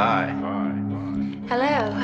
Hi. Hello.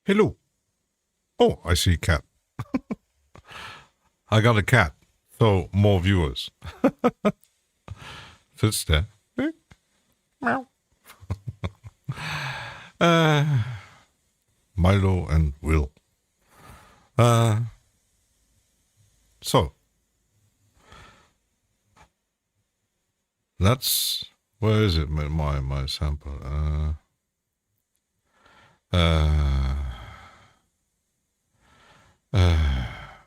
Hello. Oh, I see cat. I got a cat. So more viewers. Sits there. Meow. Milo and Will. So that's where is it? My sample.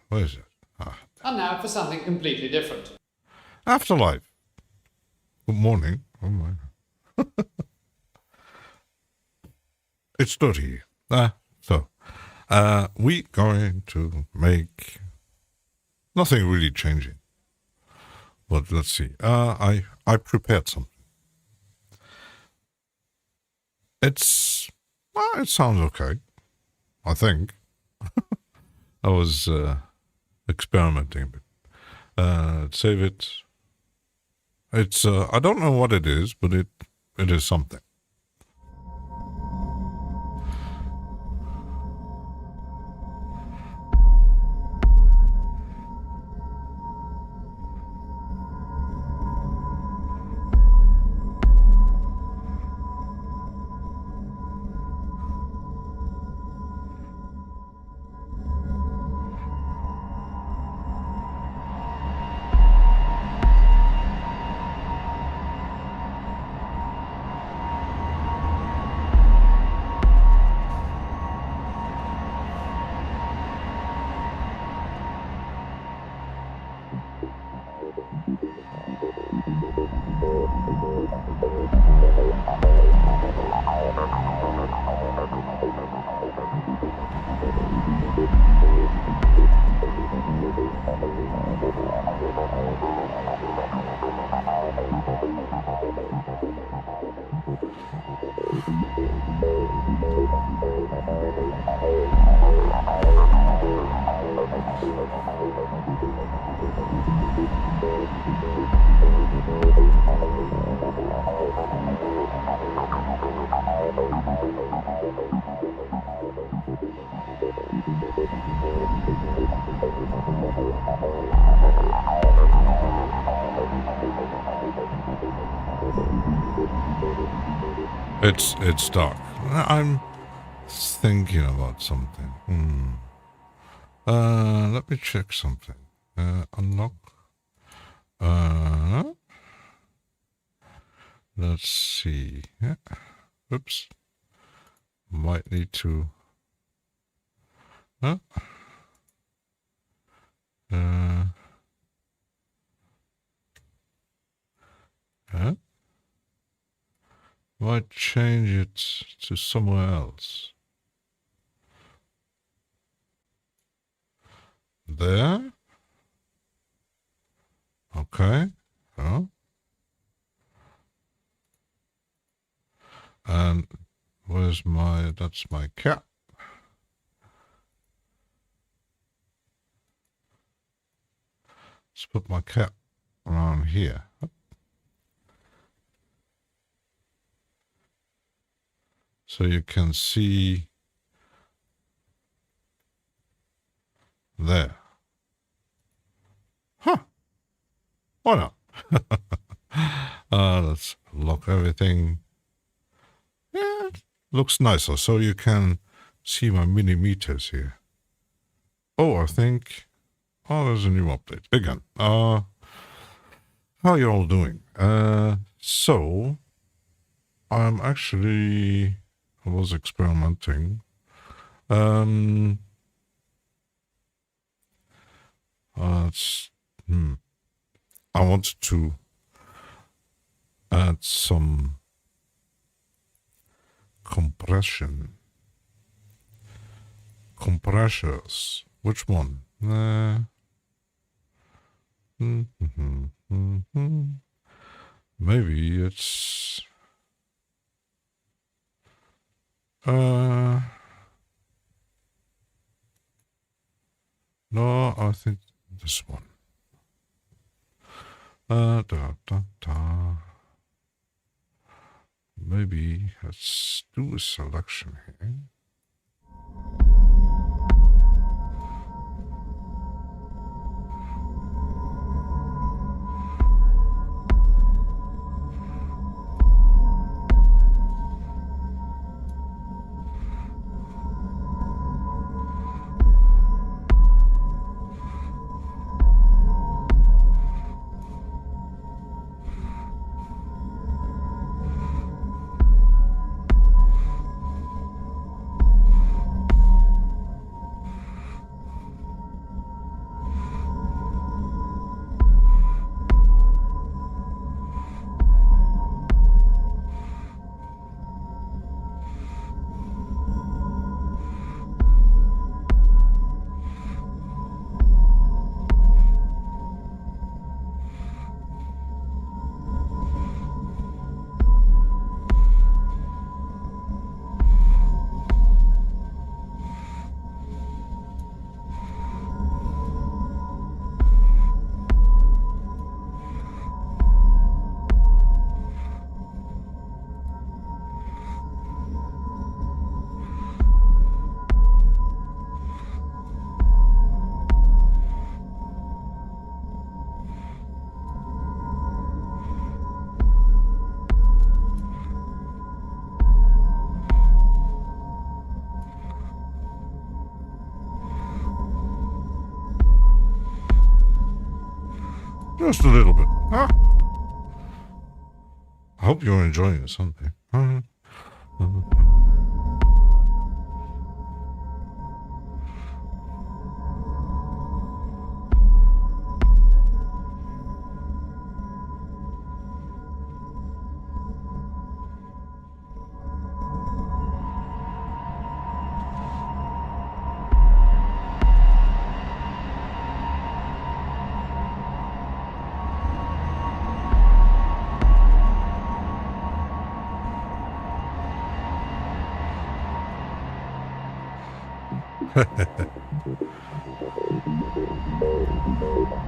Where is it? And now for something completely different. Afterlife. Good morning. Oh my. It's dirty. So we going to make nothing really changing. But let's see. I prepared something. It sounds okay. I think. I was experimenting a bit. Save it. It's I don't know what it is, but it is something. It's dark. I'm thinking about something. Let me check something. Unlock. Let's see. Yeah. Oops. Might need to. Huh? Huh? Might change it to somewhere else. There? Okay. Oh. And where's that's my cat. Let's put my cat around here. So you can see there. Huh. Why not? Let's lock everything. Yeah, it looks nicer. So you can see my millimeters here. Oh, I think... Oh, there's a new update. Again. How are you all doing? So... I was experimenting. I wanted to add some compressors. Which one? Maybe it's no, I think this one. Maybe let's do a selection here. Just a little bit. Huh? I hope you're enjoying it Sunday.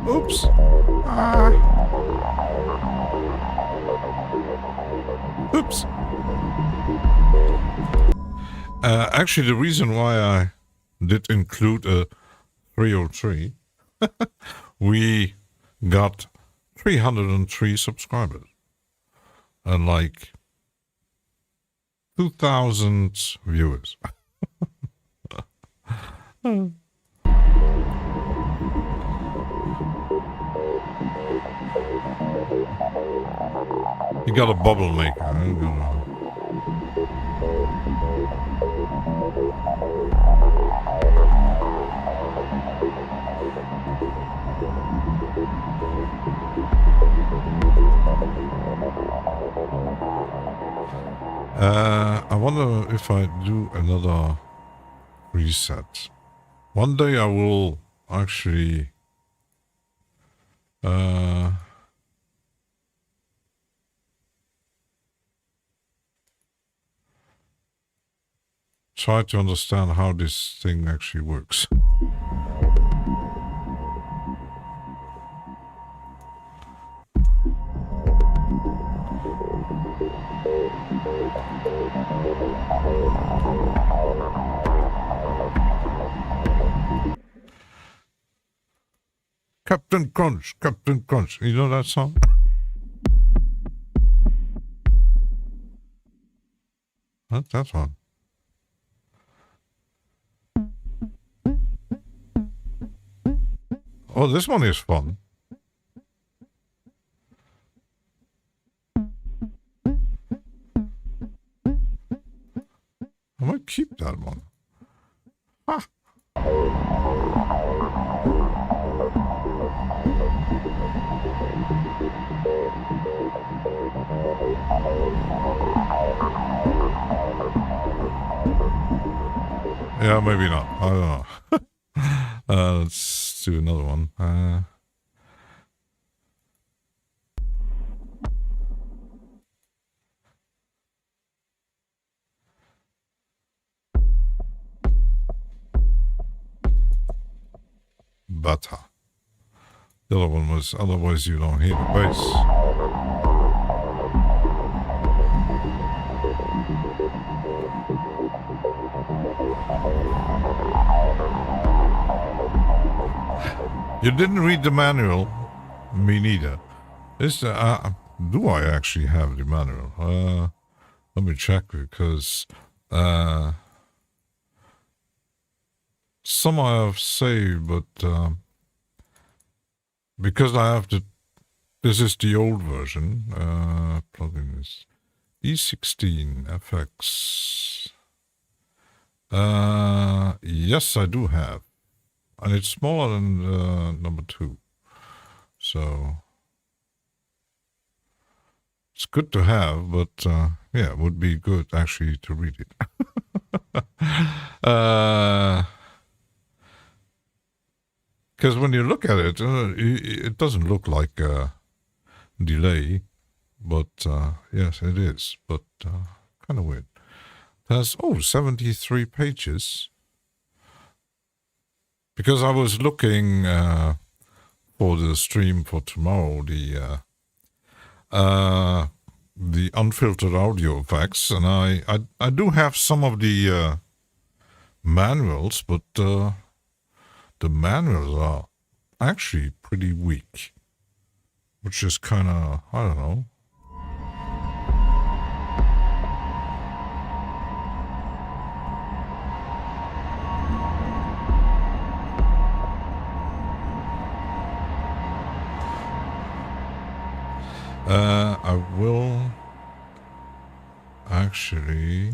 Oops. Ah. Oops. Actually, the reason why I did include a 303, we got 303 subscribers and like 2,000 viewers. You got a bubble maker. I wonder if I do another reset. One day I will actually try to understand how this thing actually works. Captain Crunch, Captain Crunch. You know that song? Not that one. Oh, this one is fun. I might keep that one. Ha! Yeah, maybe not. I don't know. Let's do another one. Butter. The other one was, otherwise you don't hear the bass. You didn't read the manual? Me neither. Do I actually have the manual? Let me check because some I have saved, but because I have this is the old version. Plugin is E16 FX. Yes, I do have. And it's smaller than number 2. So it's good to have, but yeah, it would be good actually to read it. Because when you look at it, it doesn't look like a delay, but yes, it is. But kind of weird. There's 73 pages. Because I was looking for the stream for tomorrow, the unfiltered audio effects, and I do have some of the manuals, but the manuals are actually pretty weak, which is kind of, I don't know. I will actually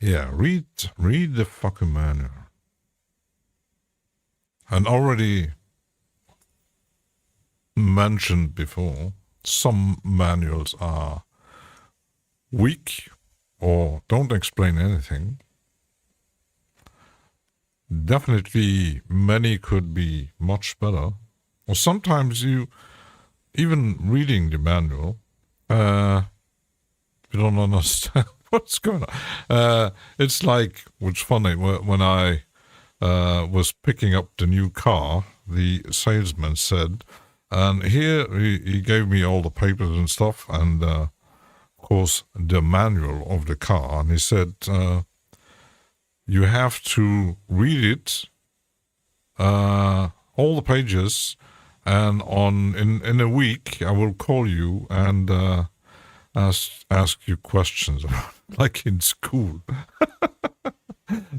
yeah, read the fucking manual. And already mentioned before, some manuals are weak or don't explain anything. Definitely, many could be much better. Or sometimes you, even reading the manual, you don't understand what's going on. It's like, it's funny, when I was picking up the new car, the salesman said, and here he gave me all the papers and stuff, and of course the manual of the car, and he said, you have to read it, all the pages, and in a week I will call you and ask you questions, like in school.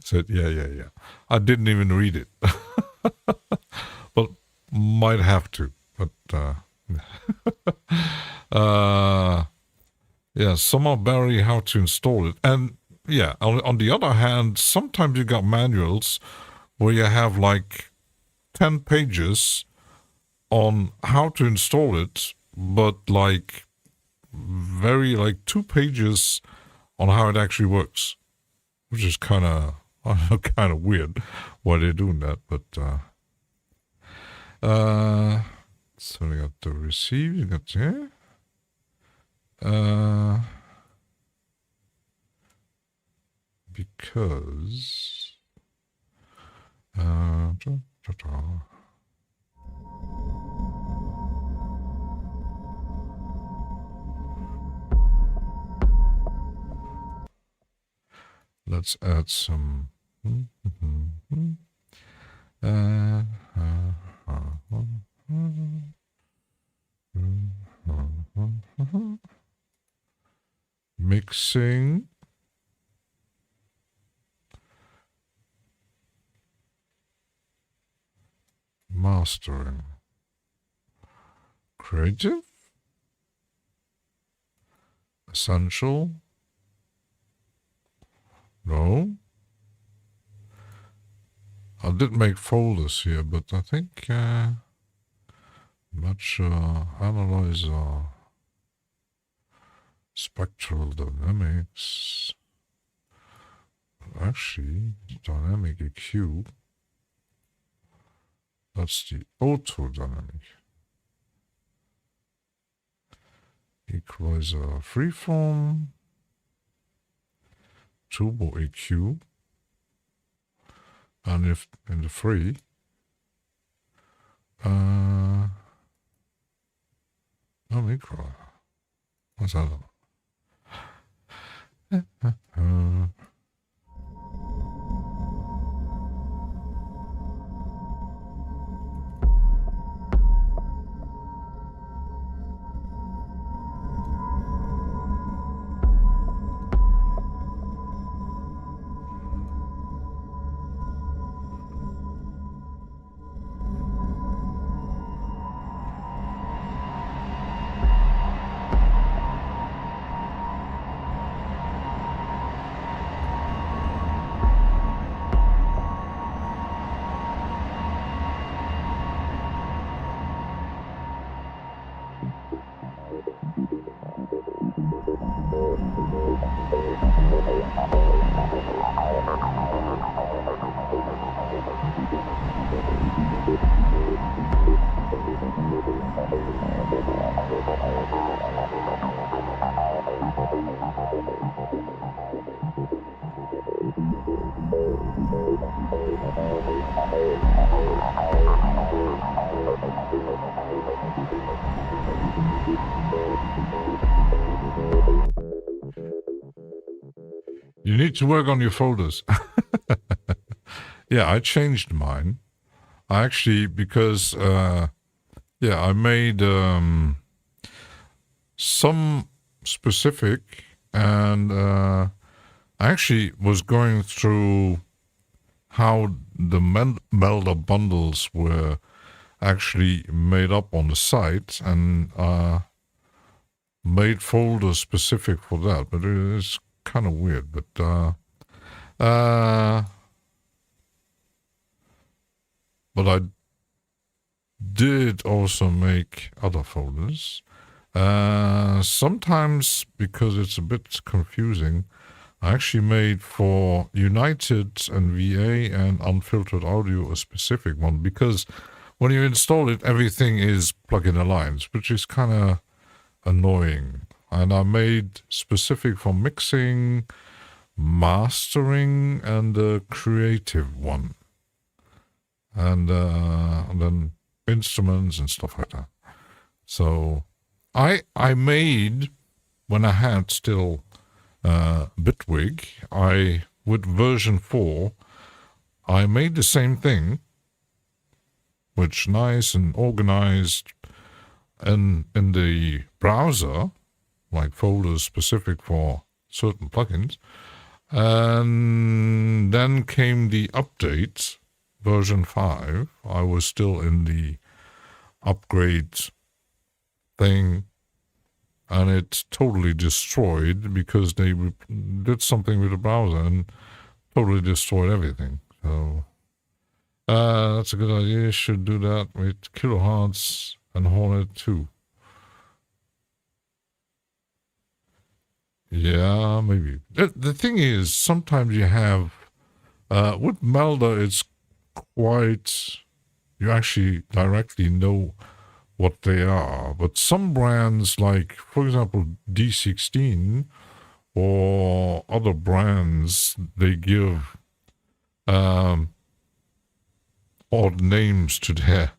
Said, yeah. I didn't even read it, but might have to. But yeah, some are very how to install it, and yeah. On the other hand, sometimes you got manuals where you have like 10 pages on how to install it, but like very like 2 pages on how it actually works, which is kind of weird why they're doing that. But so we got the receive, you got here. Because let's add some mixing, mastering, creative, essential, no. I did make folders here, but I think much analyzer, spectral dynamics, actually dynamic EQ, that's the auto dynamic, equalizer freeform, turbo EQ, and if in the free, no micro, what's that? You need to work on your folders. Yeah, I changed mine. I actually, because, I made some specific, and I actually was going through how the Melder bundles were actually made up on the site, and made folders specific for that, but it is kind of weird. But I did also make other folders. Sometimes, because it's a bit confusing, I actually made for United and VA and unfiltered audio a specific one, because when you install it, everything is plugin aligned, which is kind of annoying. And I made specific for mixing, mastering, and a creative one. And then instruments and stuff like that. So I made, when I had still Bitwig, with version 4, I made the same thing, which nice and organized in the browser, like folders specific for certain plugins. And then came the update, version 5. I was still in the upgrade thing, and it totally destroyed, because they did something with the browser and totally destroyed everything. So that's a good idea. Should do that with Kilohertz and Hornet too. Yeah, maybe. The thing is, sometimes you have with Melda, it's quite, you actually directly know what they are. But some brands, like, for example, D16 or other brands, they give odd names to their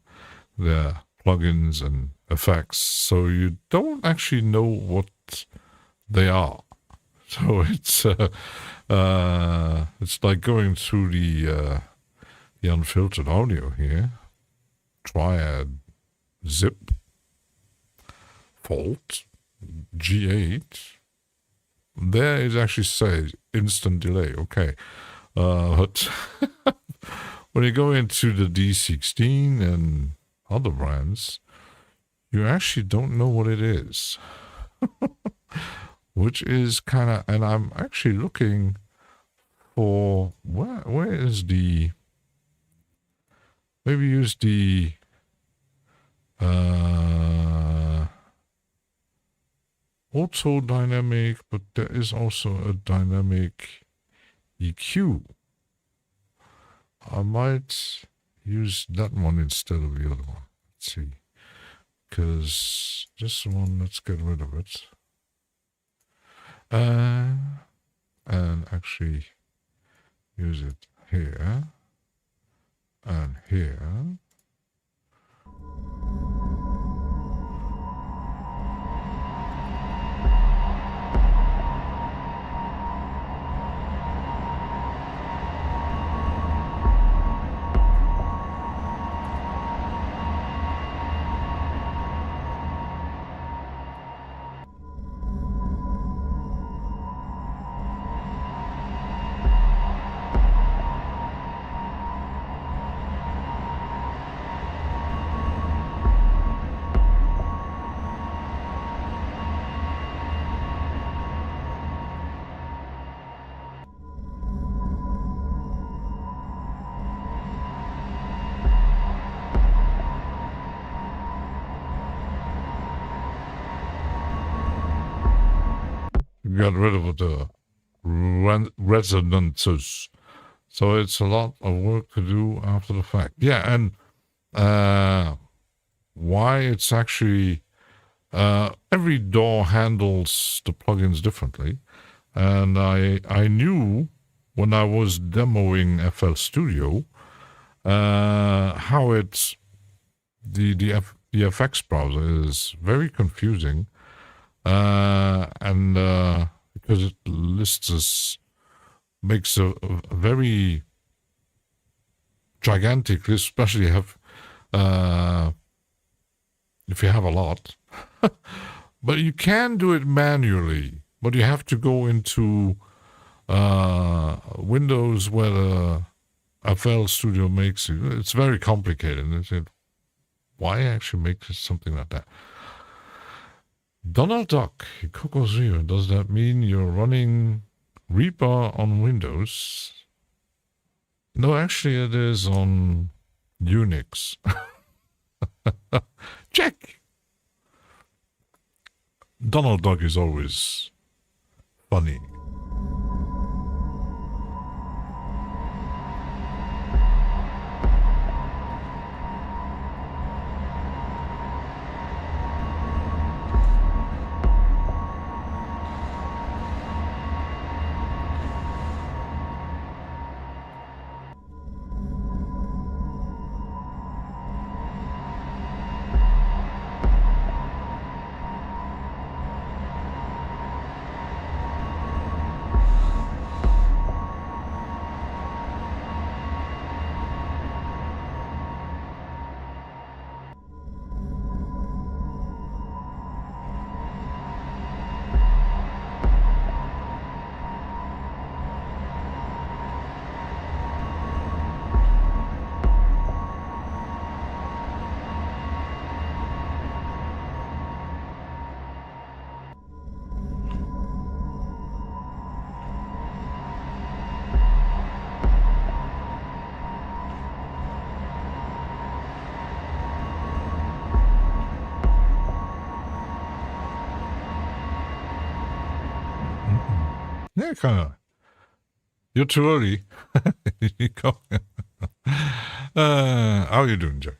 plugins and effects, so you don't actually know what they are. So it's like going through the unfiltered audio here. Triad, Zip, Fault, G8. There it actually says instant delay. Okay. But when you go into the D16 and other brands, you actually don't know what it is. Which is kind of, and I'm actually looking for, where is the, maybe use the auto dynamic, but there is also a dynamic EQ. I might use that one instead of the other one. Let's see. Because this one, let's get rid of it. And actually use it here and here. Got rid of the resonances. So it's a lot of work to do after the fact. Yeah, and why it's actually, every DAW handles the plugins differently. And I knew when I was demoing FL Studio how it's, the FX browser is very confusing. And because it makes a very gigantic list, especially if you have a lot. But you can do it manually, but you have to go into Windows where the FL Studio makes it. It's very complicated. And I said, why actually make something like that? Donald Duck, Cockos Reaper, does that mean you're running Reaper on Windows? No, actually it is on Unix. Donald Duck is always funny. Yeah, kind of. You're too early. You go. How are you doing, Jack?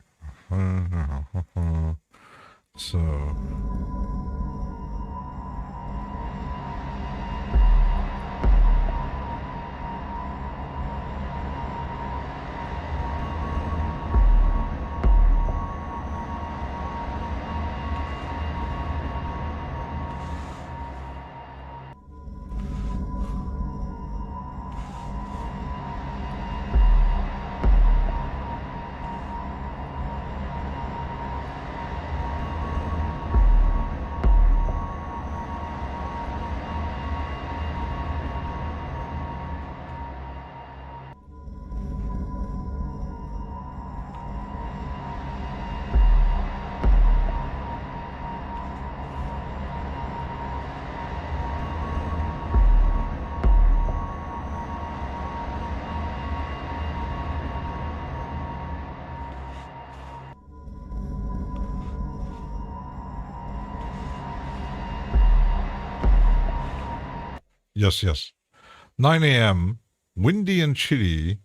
So. Yes. 9 a.m., windy and chilly,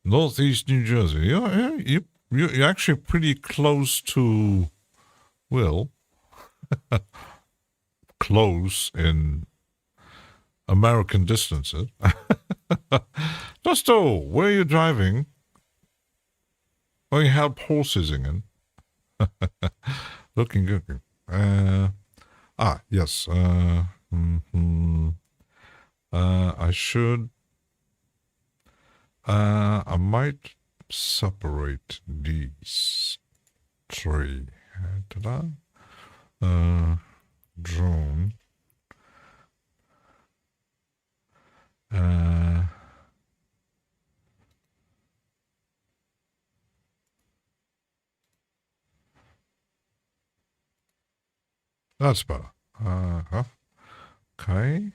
northeast New Jersey. You're actually pretty close to, well, close in American distances. Justo, where are you driving? Or you help horses in? Looking good. Yes. I should. I might separate these three. Ta-da. Drone. That's better. Okay.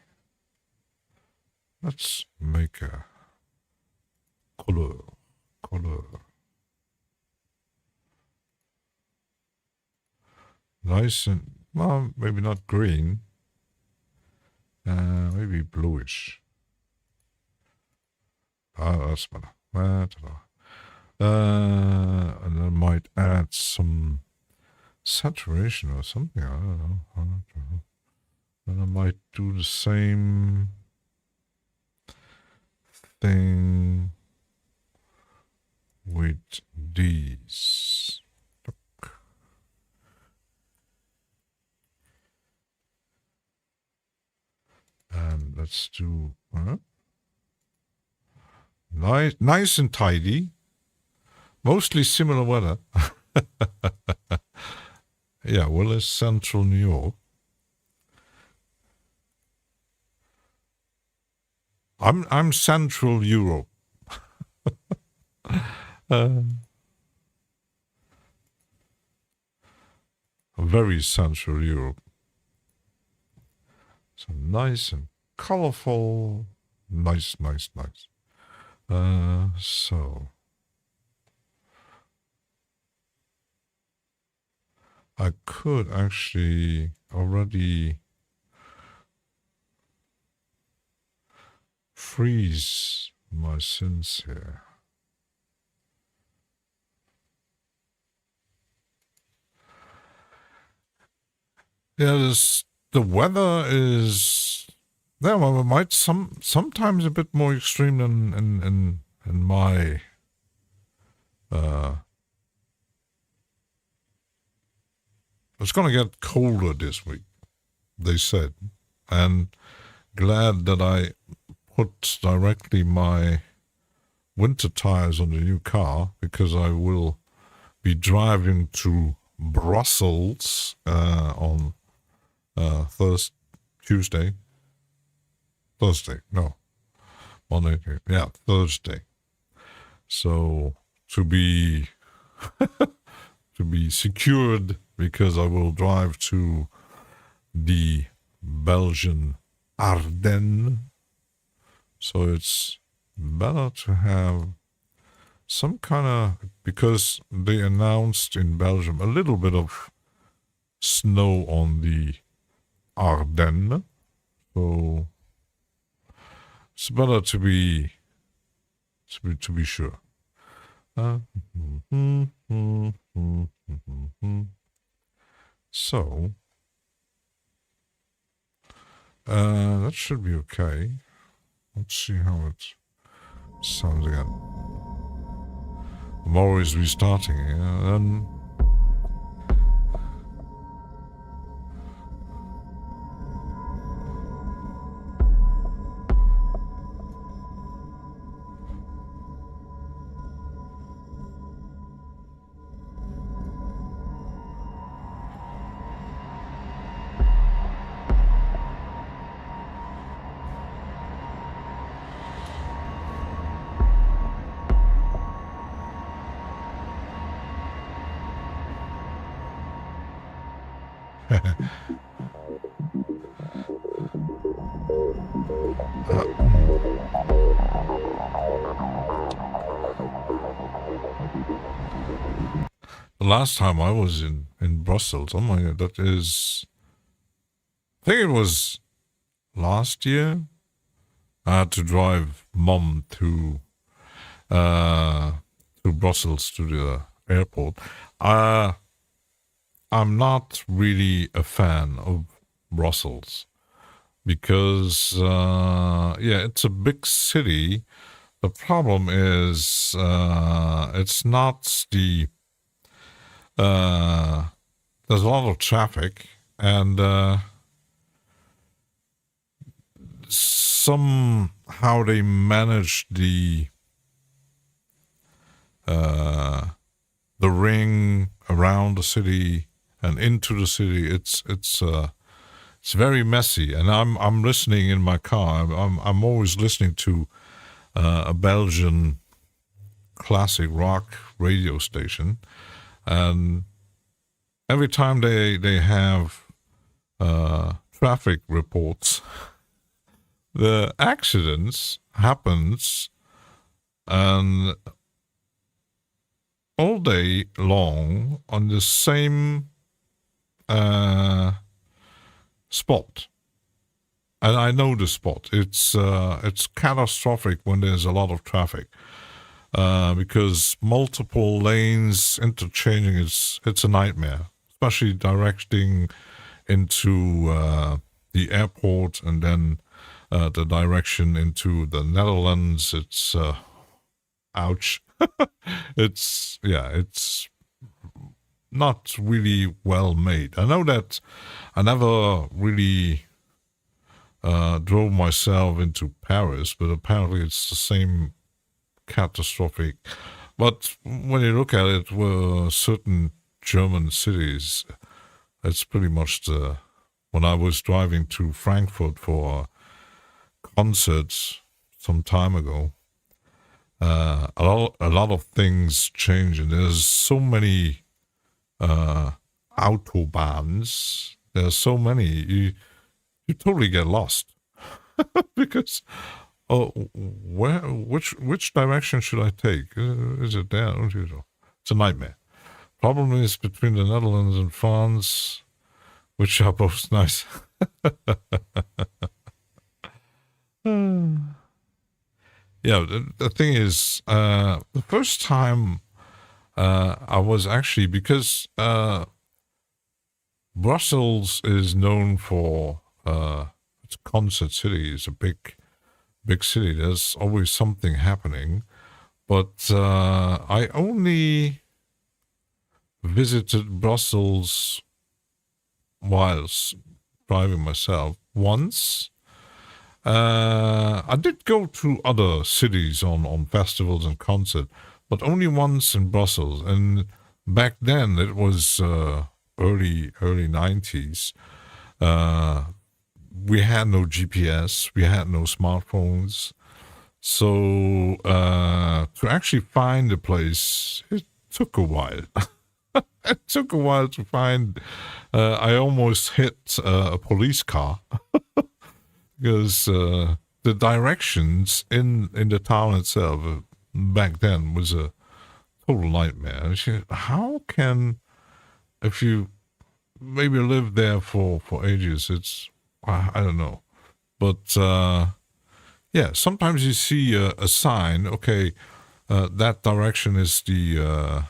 Let's make a color. Nice and, well, maybe not green. Maybe bluish. That's better. And I might add some saturation or something. I don't know. And I might do the same thing with these. Look. And let's do nice and tidy. Mostly similar weather. Yeah, Willis, Central New York. I'm Central Europe. Very Central Europe. So nice and colorful. Nice. So I could actually already freeze my sins here. Yeah, the weather is well, it might sometimes a bit more extreme than in my it's gonna get colder this week, they said. And glad that I put directly my winter tires on the new car, because I will be driving to Brussels on Thursday, Monday, Thursday. So to be secured, because I will drive to the Belgian Ardennes. So it's better to have some kind of, because they announced in Belgium a little bit of snow on the Ardennes. So it's better to be sure. So that should be okay. Let's see how it sounds again. I'm always restarting here. The last time I was in Brussels, oh my God, that is, I think it was last year. I had to drive Mom to Brussels, to the airport. I'm not really a fan of Brussels, because it's a big city. The problem is it's not the there's a lot of traffic, and somehow they manage the ring around the city and into the city. It's very messy, and I'm listening in my car. I'm always listening to a Belgian classic rock radio station, and every time they have traffic reports, the accidents happens, and all day long on the same spot. And I know the spot. It's catastrophic when there's a lot of traffic, because multiple lanes interchanging, it's a nightmare, especially directing into the airport, and then the direction into the Netherlands. It's ouch. It's not really well made. I know that I never really drove myself into Paris, but apparently it's the same catastrophic. But when you look at it, certain German cities, it's pretty much when I was driving to Frankfurt for concerts some time ago, a lot of things change, and there's so many autobahns. There's so many, you totally get lost because which direction should I take? Is it there? It's a nightmare. Problem is between the Netherlands and France, which are both nice. Yeah, the thing is, the first time I was actually, because Brussels is known for it's a concert city. It's a big city. There's always something happening. But I only visited Brussels whilst driving myself once. I did go to other cities on festivals and concerts, but only once in Brussels. And back then, it was early 90s. We had no GPS. We had no smartphones. So to actually find a place, it took a while. It took a while to find. I almost hit a police car because the directions in the town itself back then was a total nightmare. How can, if you maybe live there for ages, it's, I don't know, but yeah, sometimes you see a sign. Okay, that direction is the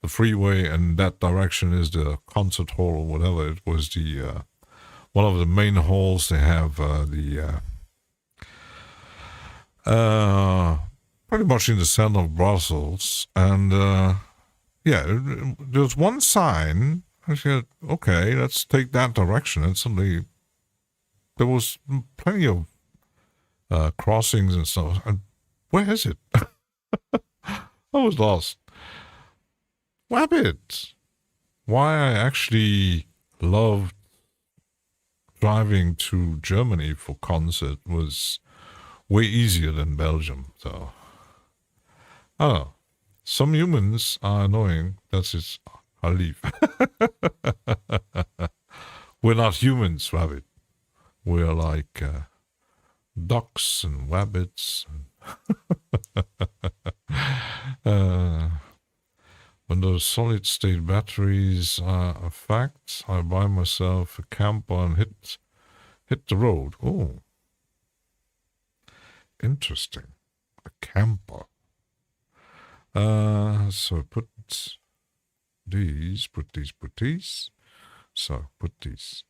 freeway, and that direction is the concert hall or whatever. It was the one of the main halls. They have pretty much in the center of Brussels, and yeah, there's one sign. I said, okay, let's take that direction, and suddenly there was plenty of crossings and stuff. And where is it? I was lost. Wabbit. Why I actually loved driving to Germany for concert was way easier than Belgium. So, I don't know. Some humans are annoying. That's it. I'll leave. We're not humans, Rabbit. We're like ducks and rabbits. When those solid-state batteries are a fact, I buy myself a camper and hit the road. Oh, interesting. A camper. So put these. So put these.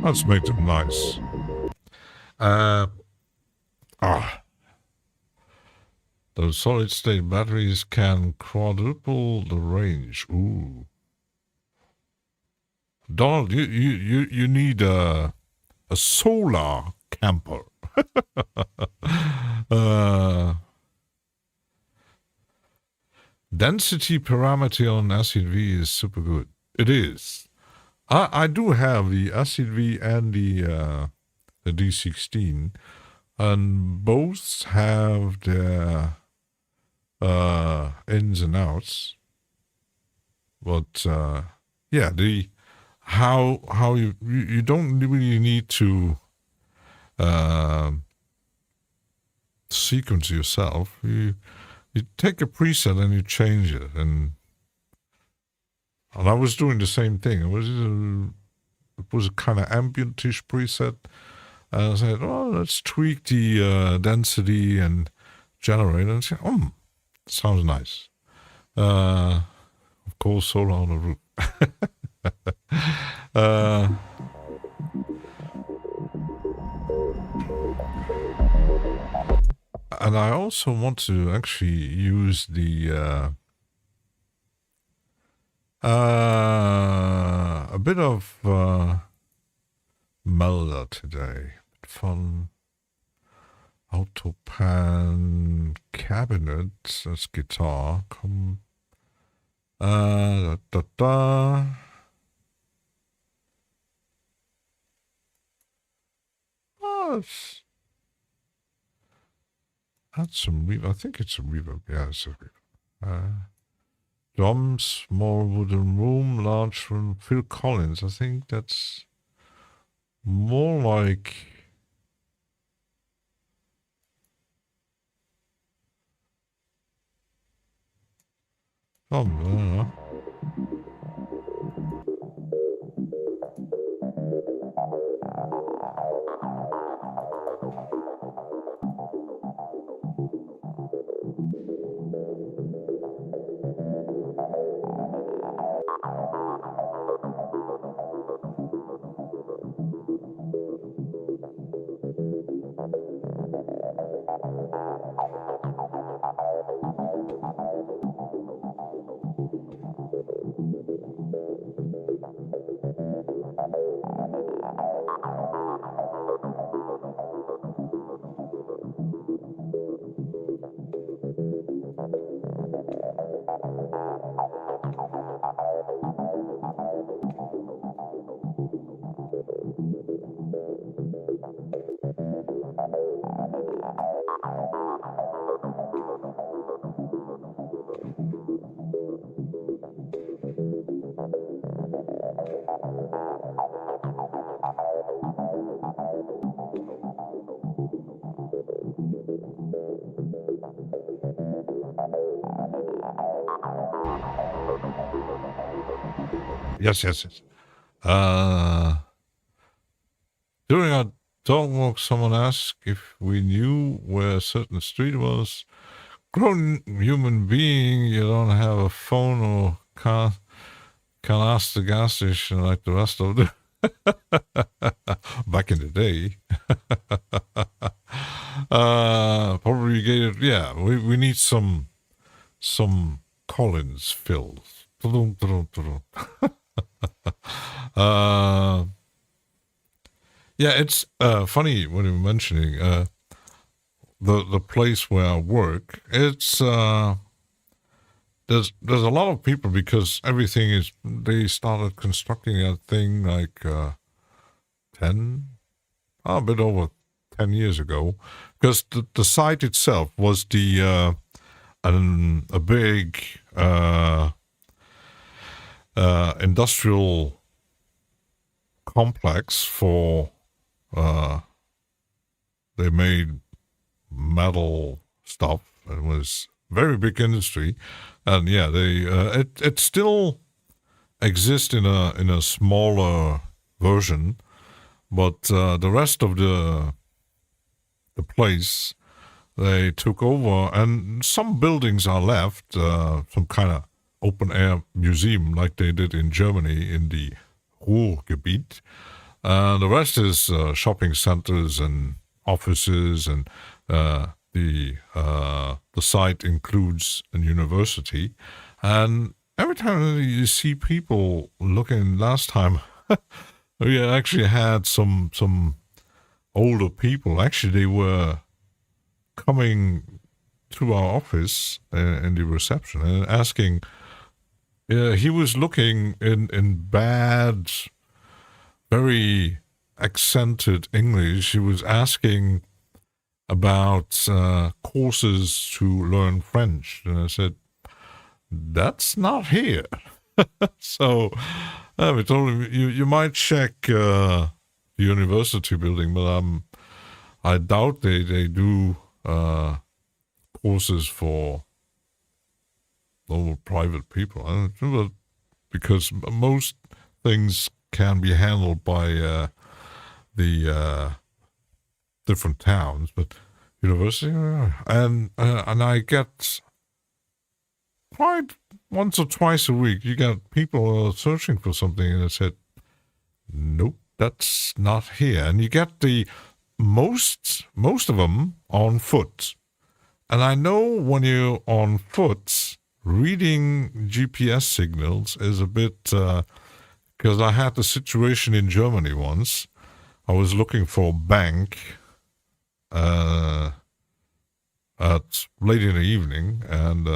Let's make them nice. Those solid-state batteries can quadruple the range. Ooh. Donald, you need a solar camper. Density parameter on Acid V is super good. It is. I do have the Acid V and the D16, and both have their ins and outs. But yeah, how you don't really need to sequence yourself. You take a preset and you change it, and I was doing the same thing. It was a kind of ambient-ish preset. And I said, oh, let's tweak the density and generate. And I said, sounds nice. Of course, solar on the roof. And I also want to actually use the a bit of melder today. Fun. Autopan cabinet as guitar. Come. Da da da. Oh, it's. That's some reverb. I think it's a reverb. Yeah, it's a reverb. Drums, small wooden room, large room. Phil Collins. I think that's more like. Oh, I don't know. Yes. During our dog walk, someone asked if we knew where a certain street was. Grown human being, you don't have a phone or can't ask the gas station like the rest of the back in the day. Probably get it. Yeah, we need some Collins fills. Yeah, it's funny when you're mentioning the place where I work. It's there's a lot of people because everything is. They started constructing that thing like 10, a bit over 10 years ago, because the site itself was a big industrial complex for. They made metal stuff. It was very big industry, and yeah, they it still exists in a smaller version, but the rest of the place they took over, and some buildings are left, some kind of open air museum like they did in Germany in the Ruhrgebiet. The rest is shopping centers and offices, and the site includes a university. And every time you see people looking, last time we actually had some older people. Actually, they were coming to our office in the reception and asking. He was looking in bad, very accented English. He was asking about courses to learn French. And I said, that's not here. So we told him, you might check the university building, but I doubt they do courses for normal private people. I don't know, because most things can be handled by the different towns, but university, and I get quite once or twice a week, you get people searching for something, and I said, nope, that's not here. And you get the most of them on foot. And I know when you're on foot, reading GPS signals is a bit, because I had the situation in Germany once I was looking for a bank at late in the evening, and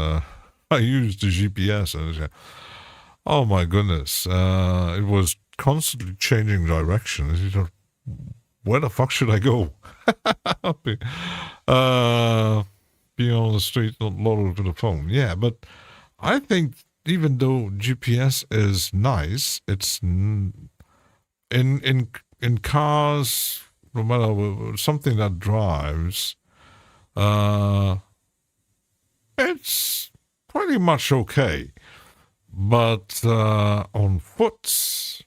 I used the GPS, and I said, oh my goodness, it was constantly changing direction. You know, where the fuck should I go? Being on the street, not loaded to the phone. Yeah, but I think even though GPS is nice, it's in cars, no matter something that drives, it's pretty much okay. But on foot,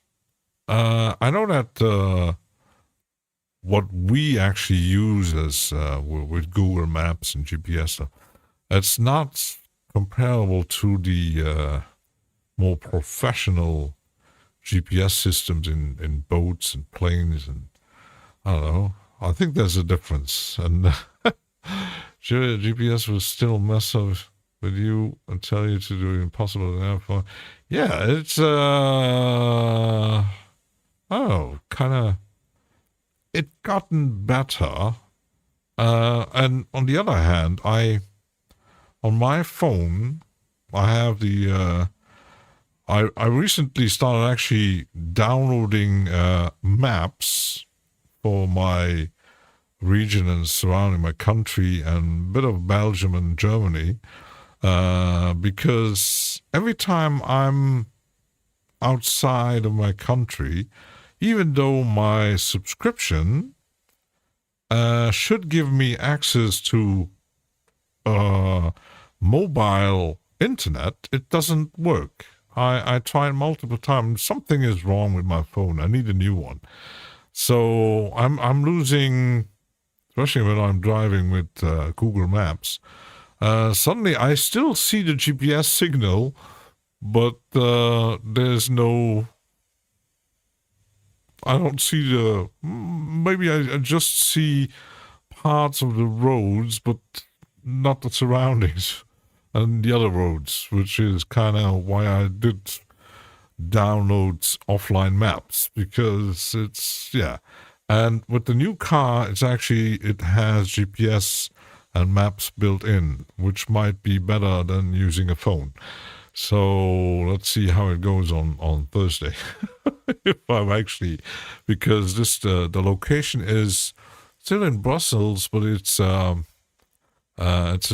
I know that what we actually use as with Google Maps and GPS, it's not comparable to the more professional GPS systems in boats and planes, and I don't know. I think there's a difference, and GPS will still mess up with you and tell you to do impossible therefore. Yeah, it's I don't know, kind of it gotten better. And on the other hand, on my phone I have the I recently started actually downloading maps for my region and surrounding my country and a bit of Belgium and Germany, because every time I'm outside of my country, even though my subscription should give me access to mobile internet, it doesn't work. I tried multiple times. Something is wrong with my phone. I need a new one. So I'm losing, especially when I'm driving with Google Maps. Suddenly I still see the GPS signal, but there's no, I don't see maybe I just see parts of the roads, but not the surroundings and the other roads, which is kind of why I did download offline maps, because it's, yeah. And with the new car, it has GPS and maps built in, which might be better than using a phone. So let's see how it goes on Thursday. If I'm actually, because the location is still in Brussels, but it's a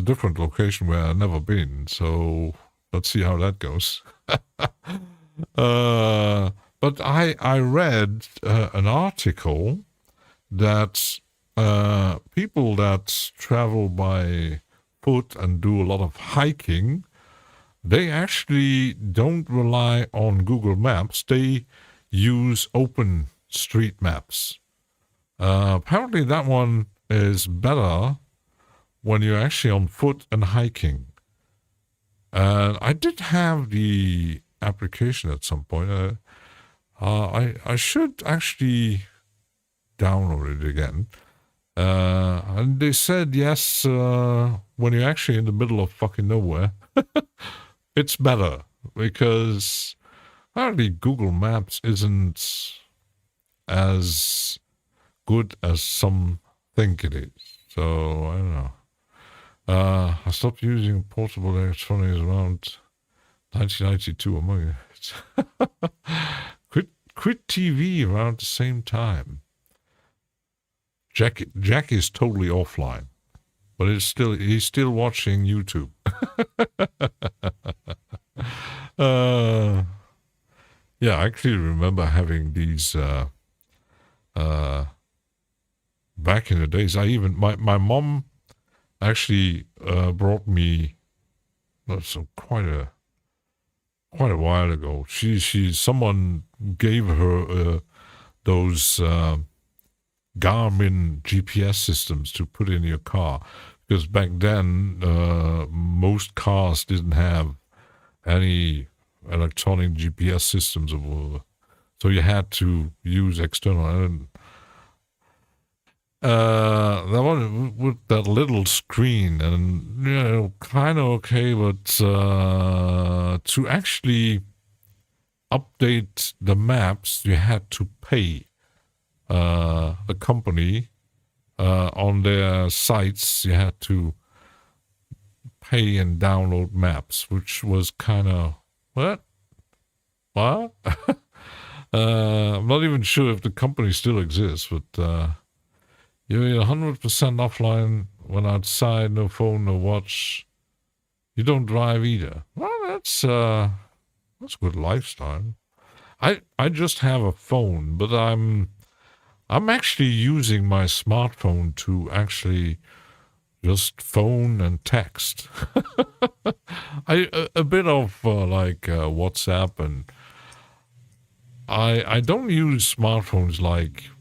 different location where I've never been. So let's see how that goes. But I read an article that people that travel by foot and do a lot of hiking, they actually don't rely on Google Maps. They use Open Street Maps. Apparently that one is better when you're actually on foot and hiking. And I did have the application at some point. I should actually download it again. And they said, yes, when you're actually in the middle of fucking nowhere, it's better, because apparently Google Maps isn't as good as some think it is. So, I don't know. I stopped using portable electronics around 1992, among it. Quit TV around the same time. Jack is totally offline, but he's still watching YouTube. Yeah, I actually remember having these back in the days. My mom actually brought me quite a while ago. Someone gave her those Garmin GPS systems to put in your car, because back then most cars didn't have any electronic GPS systems, so you had to use external. And that one with that little screen, and kind of okay, but to actually update the maps, you had to pay a company on their sites. You had to pay and download maps, which was kind of what? I'm not even sure if the company still exists, but you're 100% offline when outside, no phone, no watch. You don't drive either. Well, that's a good lifestyle. I just have a phone, but I'm actually using my smartphone to actually just phone and text. A bit of WhatsApp, and I don't use smartphones like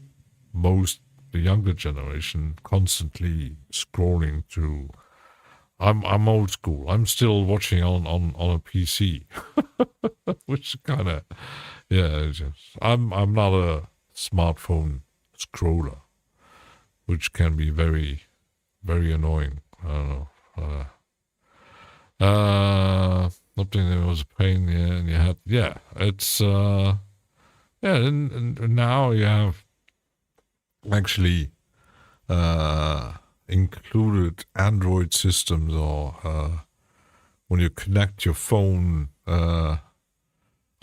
most the younger generation, constantly scrolling through. I'm old school. I'm still watching on a PC, which kind of I'm not a smartphone scroller, which can be very, very annoying. I don't know. Something that was a pain, and you had, it's, and now you have actually, included Android systems, or, when you connect your phone, I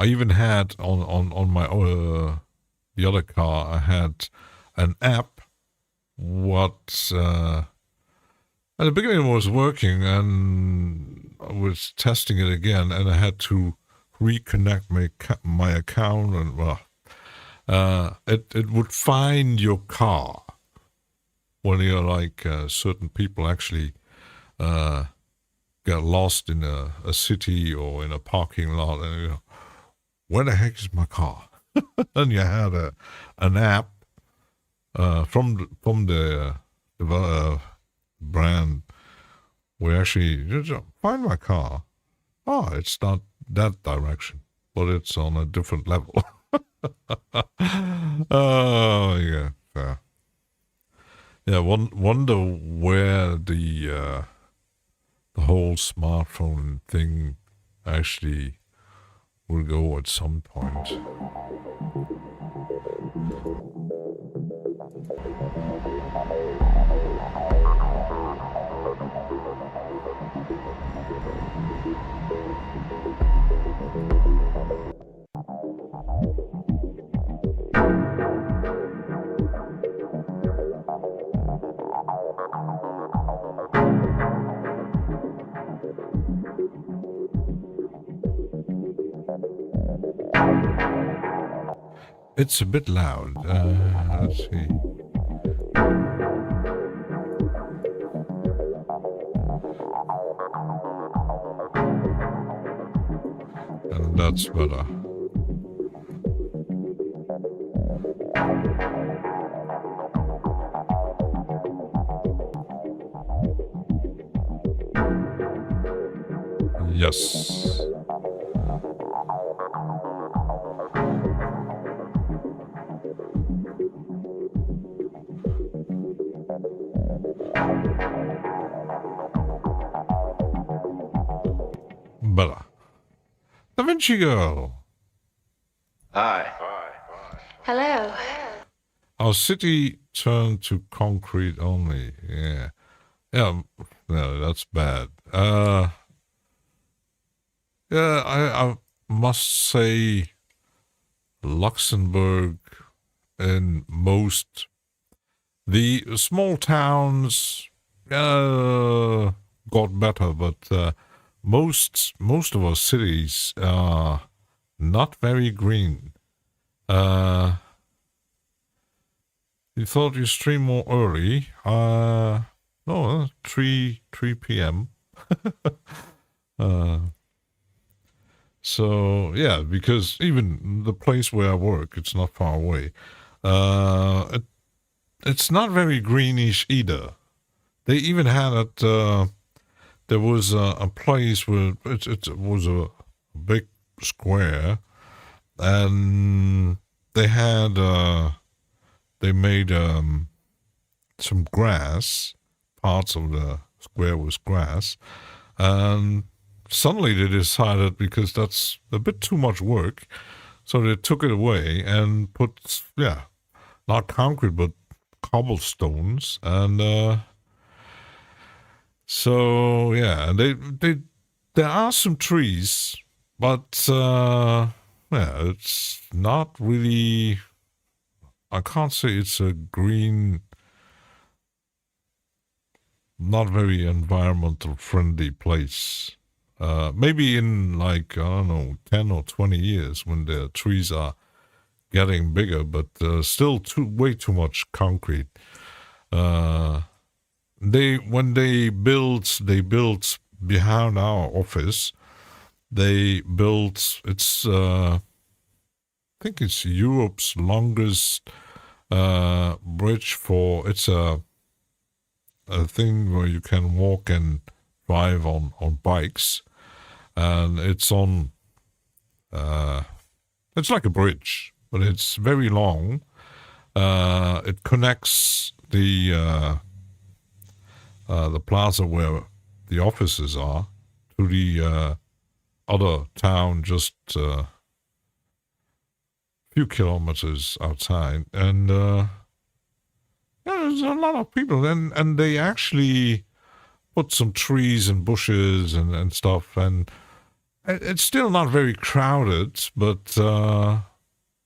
even had on my, the other car, I had an app, what, at the beginning it was working, and I was testing it again, and I had to reconnect my account, and it would find your car when you're like certain people actually get lost in a city or in a parking lot, and you know, where the heck is my car? And you had an app from the brand where actually just find my car. Oh, it's not that direction, but it's on a different level. Oh yeah, yeah. Wonder where the whole smartphone thing actually will go at some point. It's a bit loud. Let's see. And that's better. Yes. Better. Da Vinci Girl. Hi. Hello. Our city turned to concrete only. Yeah. Yeah, no, that's bad. Yeah, I must say Luxembourg and most the small towns got better, but most of our cities are not very green. You thought you stream more early? No, 3 p.m. So yeah, because even the place where I work, it's not far away. It's not very greenish either. They even had it. There was a place where it was a big square, and they had they made some grass. Parts of the square was grass, and suddenly they decided, because that's a bit too much work, so they took it away and put not concrete, but cobblestones. And so, yeah, there are some trees, but yeah, it's not really, I can't say it's a green, not very environmental friendly place. Maybe in like, I don't know, 10 or 20 years when the trees are getting bigger, but still way too much concrete. When they built behind our office. They built, I think it's Europe's longest bridge it's a thing where you can walk and drive on bikes, and it's it's like a bridge, but it's very long. It connects the plaza where the offices are to the other town just a few kilometers outside, and yeah, there's a lot of people, and they actually put some trees and bushes and stuff, and it's still not very crowded, but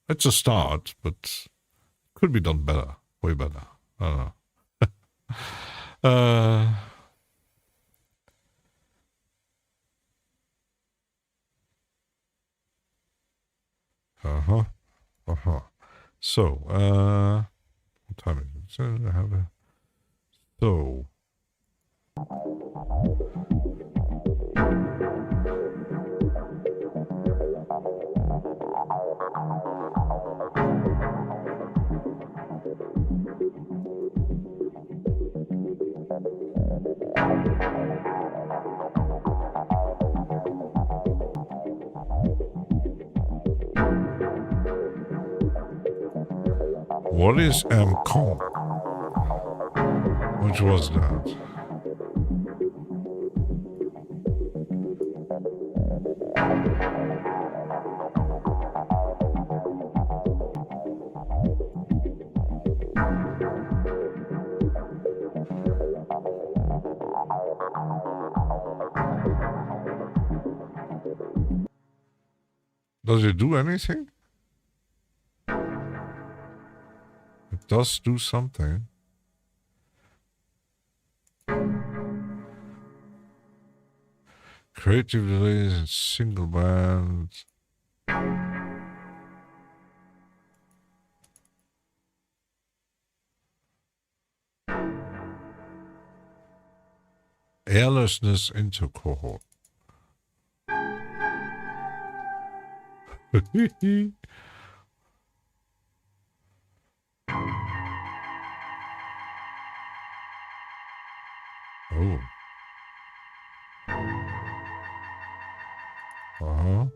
it's a start, but could be done better, way better. I don't know. So, what time is it? So, what is MCOM? Which was that? Does it do anything? It does do something. Creative delays in single band. Airlessness into cohort. Oh. Uh-huh.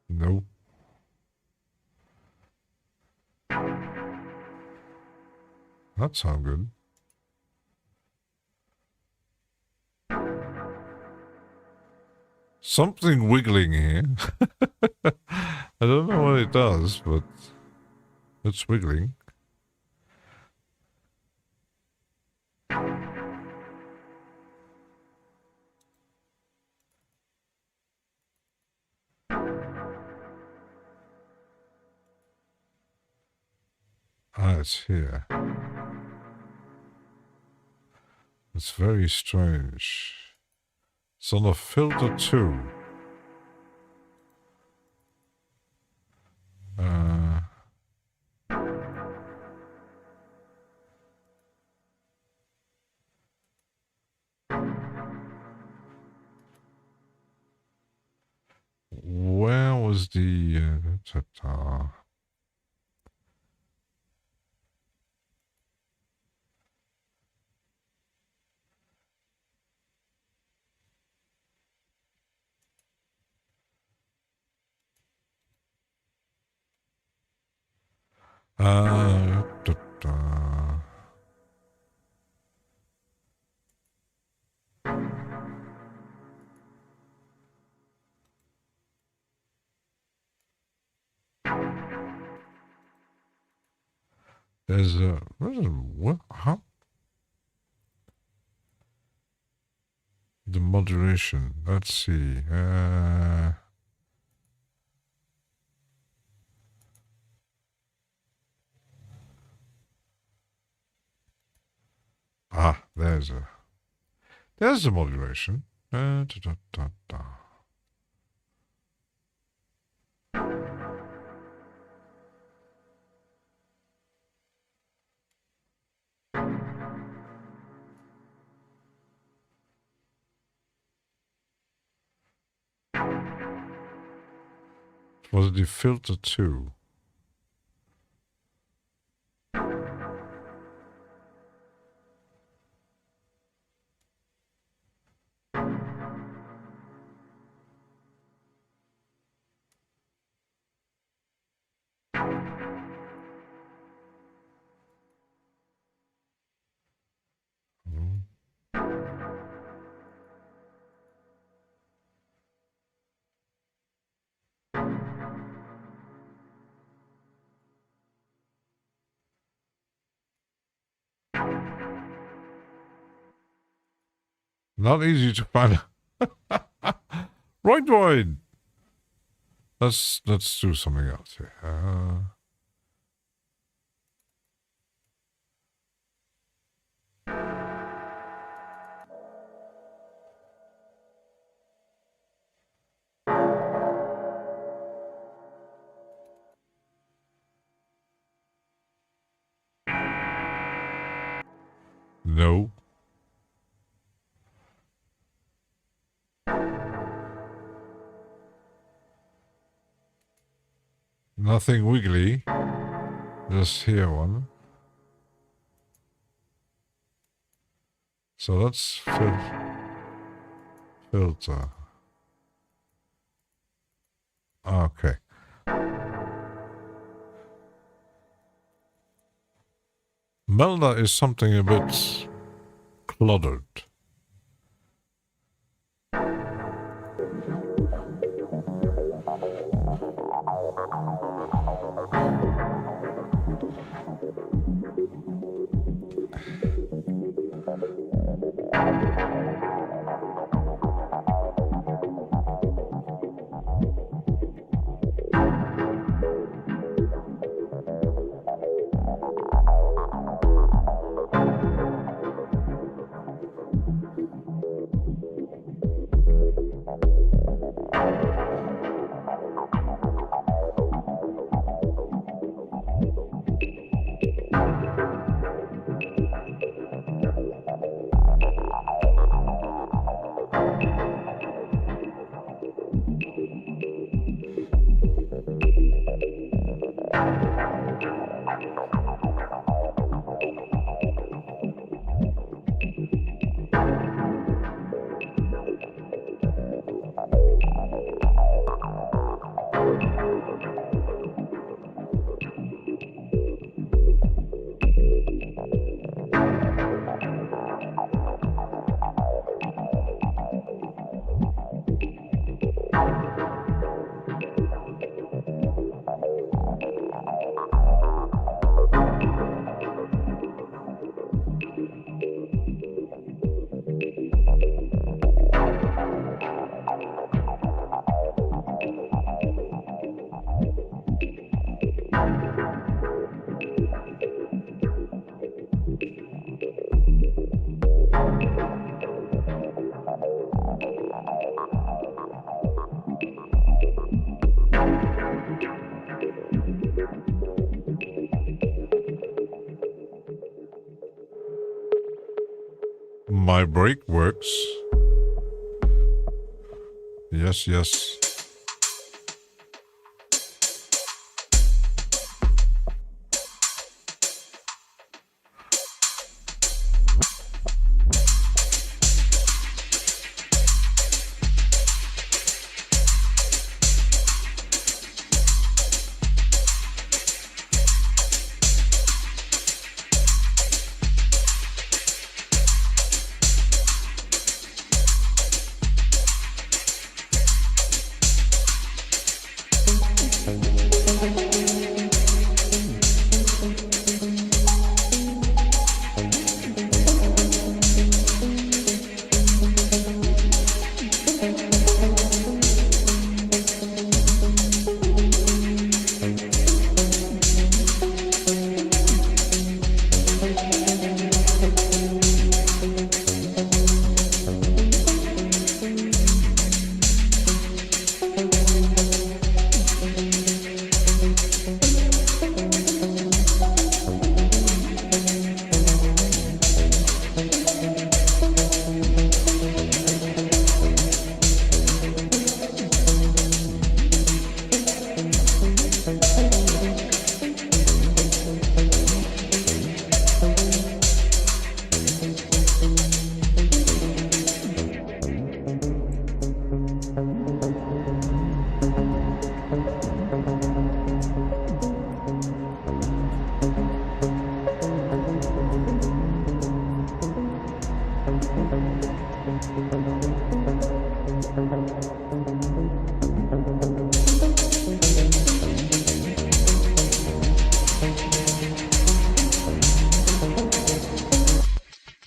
Nope. That sounds good. Something wiggling here. I don't know what it does, but it's wiggling. Ah, it's here. It's very strange. It's on a filter too. Where was the There's a what? How? The modulation. Let's see. There's the modulation. Da, da, da, da. Was the filter too? Not easy to find. Right. Let's do something else here. No. Nothing wiggly. Just here one. So let's filter. Okay. Melda is something a bit cluttered. My brake works. Yes.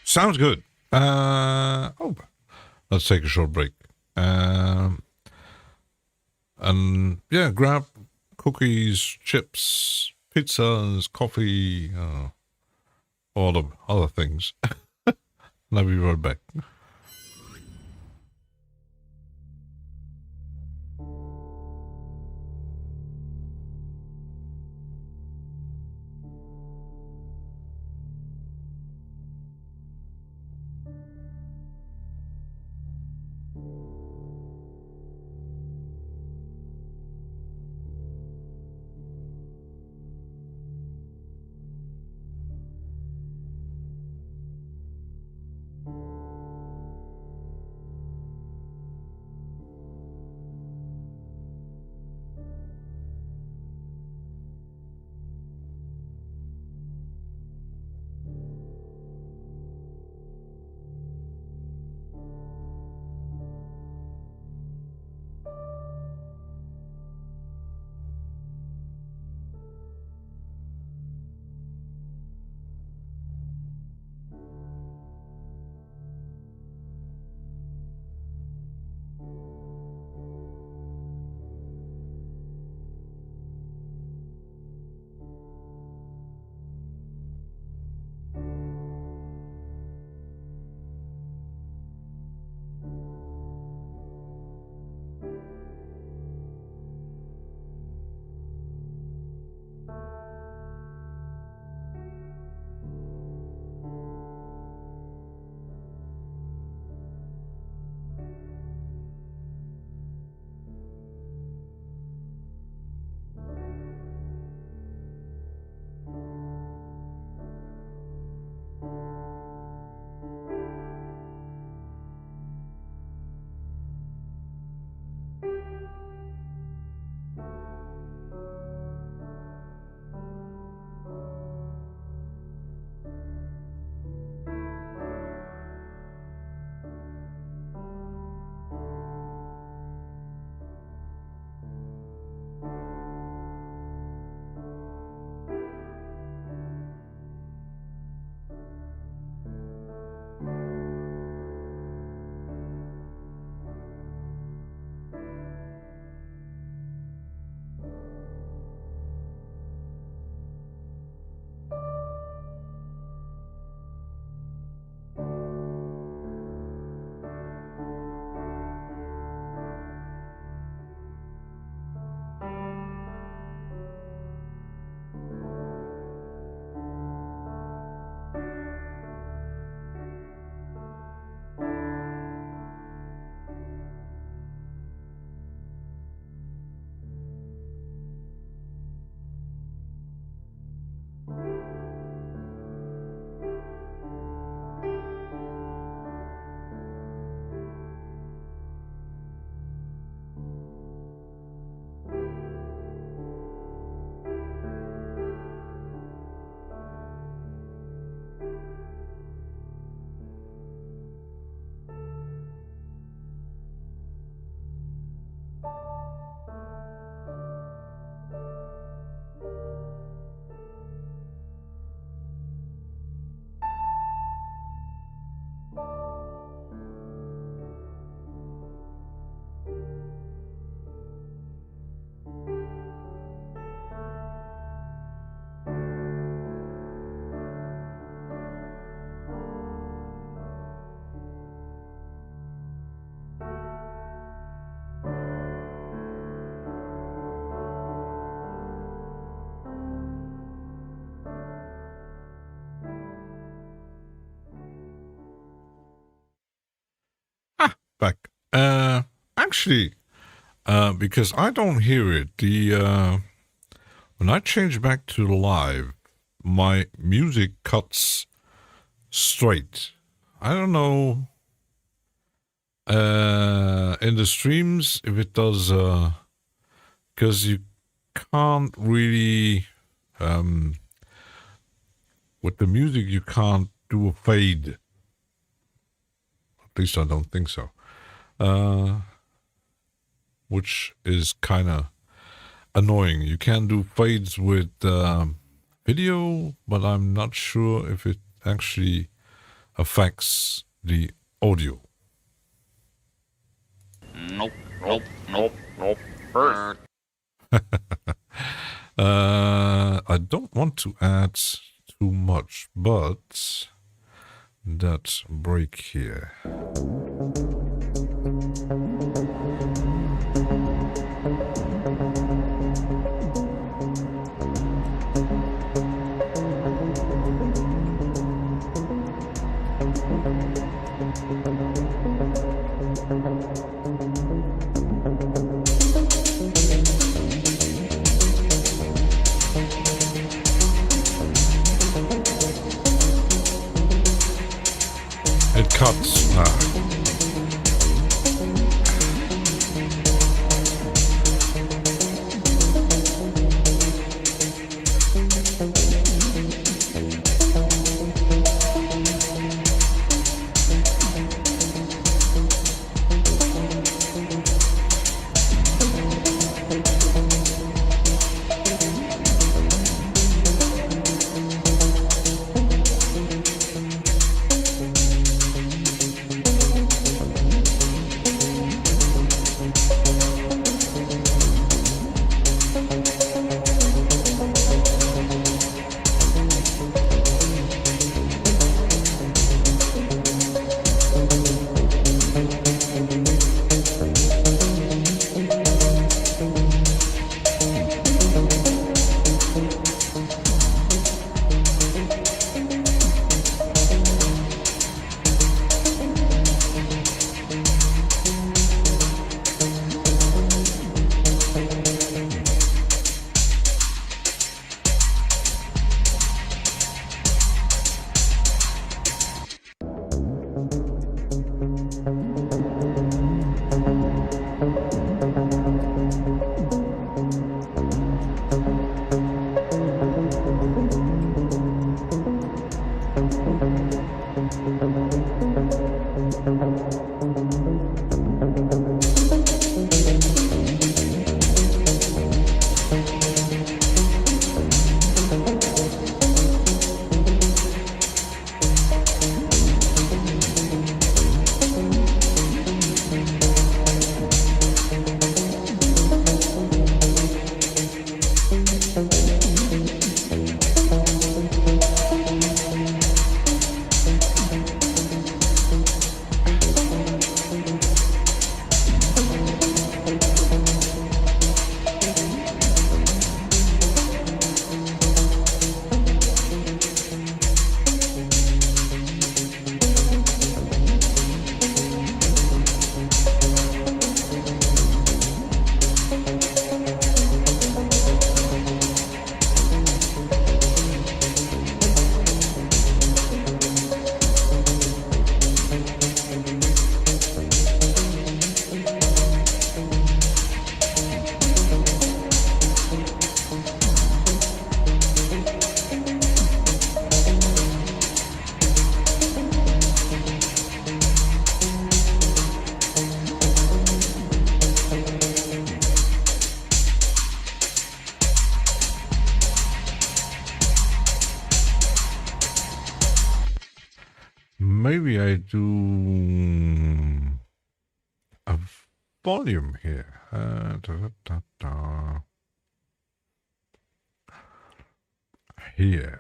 Sounds good. Let's take a short break. And yeah, grab cookies, chips, pizzas, coffee, all the other things. And I'll be right back. Back. Actually, because I don't hear it. When I change back to the live, my music cuts straight. I don't know. In the streams, if it does, because you can't really, with the music, you can't do a fade. At least I don't think so. Which is kind of annoying. You can do fades with video, but I'm not sure if it actually affects the audio. Nope, nope, nope, nope. First. I don't want to add too much, but that break here. It cuts. Maybe I do a volume here. Here.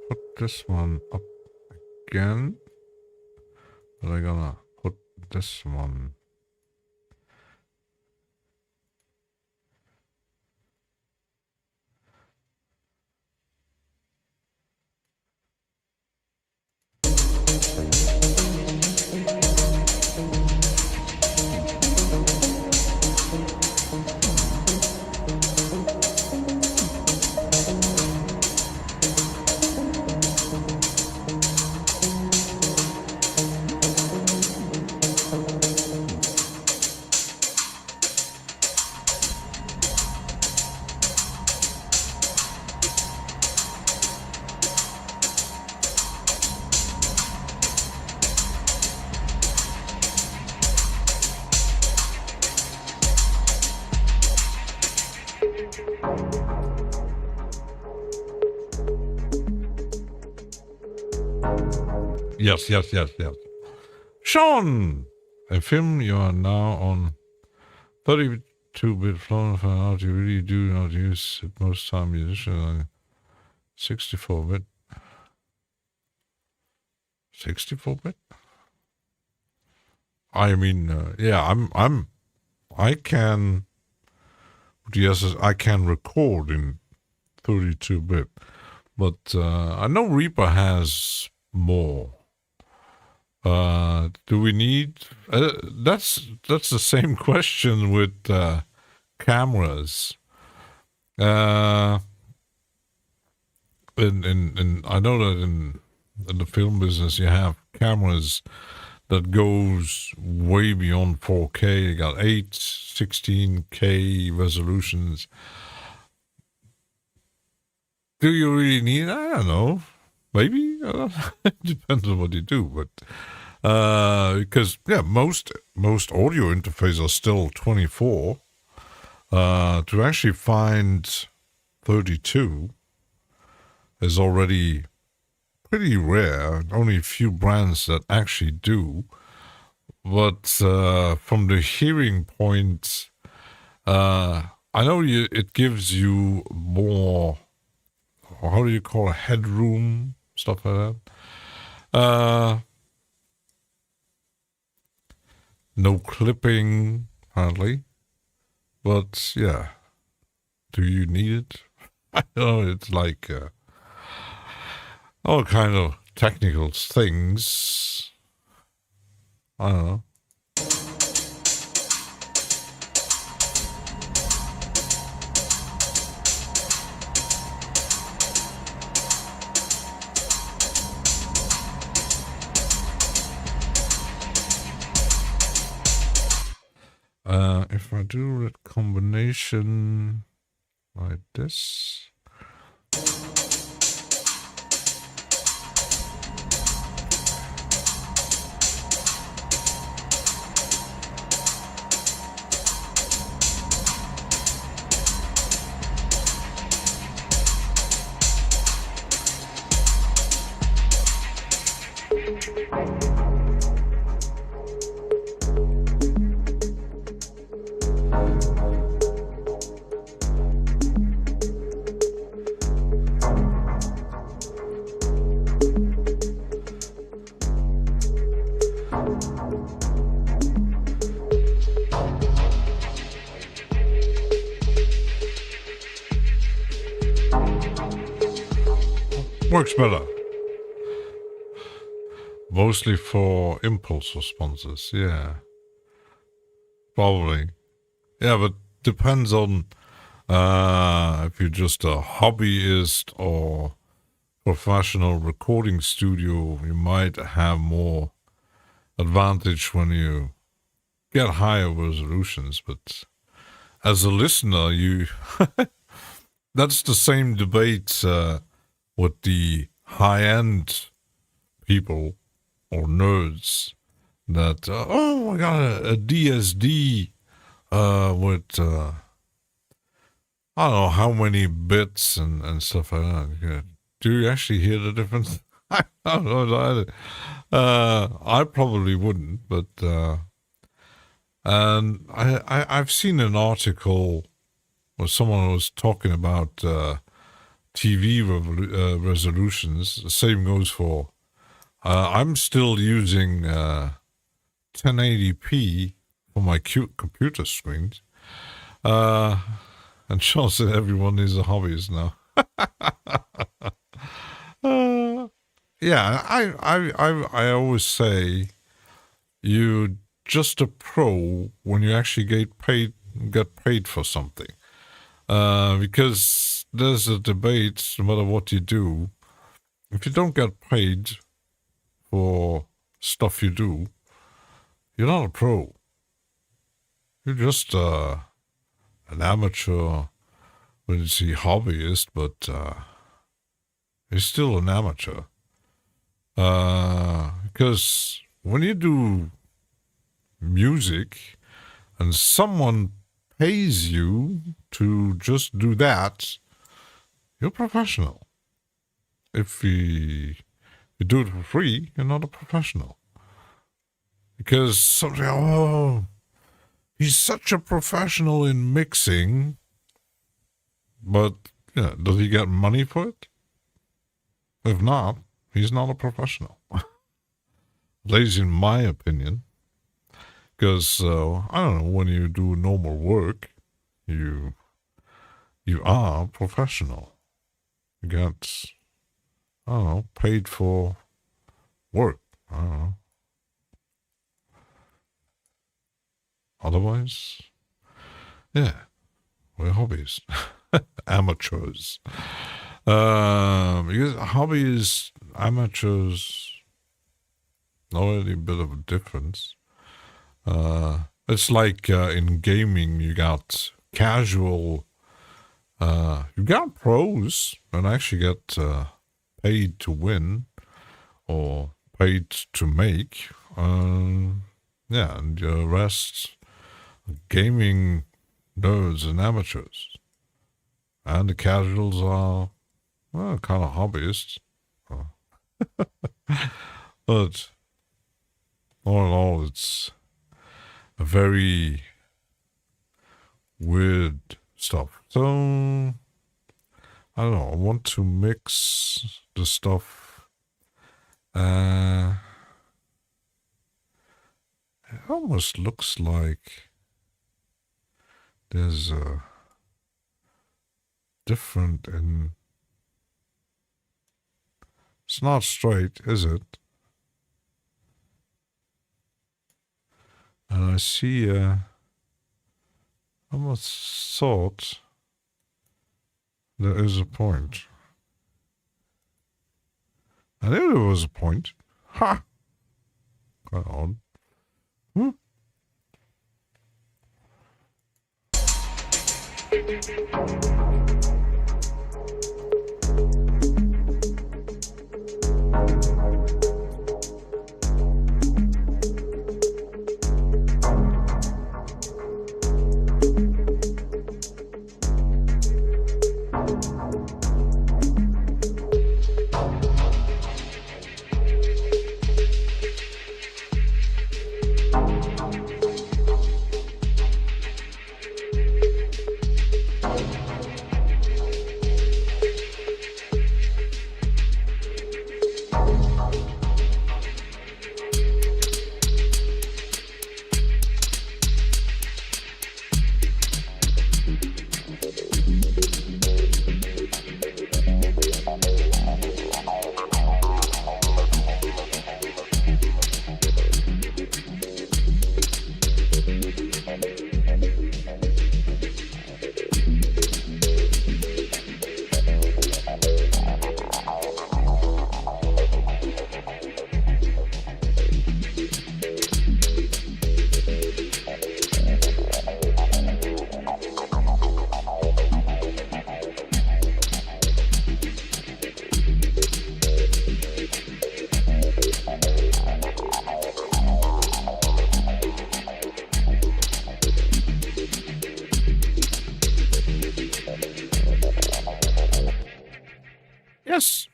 Put this one up again. But I'm gonna put this one. Yes. Sean! A film you are now on 32-bit flown for out. You really do not use it most time. You usually 64-bit. 64-bit? I mean, yeah, I can record in 32-bit, but I know Reaper has more. Do we need? That's the same question with cameras. In I know that in the film business you have cameras that goes way beyond 4K. You got 8, 16K resolutions. Do you really need? I don't know. Maybe it depends on what you do, but because most audio interfaces are still 24. To actually find 32 is already pretty rare. Only a few brands that actually do. But from the hearing point, I know it gives you more. How do you call it? Headroom, stuff like that. No clipping, apparently. But yeah, do you need it? I know it's like all kind of technical things. I don't know. If I do that combination like this. Works better. Mostly for impulse responses, yeah. Probably. Yeah, but depends on if you're just a hobbyist or professional recording studio, you might have more advantage when you get higher resolutions. But as a listener, you that's the same debate with the high-end people or nerds that I got a DSD with I don't know how many bits and stuff like that. Yeah. Do you actually hear the difference? I don't know. I probably wouldn't, but and I've seen an article where someone was talking about TV resolutions. The same goes for. I'm still using 1080p for my computer screens. And Sean said everyone is a hobbyist now. Yeah, I always say you're just a pro when you actually get paid for something. Because there's a debate, no matter what you do, if you don't get paid for stuff you do, you're not a pro. You're just an amateur, when you see hobbyist, but you're still an amateur. Because when you do music and someone pays you to just do that, you're professional. If you do it for free, you're not a professional. Because something, oh, he's such a professional in mixing, but yeah, does he get money for it? If not, he's not a professional. At least in my opinion. Because, I don't know, when you do normal work, you are professional. You get, I don't know, paid for work. I don't know. Otherwise, yeah, we're hobbies. Amateurs. Because hobbies, amateurs, not really a bit of a difference. It's like in gaming, you got casual, you got pros and actually get paid to win or paid to make. Yeah, and the rest, gaming nerds and amateurs. And the casuals are, well, kind of hobbyists. But all in all, it's a very weird stuff. So, I don't know, I want to mix the stuff. It almost looks like there's a different in... It's not straight, is it? And I see, I almost thought there is a point. I knew there was a point. Ha! Quite odd. Hmm?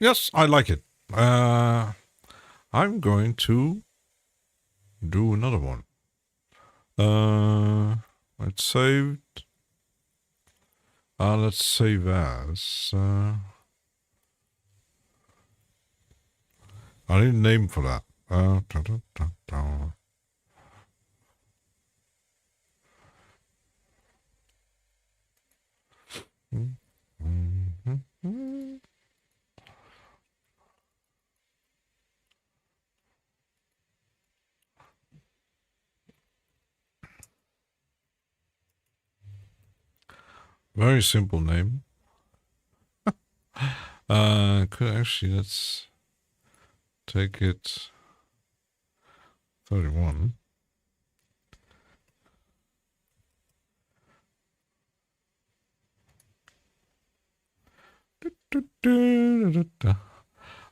Yes, I like it. I'm going to do another one. It's saved. Let's save as. I need a name for that. Very simple name. Could actually, let's take it 31.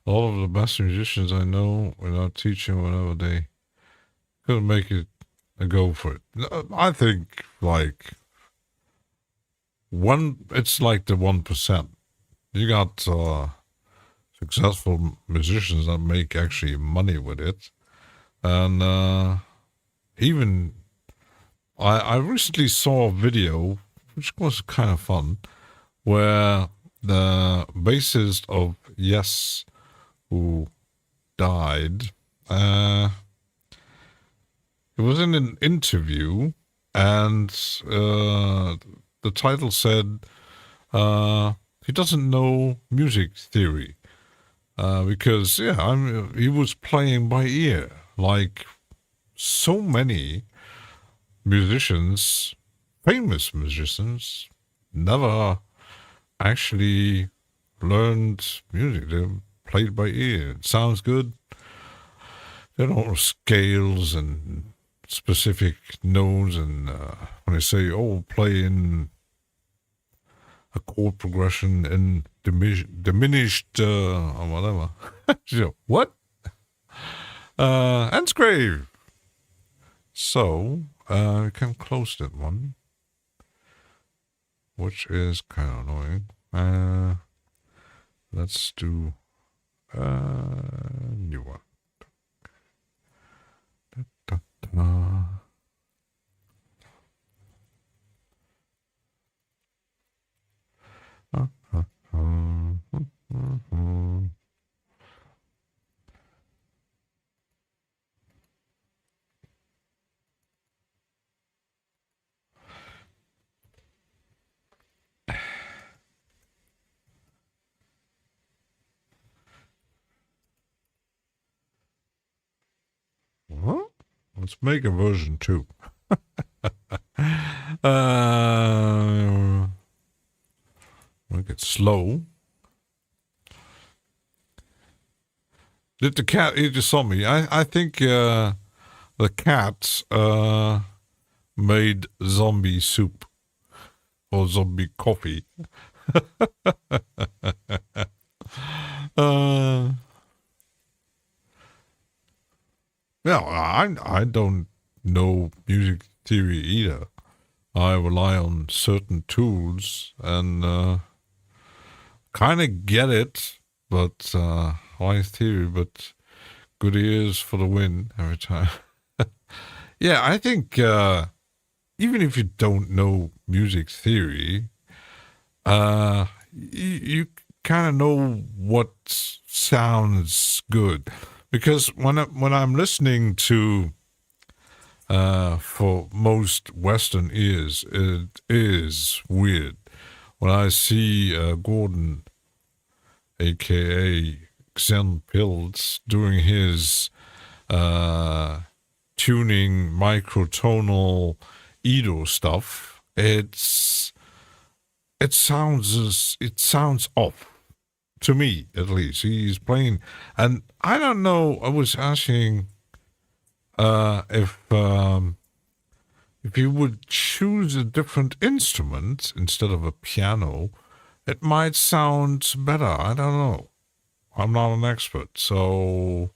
All of the best musicians I know, without teaching, whatever, they couldn't make it a go for it. I think, like, it's like the 1%. You got, so successful musicians that make actually money with it. And even I recently saw a video, which was kind of fun, where the bassist of Yes, who died, it was in an interview, and the title said he doesn't know music theory because he was playing by ear like so many musicians, famous musicians, never actually learned music. They played by ear. It sounds good. They don't know scales and specific notes, and when they say, "Oh, play in a chord progression in diminished or whatever," you know, what? And grave. So we can close that one, which is kind of annoying. Let's do a new one. Well, let's make a version 2. Make it slow. Did the cat eat the zombie? I think the cat made zombie soup or zombie coffee. Yeah, I don't know music theory either. I rely on certain tools and kind of get it, but high theory, but good ears for the win every time. Yeah, I think even if you don't know music theory, you kind of know what sounds good, because when I'm listening to for most Western ears, it is weird. When I see Gordon, aka Xen Pills, doing his tuning microtonal Edo stuff, it sounds off to me, at least. He's playing, and I don't know. I was asking if you would choose a different instrument instead of a piano, it might sound better. I don't know. I'm not an expert, so.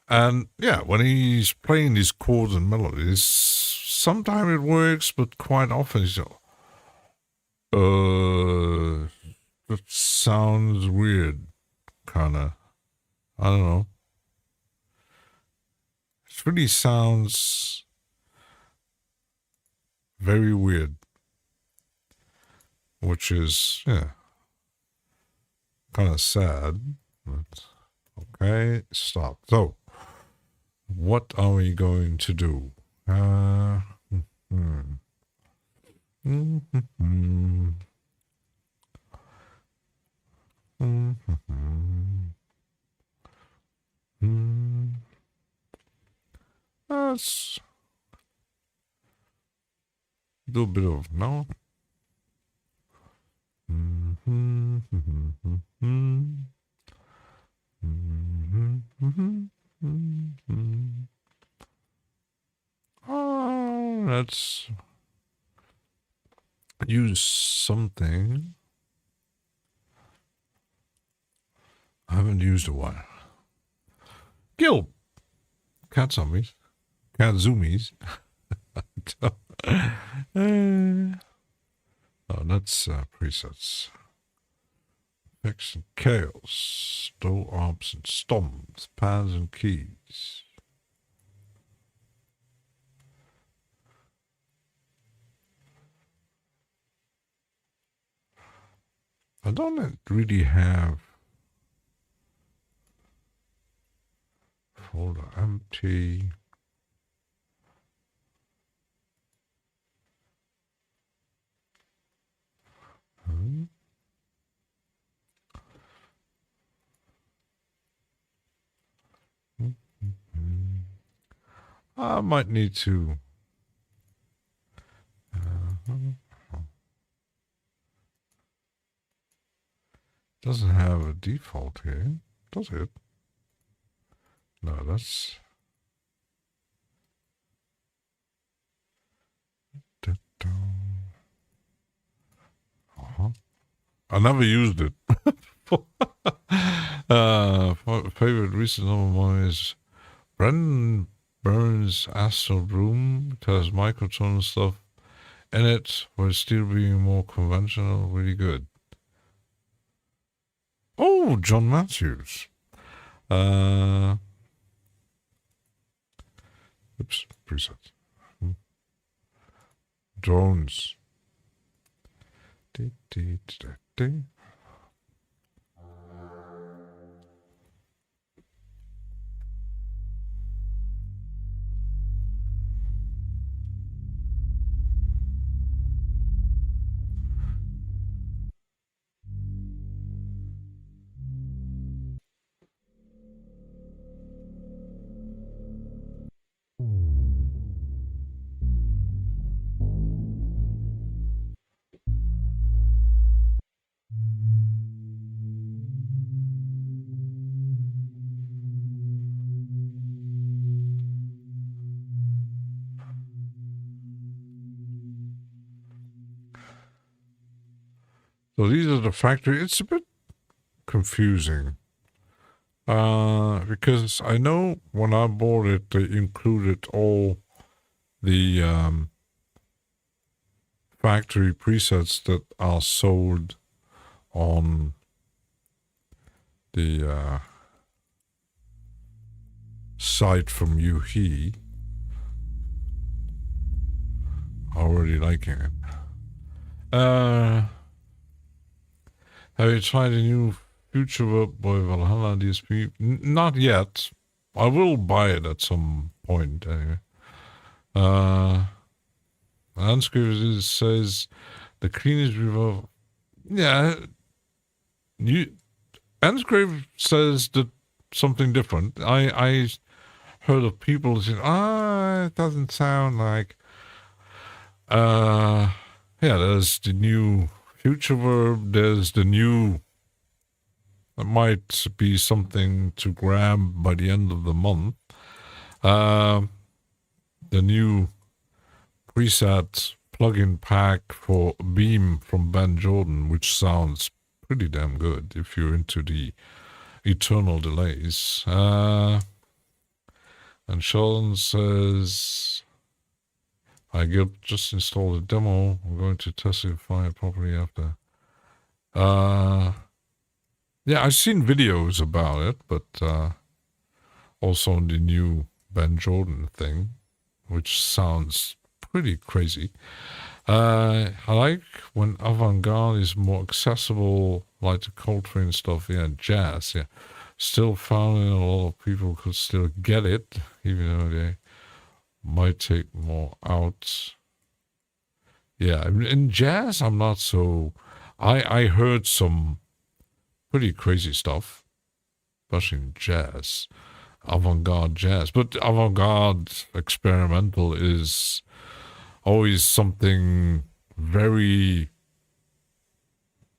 And yeah, when he's playing these chords and melodies, sometimes it works, but quite often he's that sounds weird, kind of. I don't know. It really sounds very weird, which is, yeah, kind of sad. But okay, stop. So, what are we going to do? Let's do a bit of no. Let's use something I haven't used a while. Kill cat zombies, cat zoomies. Oh, that's presets. Effects and chaos. Stow arms and stomps. Pads and keys. I don't really have folder empty. I might need to. Doesn't have a default here, does it? No, that's. I never used it. Favorite recent of mine is Brendan Burns' Astral Room. It has microtone stuff in it, while still being more conventional. Really good. Oh, John Matthews. Oops, preset. Drones. So these are the factory. It's a bit confusing. Because I know when I bought it, they included all the factory presets that are sold on the site from Yuhi. Already liking it. Have you tried a new Future World Boy Valhalla DSP? Not yet. I will buy it at some point anyway. Unscripted says the cleanest revolve. Yeah. Unscripted says that something different. I heard of people saying, it doesn't sound like. Yeah, there's the new Future Verb, there's the new, it might be something to grab by the end of the month. The new preset plugin pack for Beam from Ben Jordan, which sounds pretty damn good if you're into the eternal delays. And Sheldon says, I just installed a demo. I'm going to testify it properly after. Yeah, I've seen videos about it, but also on the new Ben Jordan thing, which sounds pretty crazy. I like when avant-garde is more accessible, like the Coltrane stuff. Yeah, jazz. Yeah, still found a lot of people could still get it, even though they might take more out. Yeah, in jazz, I'm not so. I heard some pretty crazy stuff, especially in jazz, avant-garde jazz. But avant-garde experimental is always something very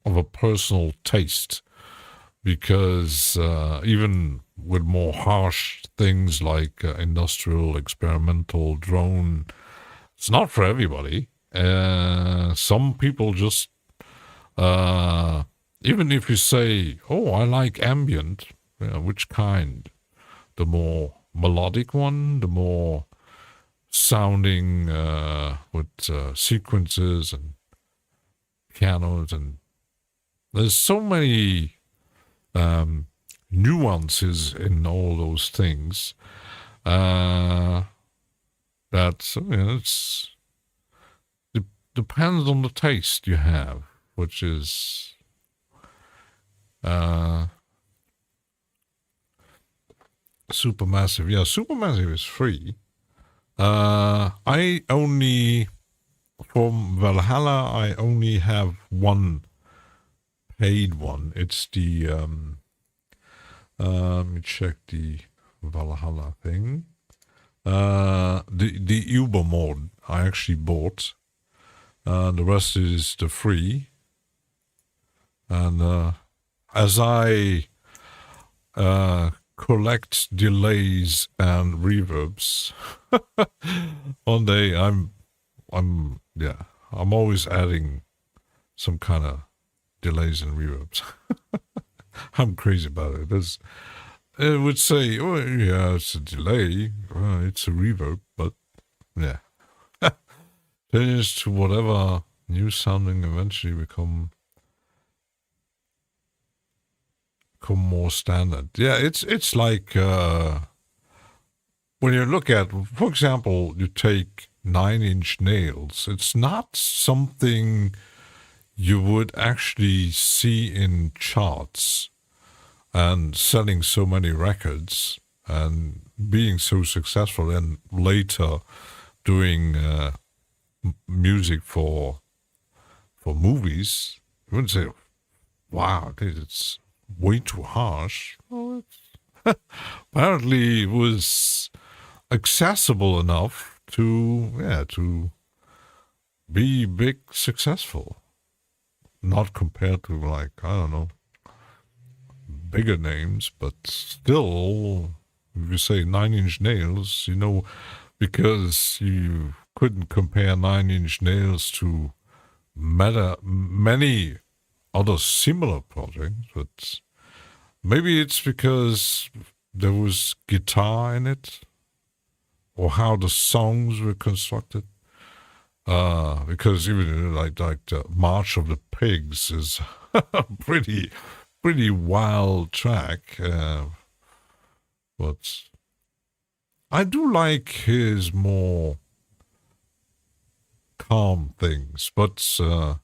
of a personal taste, because even with more harsh things like industrial, experimental, drone, it's not for everybody. Some people just, even if you say, oh, I like ambient, which kind? The more melodic one, the more sounding with sequences and pianos, and there's so many nuances in all those things. That it's depends on the taste you have, which is Supermassive. Yeah, Supermassive is free. I only from Valhalla. I only have one paid one. It's the let me check the Valhalla thing. The Uber mod I actually bought. The rest is the free. And as I collect delays and reverbs, one day I'm always adding some kind of delays and reverbs. I'm crazy about it. It would say, oh yeah, it's a delay, it's a reverb, but yeah. Changes to whatever new sounding eventually become more standard. Yeah, it's like when you look at, for example, you take 9-inch Nails. It's not something you would actually see in charts and selling so many records and being so successful, and later doing music for movies. You wouldn't say, wow, it's way too harsh. Well, apparently it was accessible enough to be big successful. Not compared to, like, I don't know, bigger names, but still, if you say 9-inch Nails, because you couldn't compare 9-inch Nails to many other similar projects, but maybe it's because there was guitar in it, or how the songs were constructed. Because even like the March of the Pigs is a pretty wild track, but I do like his more calm things. But I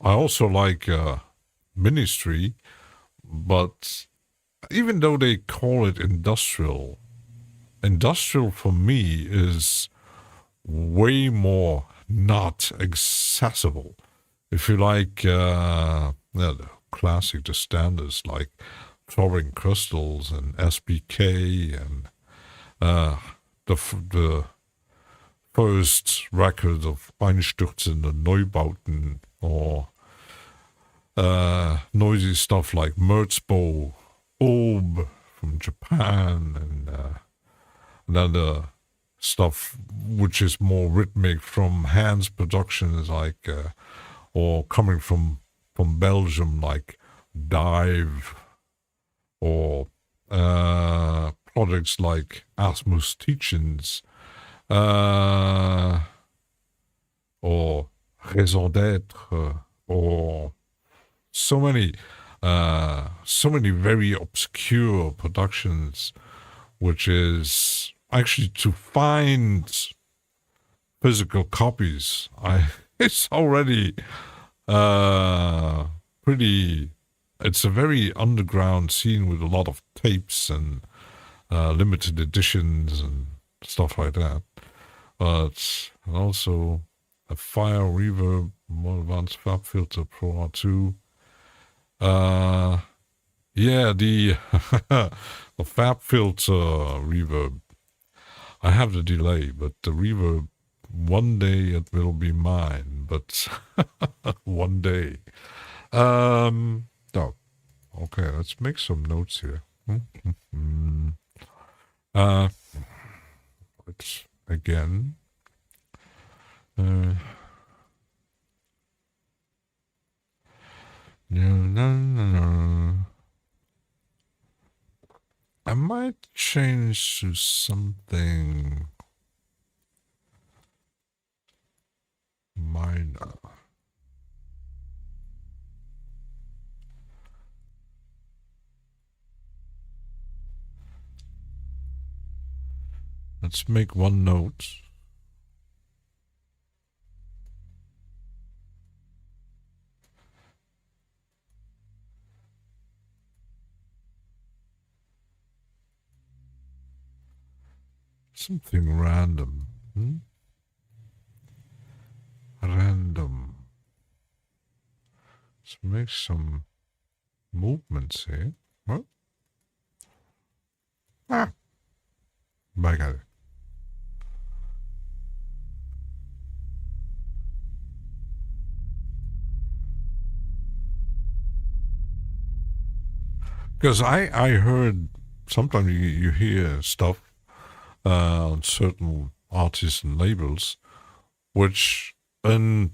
also like Ministry. But even though they call it industrial for me is way more not accessible. If you like the standards like Throbbing Crystals and SBK and the first record of Einstürzende Neubauten, or noisy stuff like Merzbow, Orb from Japan, and then stuff which is more rhythmic from Hans Productions, like or coming from Belgium, like Dive, or projects like Asmus Teachings, or Raison d'être, or so many very obscure productions, which is actually to find physical copies. It's already pretty. It's a very underground scene with a lot of tapes and limited editions and stuff like that. But also a Fire Reverb, more advanced Fab Filter Pro R2. Yeah, the the Fab Filter reverb. I have the delay, but the reverb, one day it will be mine. But one day. Oh, okay, let's make some notes here. Let's again. No. I might change to something minor. Let's make one note. Something random. Random. Let's make some movements here. What? Ah. Back at it. Because I heard sometimes you hear stuff on certain artists and labels, which an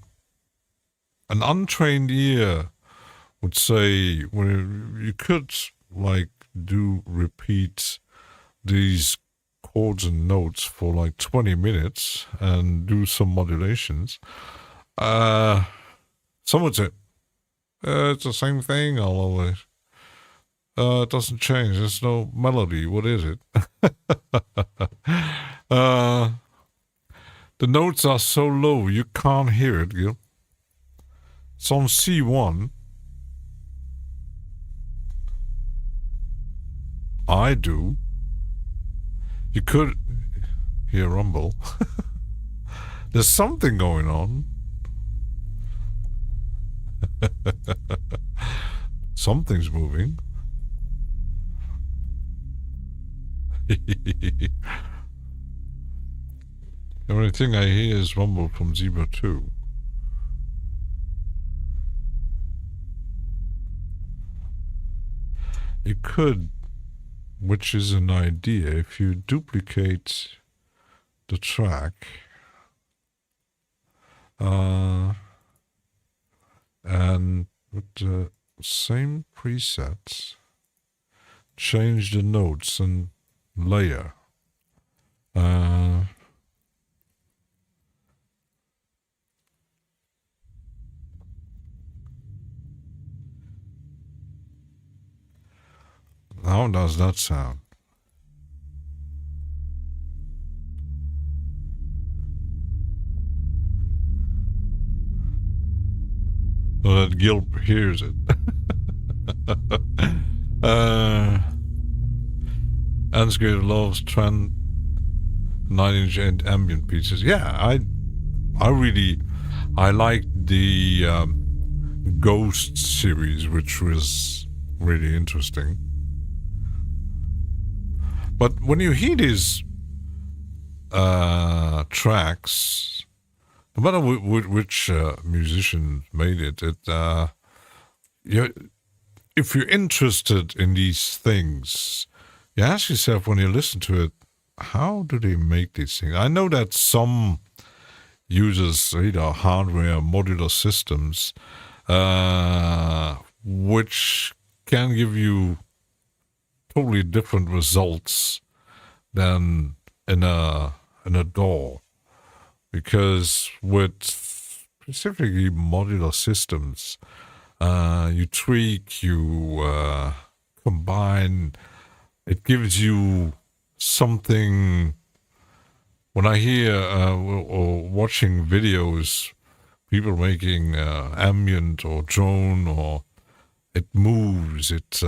untrained ear would say, well, you could like repeat these chords and notes for like 20 minutes and do some modulations. Some would say, it's the same thing all always. It doesn't change. There's no melody. What is it? The notes are so low you can't hear it, Gil. It's on C1. I do. You could hear rumble. There's something going on. Something's moving. The only thing I hear is rumble from Zebra 2. You could, which is an idea, if you duplicate the track and with the same presets, change the notes and layer. How does that sound? So that Gil hears it. Ansgar loves trend 9-inch ambient pieces. Yeah, I liked the Ghost series, which was really interesting. But when you hear these tracks, no matter which musician made it, if you're interested in these things, you ask yourself when you listen to it, how do they make these things? I know that some uses hardware modular systems, which can give you totally different results than in a DAW, because with specifically modular systems, you tweak, you combine. It gives you something. When I hear or watching videos, people making ambient or drone, or it moves. It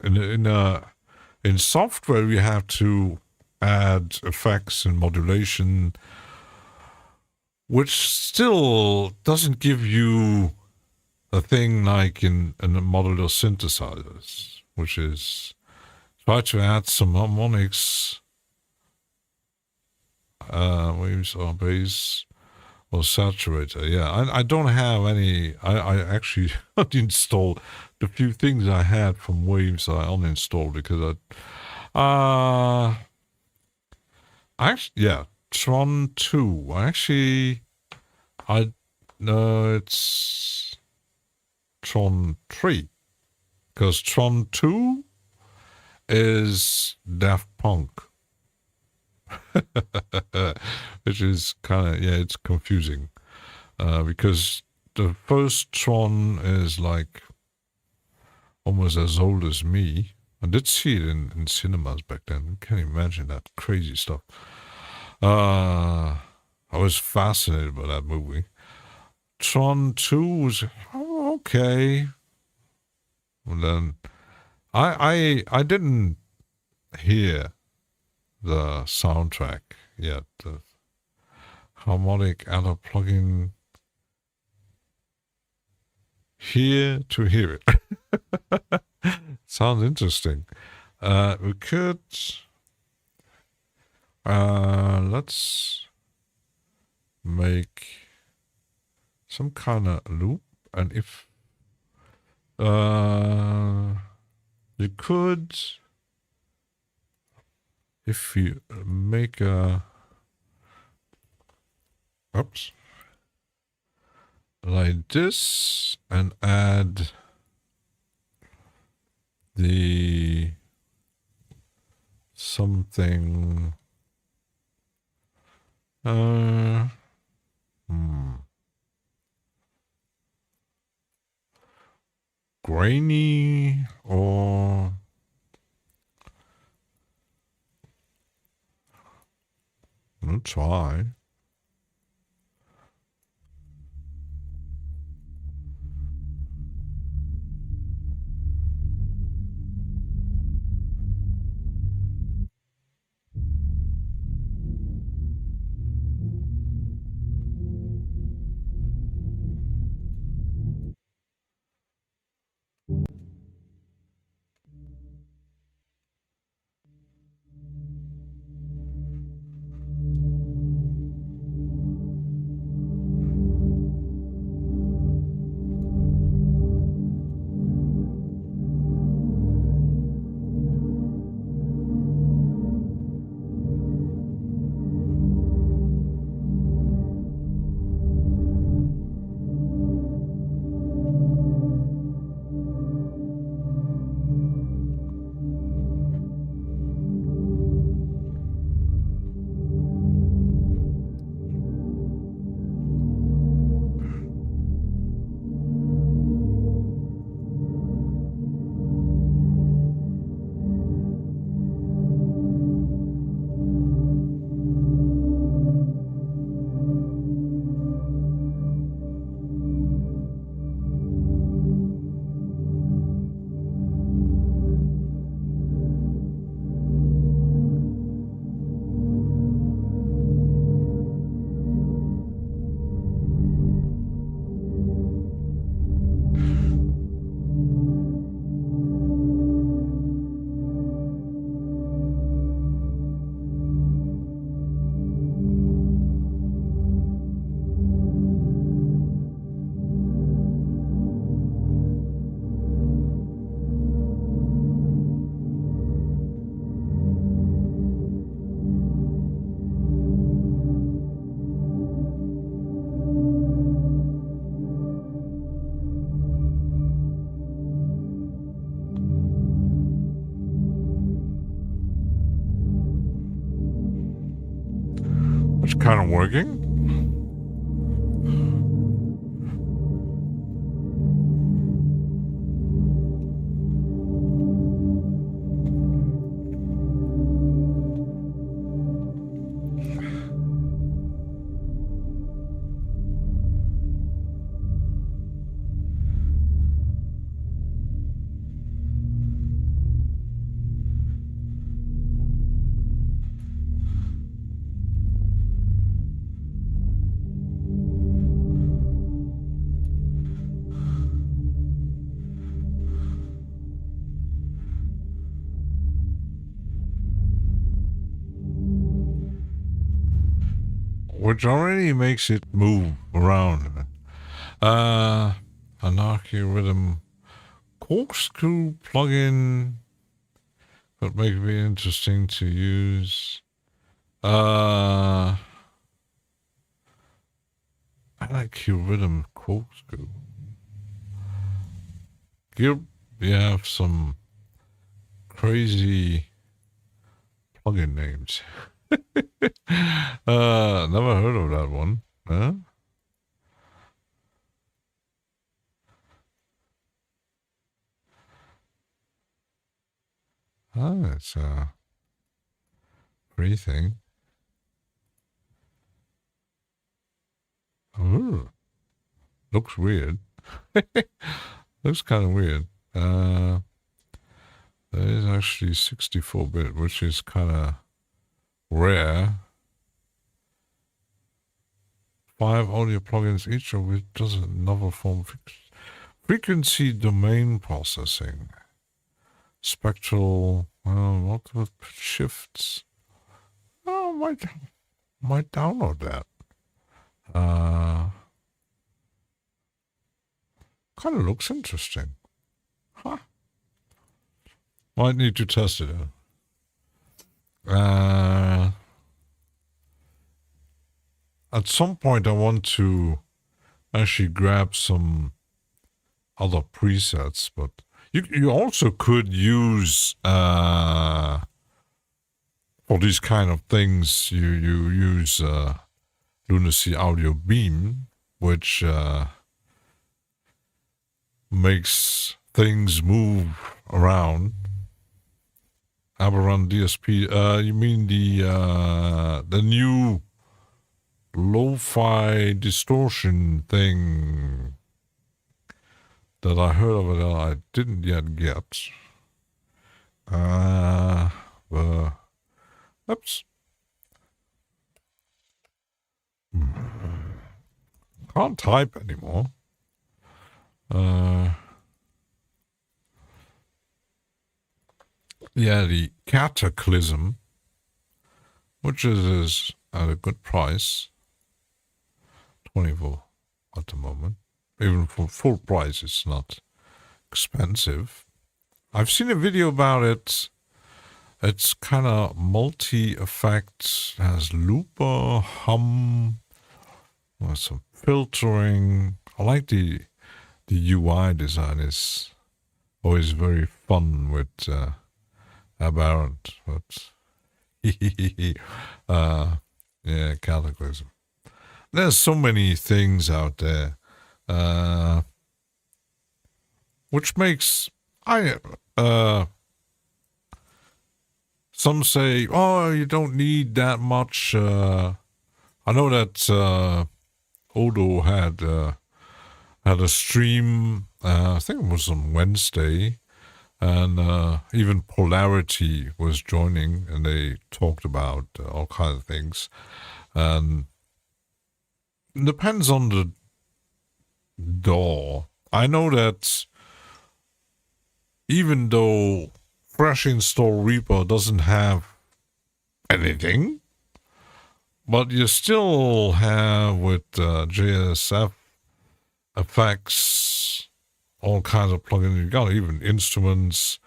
in software you have to add effects and modulation, which still doesn't give you a thing like in the modular synthesizers, which is try to add some harmonics, waves or bass or saturator. Yeah, I don't have any. I actually uninstalled the few things I had from Waves. I uninstalled because Tron 2. It's Tron 3, because Tron 2 is Daft Punk. Which is kind of, it's confusing. Because the first Tron is like almost as old as me. I did see it in cinemas back then. Can't imagine that crazy stuff. I was fascinated by that movie. Tron 2 was okay. And then I didn't hear the soundtrack yet. The harmonic adder plugin here to hear it. Sounds interesting. We could let's make some kind of loop, and if you could, if you make a oops like this and add the something grainy, or we'll try. It's kind of working. Which already makes it move around. Anarchy rhythm corkscrew plugin that may be interesting to use. I like your rhythm corkscrew. You have some crazy plugin names. Never heard of that one. Huh? Oh, it's a free thing. Ooh, looks weird. Looks kind of weird. There is actually 64-bit, which is kind of rare. 5 audio plugins, each of which does a novel form frequency domain processing. Spectral, multiple shifts. Oh, might download that. Kind of looks interesting. Huh. Might need to test it out. At some point I want to actually grab some other presets, but you also could use for these kind of things you use Lunacy Audio Beam, which makes things move around. Aberrant DSP. You mean the new lo-fi distortion thing that I heard of it that I didn't yet get. Oops. Can't type anymore. Yeah, the Cataclysm, which is at a good price. 24 at the moment. Even for full price, it's not expensive. I've seen a video about it. It's kind of multi-effects, has looper, hum, with some filtering. I like the UI design is always very fun with Aberrant, but yeah, Cataclysm. There's so many things out there, which makes some say, oh, you don't need that much. I know that Odo had a stream. I think it was on Wednesday, and even Polarity was joining, and they talked about all kinds of things, and depends on the DAW. I know that even though Fresh Install Reaper doesn't have anything, but you still have with JSF effects, all kinds of plugins. You got even instruments,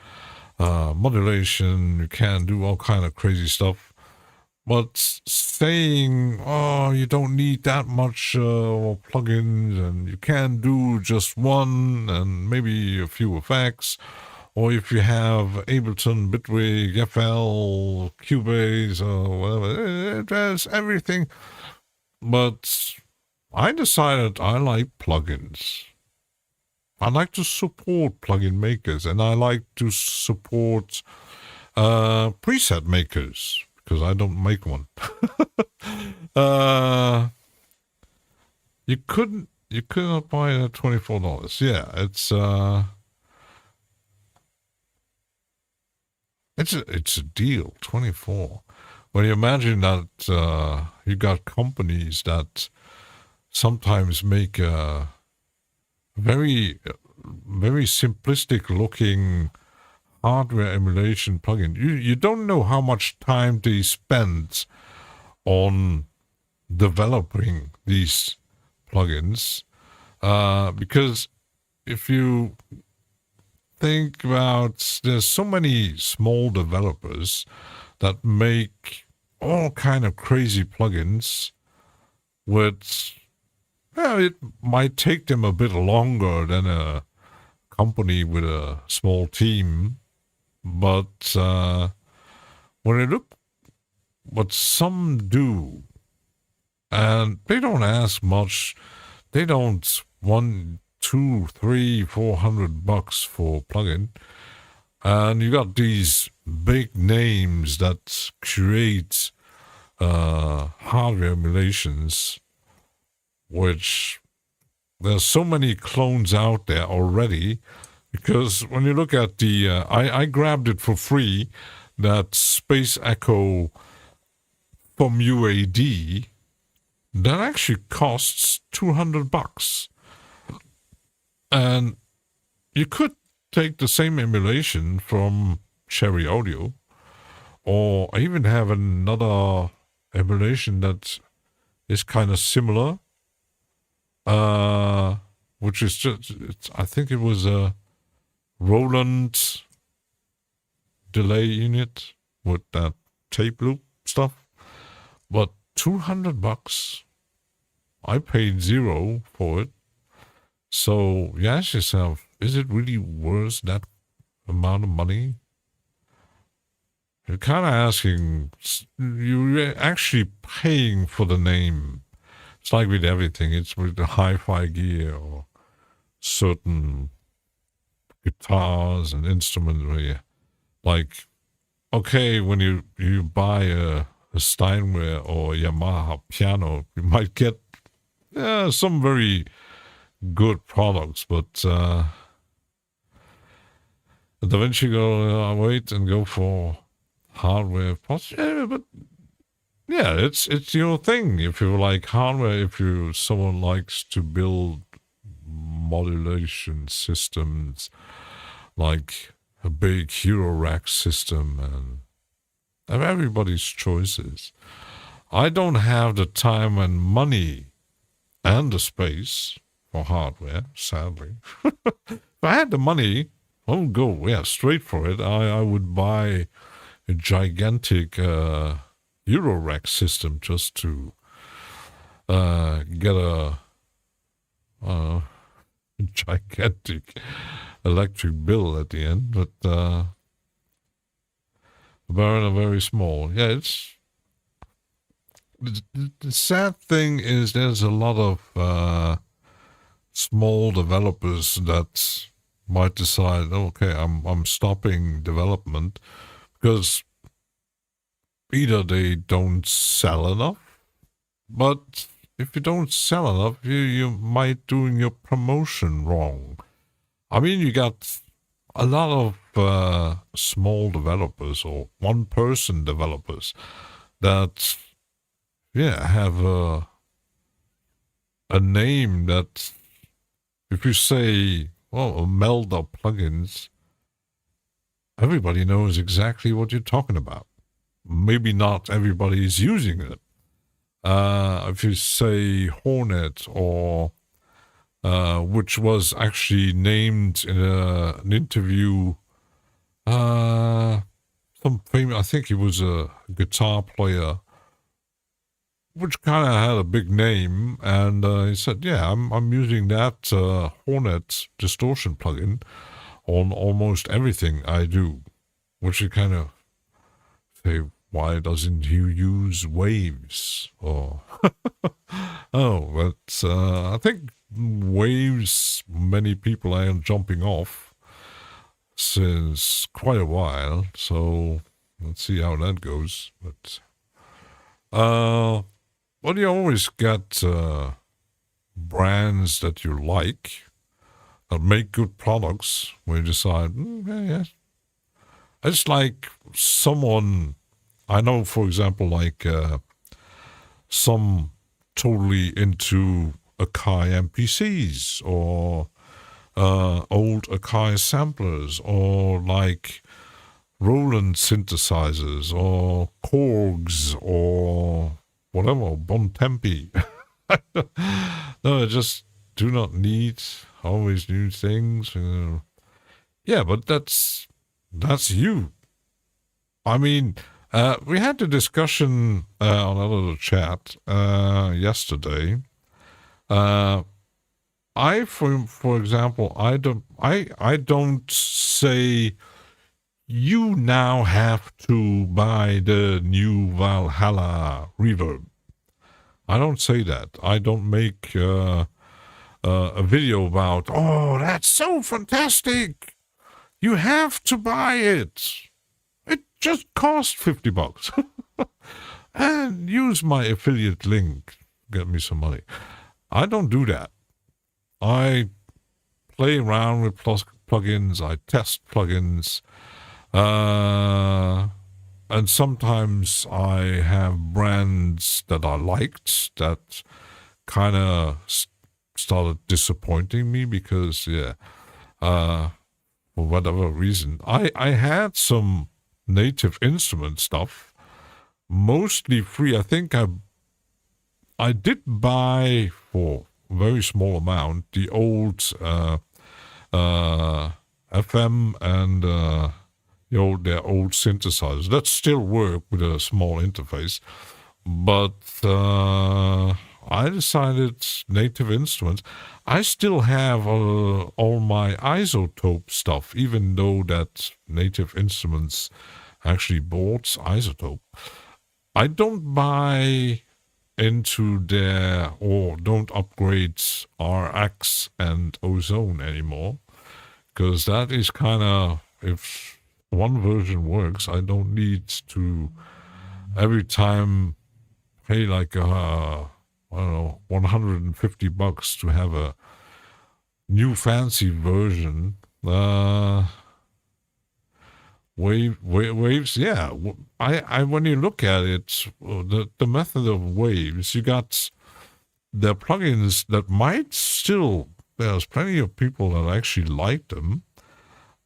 modulation. You can do all kind of crazy stuff. But saying, oh, you don't need that much plugins, and you can do just one and maybe a few effects, or if you have Ableton, Bitwig, FL, Cubase, or whatever, it has everything. But I decided I like plugins. I like to support plugin makers, and I like to support preset makers, because I don't make one. You couldn't buy it at $24. Yeah, it's a deal, 24. When you imagine that you got companies that sometimes make a very simplistic looking hardware emulation plugin. You don't know how much time they spend on developing these plugins, because if you think about, there's so many small developers that make all kind of crazy plugins with, well, it might take them a bit longer than a company with a small team, but when you look what some do, and they don't ask much, they don't want $200, $300, $400 for plugin. And you got these big names that create hardware emulations, which there's so many clones out there already. Because when you look at the, I grabbed it for free, that Space Echo from UAD, that actually costs $200. And you could take the same emulation from Cherry Audio, or I even have another emulation that is kind of similar, which is just, I think it was a Roland delay unit with that tape loop stuff, but $200. I paid $0 for it. So you ask yourself, is it really worth that amount of money? You're kind of asking, you're actually paying for the name. It's like with everything. It's with the hi-fi gear or certain guitars and instruments where you, like, okay, when you buy a Steinway or Yamaha piano, you might get some very good products, but then you go wait and go for hardware. Yeah, but yeah, it's your thing. If you like hardware, if someone likes to build modulation systems, like a big Hero Rack system, and everybody's choices. I don't have the time and money and the space for hardware, sadly. If I had the money, I would go, straight for it. I would buy a gigantic Eurorack system just to get a gigantic electric bill at the end, but very small. Yeah, it's the sad thing is there's a lot of small developers that might decide, okay, I'm stopping development because either they don't sell enough, but if you don't sell enough, you might doing your promotion wrong. I mean, you got a lot of small developers or one-person developers that, have a name that, if you say, Melda plugins, everybody knows exactly what you're talking about. Maybe not everybody is using it. If you say Hornet or which was actually named in an interview, some famous, I think he was a guitar player, which kind of had a big name, and he said, I'm using that Hornet distortion plugin on almost everything I do, which you kind of say, why doesn't he use Waves? Or but I think Waves, many people are jumping off since quite a while, so let's see how that goes. But you always get brands that you like that make good products where you decide, it's like someone I know, for example, like some totally into Akai MPCs or old Akai samplers, or like Roland synthesizers or Korgs or whatever, Bontempi. No, I just do not need always new things. Yeah, but that's you. I mean, we had a discussion on a little chat yesterday. For example, I don't say you now have to buy the new Valhalla reverb. I don't say that. I don't make a video about, oh, that's so fantastic. You have to buy it. It just costs $50. And use my affiliate link. Get me some money. I don't do that. I play around with plugins. I test plugins. And sometimes I have brands that I liked that kind of started disappointing me because, for whatever reason. I had some Native Instrument stuff, mostly free. I think I did buy for a very small amount the old FM and their old synthesizers that still work with a small interface, but I decided Native Instruments. I still have all my Isotope stuff, even though that Native Instruments actually bought Isotope. I don't buy into their, or don't upgrade RX and Ozone anymore, because that is kind of, if one version works, I don't need to every time pay like I don't know, $150 to have a new fancy version. Waves, yeah. I when you look at it, the method of Waves, you got the plugins that might still, there's plenty of people that actually like them,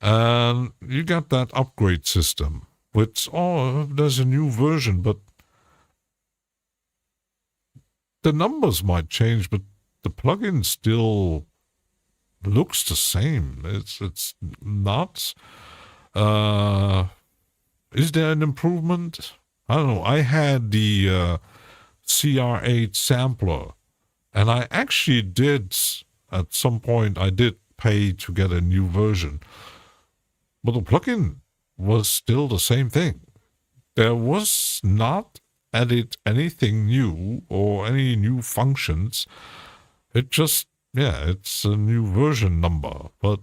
and you got that upgrade system, which, there's a new version, but the numbers might change, but the plugin still looks the same. It's not. Is there an improvement? I don't know. I had the CR8 sampler, and I actually did, at some point, I did pay to get a new version. But the plugin was still the same thing. There was not added anything new or any new functions. It just, it's a new version number, but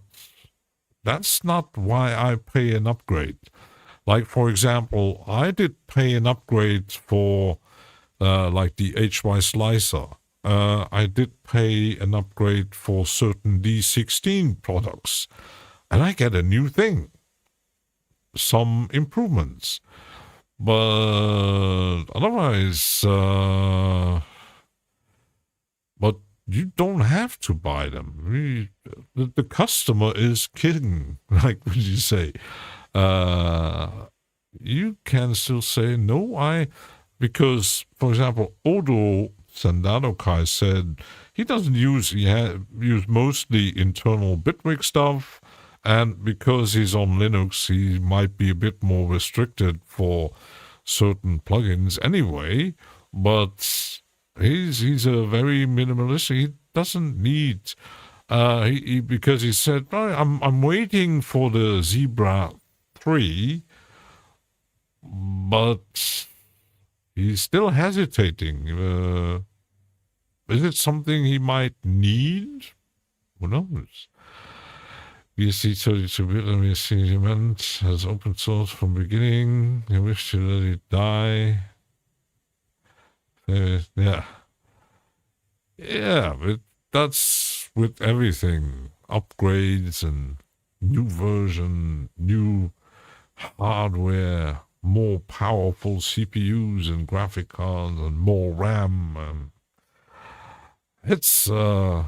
that's not why I pay an upgrade. Like, for example, I did pay an upgrade for like the HY slicer. I did pay an upgrade for certain D16 products, and I get a new thing, some improvements. But otherwise, but you don't have to buy them. The customer is king, like would you say. You can still say, no, because, for example, Odo Sandadokai said he doesn't use mostly internal Bitwig stuff, and because he's on Linux, he might be a bit more restricted for certain plugins anyway, but he's a very minimalist. He doesn't need, because he said, I'm waiting for the Zebra 3, but he's still hesitating. Is it something he might need? Who knows? BSD32-bit element has open source from beginning. You wish to let it die. But that's with everything. Upgrades and new version, new hardware, more powerful CPUs and graphic cards and more RAM. It's the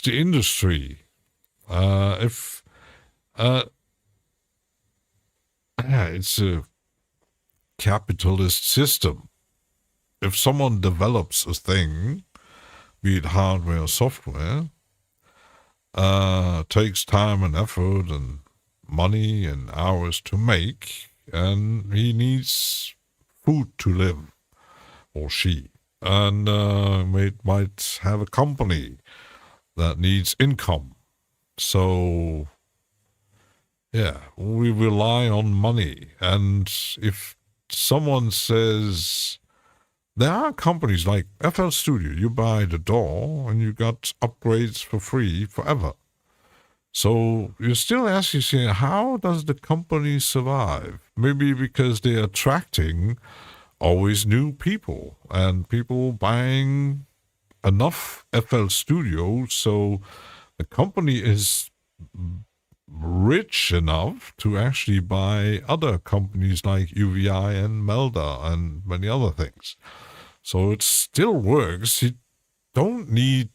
industry. It's a capitalist system. If someone develops a thing, be it hardware or software, takes time and effort and money and hours to make, and he needs food to live, or she, and might have a company that needs income. So, we rely on money. And if someone says, there are companies like FL Studio, you buy the DAW and you got upgrades for free forever. So you still ask yourself, how does the company survive? Maybe because they're attracting always new people and people buying enough FL Studios, so the company is rich enough to actually buy other companies like UVI and Melda and many other things. So it still works. You don't need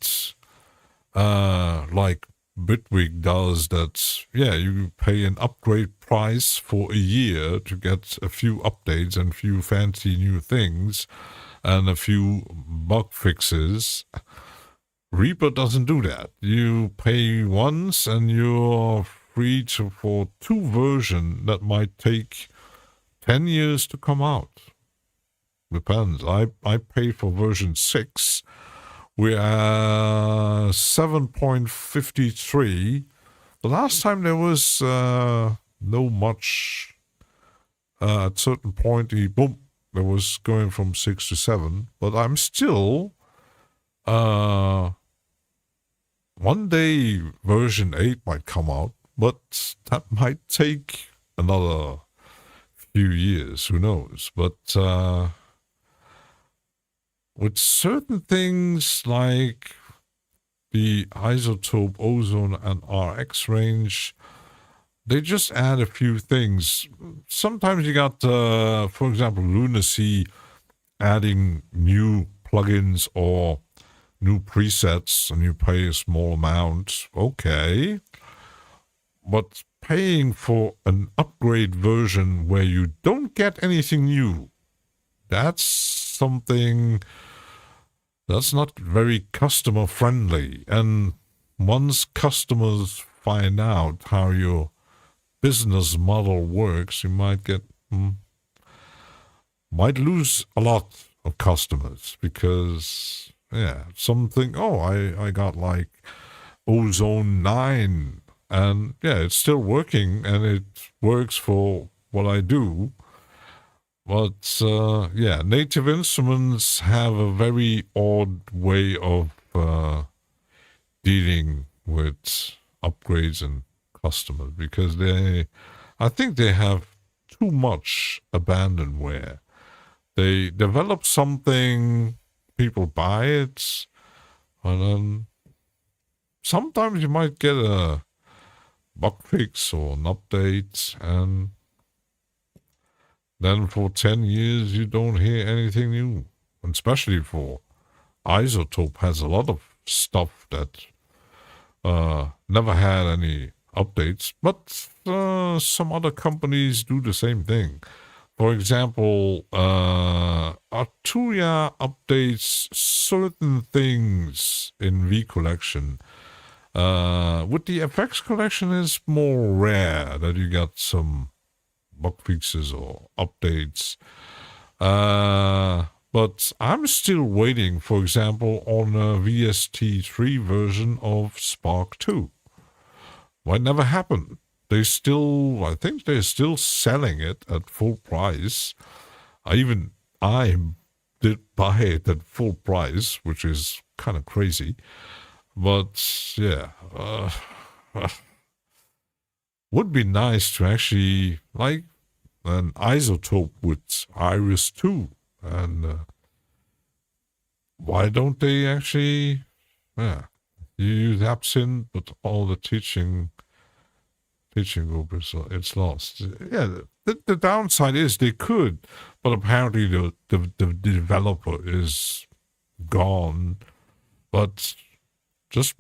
like Bitwig does that, you pay an upgrade price for a year to get a few updates and a few fancy new things and a few bug fixes. Reaper doesn't do that. You pay once and you're free for 2 versions that might take 10 years to come out. Depends. I pay for version 6. We are 7.53. The last time there was no much. At a certain point, boom, it was going from 6 to 7. But I'm still. One day version 8 might come out, but that might take another few years. Who knows? But with certain things like the isotope, ozone, and RX range, they just add a few things. Sometimes you got, for example, Lunacy adding new plugins or new presets, and you pay a small amount. Okay. But paying for an upgrade version where you don't get anything new, that's something that's not very customer friendly. And once customers find out how your business model works, you might lose a lot of customers because something, I got like Ozone 9 and it's still working and it works for what I do. But Native Instruments have a very odd way of dealing with upgrades and customers because I think they have too much abandonware. They develop something, people buy it, and then sometimes you might get a bug fix or an update, and then for 10 years you don't hear anything new. And especially for Isotope has a lot of stuff that never had any updates, but some other companies do the same thing. For example, Arturia updates certain things in V Collection. With the FX Collection, it's more rare that you got some bug fixes or updates. But I'm still waiting, for example, on a VST3 version of Spark 2. Might never happen. I think they're still selling it at full price. I did buy it at full price, which is kind of crazy. But would be nice to actually like an Isotope with Iris 2. And why don't they actually, you use Absinthe, but all the teaching group it's lost. Yeah, the downside is they could, but apparently the developer is gone. But just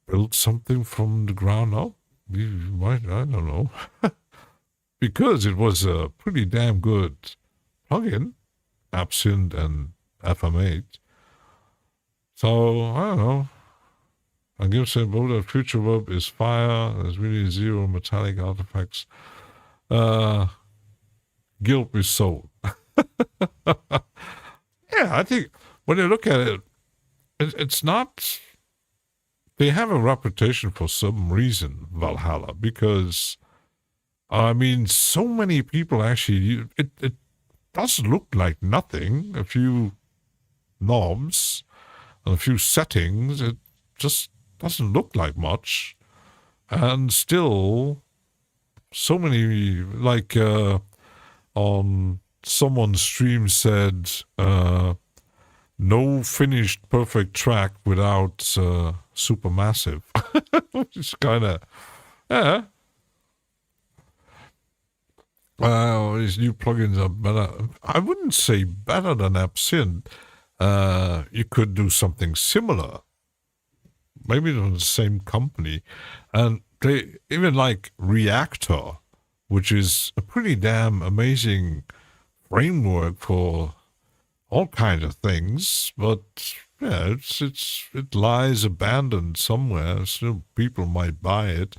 build something from the ground up. You might, I don't know, because it was a pretty damn good plugin, Absinthe and FM8. So I don't know. I give say both that Future Verb is fire. There's really 0 metallic artifacts. Guilt is soul. I think when you look at it, it's not. They have a reputation for some reason, Valhalla, because so many people actually. It does look like nothing. A few knobs and a few settings. It just doesn't look like much, And still, so many, like on someone's stream said, no finished perfect track without Supermassive. Which is kind of, yeah. These new plugins are better. I wouldn't say better than Absinthe. You could do something similar. Maybe from the same company. And they even like Reactor, which is a pretty damn amazing framework for all kinds of things. But yeah, it lies abandoned somewhere. Still, people might buy it.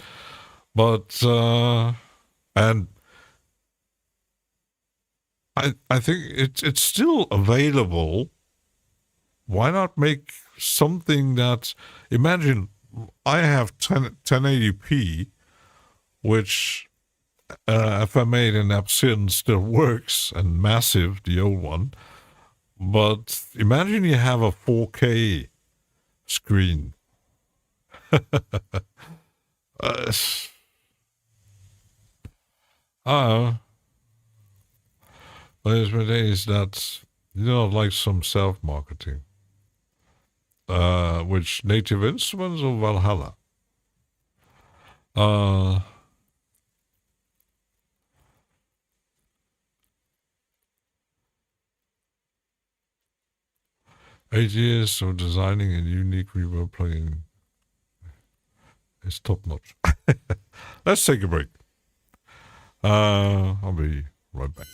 But and I think it's still available. Why not make something that, imagine I have 1080p, which if I made an Absinthe still works, and Massive, the old one. But imagine you have a 4K screen. There's my days that, like some self-marketing. Which Native Instruments or Valhalla? Uh, 8 years of designing a unique reverb plugin is top notch. Let's take a break. I'll be right back.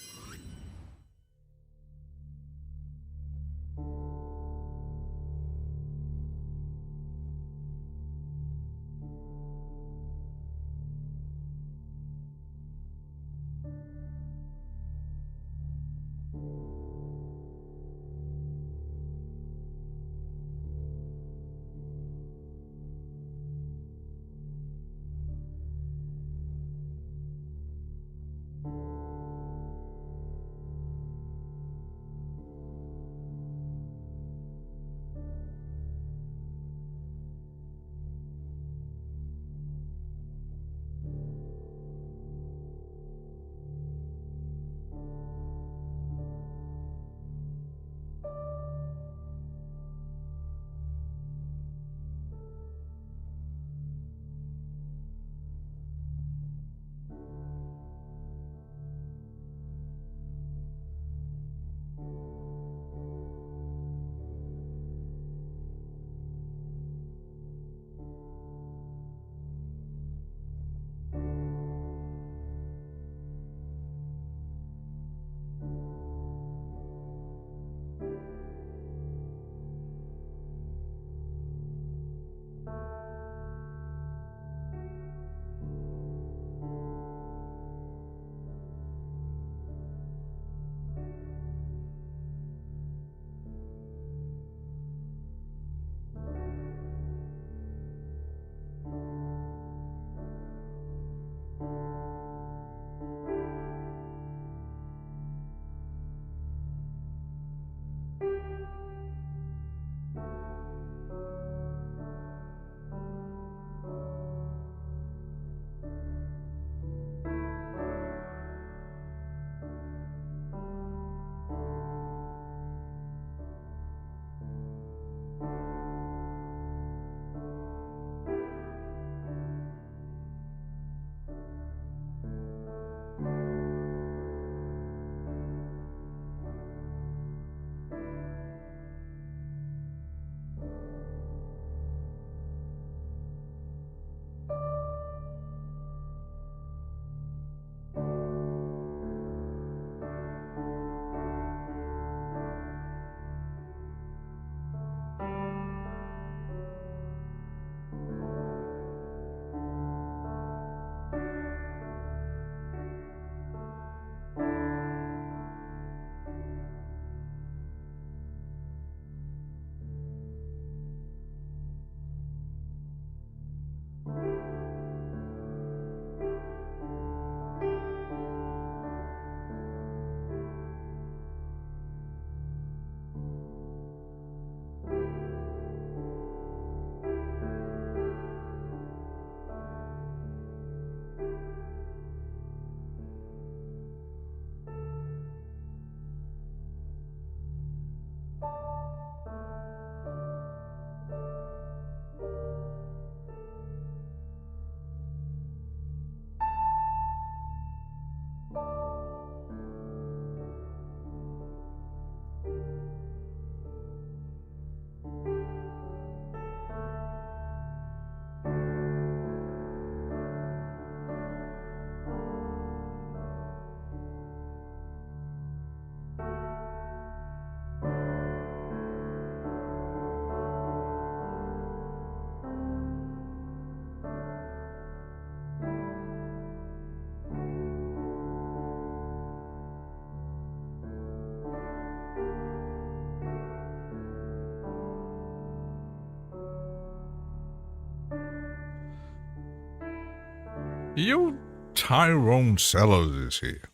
You Tyrone Sellers is here.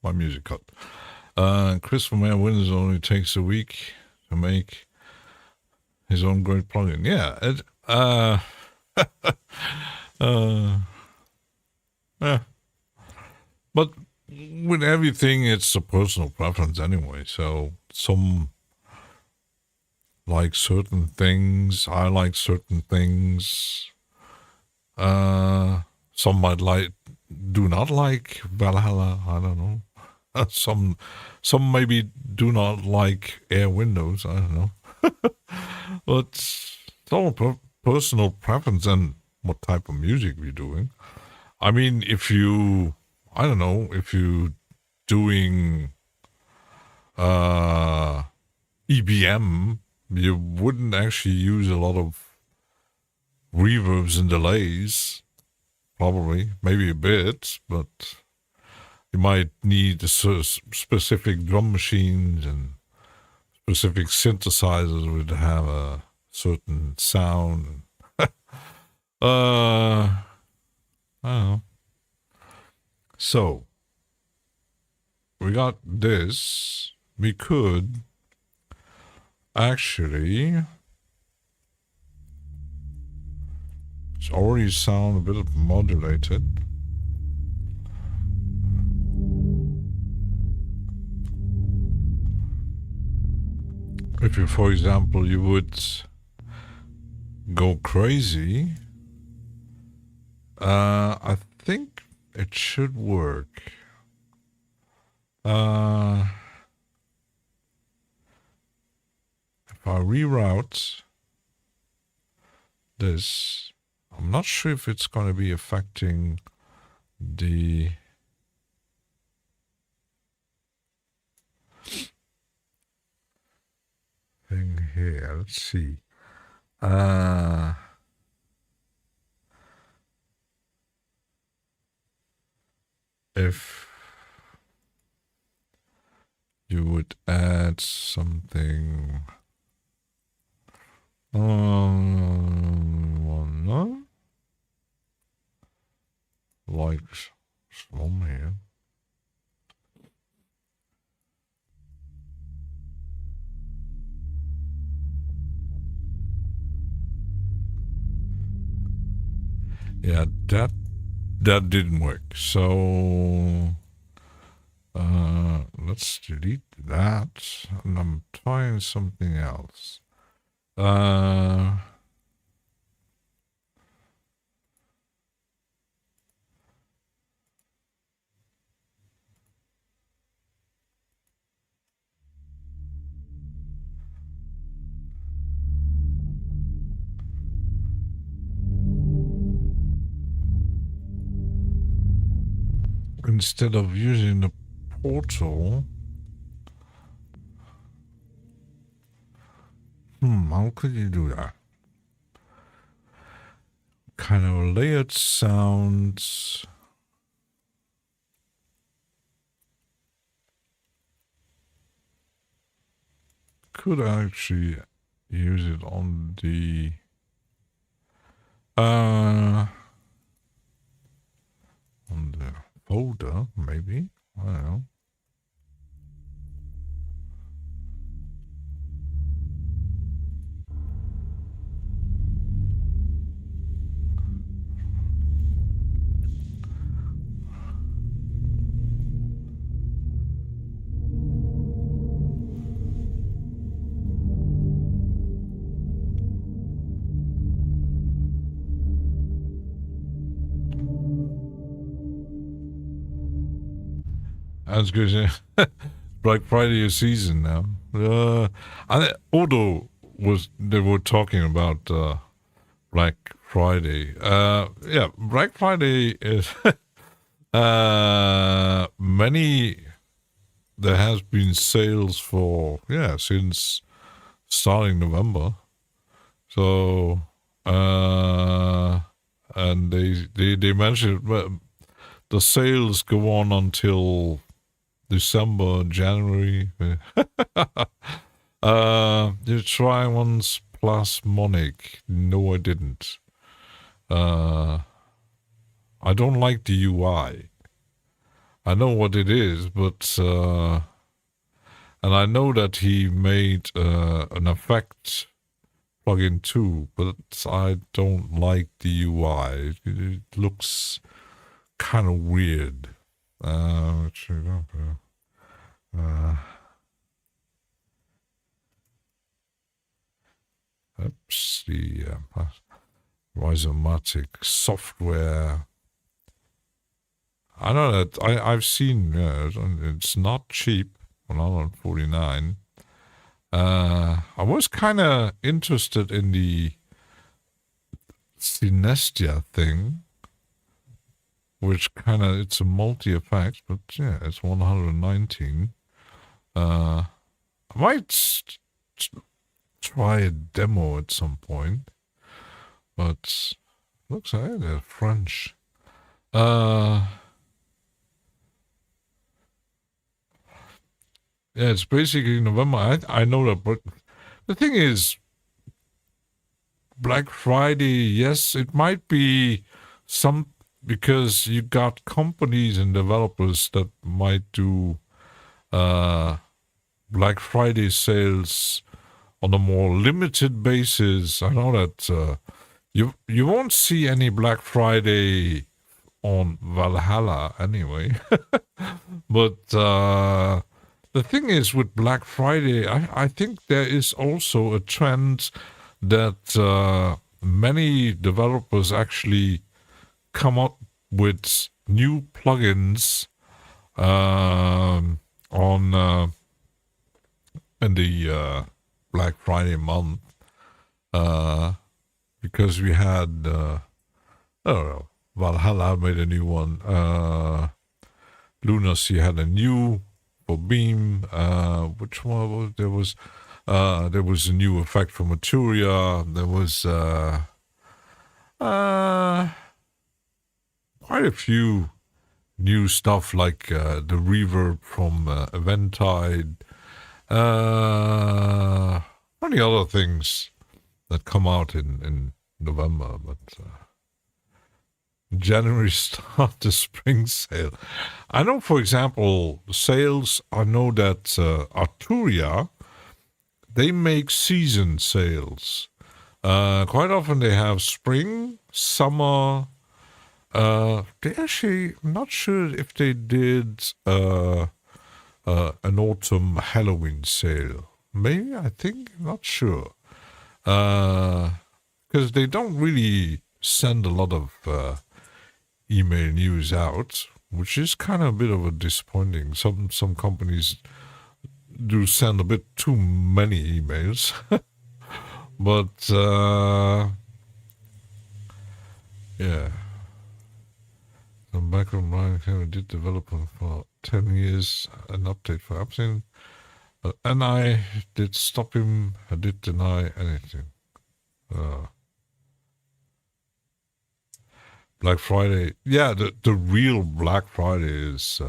My music cut. Christopher Mayer Windows only takes a week to make his own great plugin. Yeah, yeah. But with everything, it's a personal preference anyway. So some like certain things. I like certain things. Some might do not like Valhalla. I don't know. Some maybe do not like Air Windows. I don't know. But it's all personal preference and what type of music we're doing. I mean, if you doing EBM, you wouldn't actually use a lot of reverbs and delays. Probably, maybe a bit, but you might need specific drum machines and specific synthesizers would have a certain sound. I don't know. So we got this. We could actually. It's already sound a bit modulated. If you, for example, you would go crazy, I think it should work. If I reroute this, I'm not sure if it's going to be affecting the thing here. Let's see. If you would add something no? Like some here. Yeah, that didn't work. So let's delete that, and I'm trying something else. Instead of using the portal, how could you do that? Kind of layered sounds. Could actually use it on the folder, maybe. I don't know. That's good. Black Friday season now. Although they were talking about Black Friday. Yeah, Black Friday is many. There has been sales for since starting November. So and they mentioned the sales go on until December, January. Did you try once plus Monic? No, I didn't. I don't like the UI. I know what it is, but and I know that he made an effect plugin too, but I don't like the UI. It looks kind of weird. Oops, the Rhizomatic software. I know that I've seen it's not cheap, 149. I was kind of interested in the Synestia thing, which kind of, it's a multi-effect, but yeah, it's 119. I might try a demo at some point, but looks like they're French. Yeah, it's basically November. I know that, but the thing is, Black Friday, yes, it might be some, because you got companies and developers that might do Black Friday sales on a more limited basis. I know that you won't see any Black Friday on Valhalla anyway. But the thing is, with Black Friday, I think there is also a trend that many developers actually come up with new plugins on in the Black Friday month, because we had I don't know, Valhalla made a new one, Lunacy had a new for Beam, which one was there was a new effect for Maturia, there was quite a few new stuff like the reverb from Eventide, many other things that come out in November, but January start the spring sale. I know, for example, sales, I know that Arturia, they make season sales. Quite often they have spring, summer. They actually, I'm not sure if they did an autumn Halloween sale. Maybe, I think, not sure. Because they don't really send a lot of email news out, which is kind of a bit of a disappointing. Some companies do send a bit too many emails. But, yeah. The background Brian did develop for 10 years, an update for Absinthe. And I did stop him, I did deny anything. Black Friday, yeah, the real Black Friday is,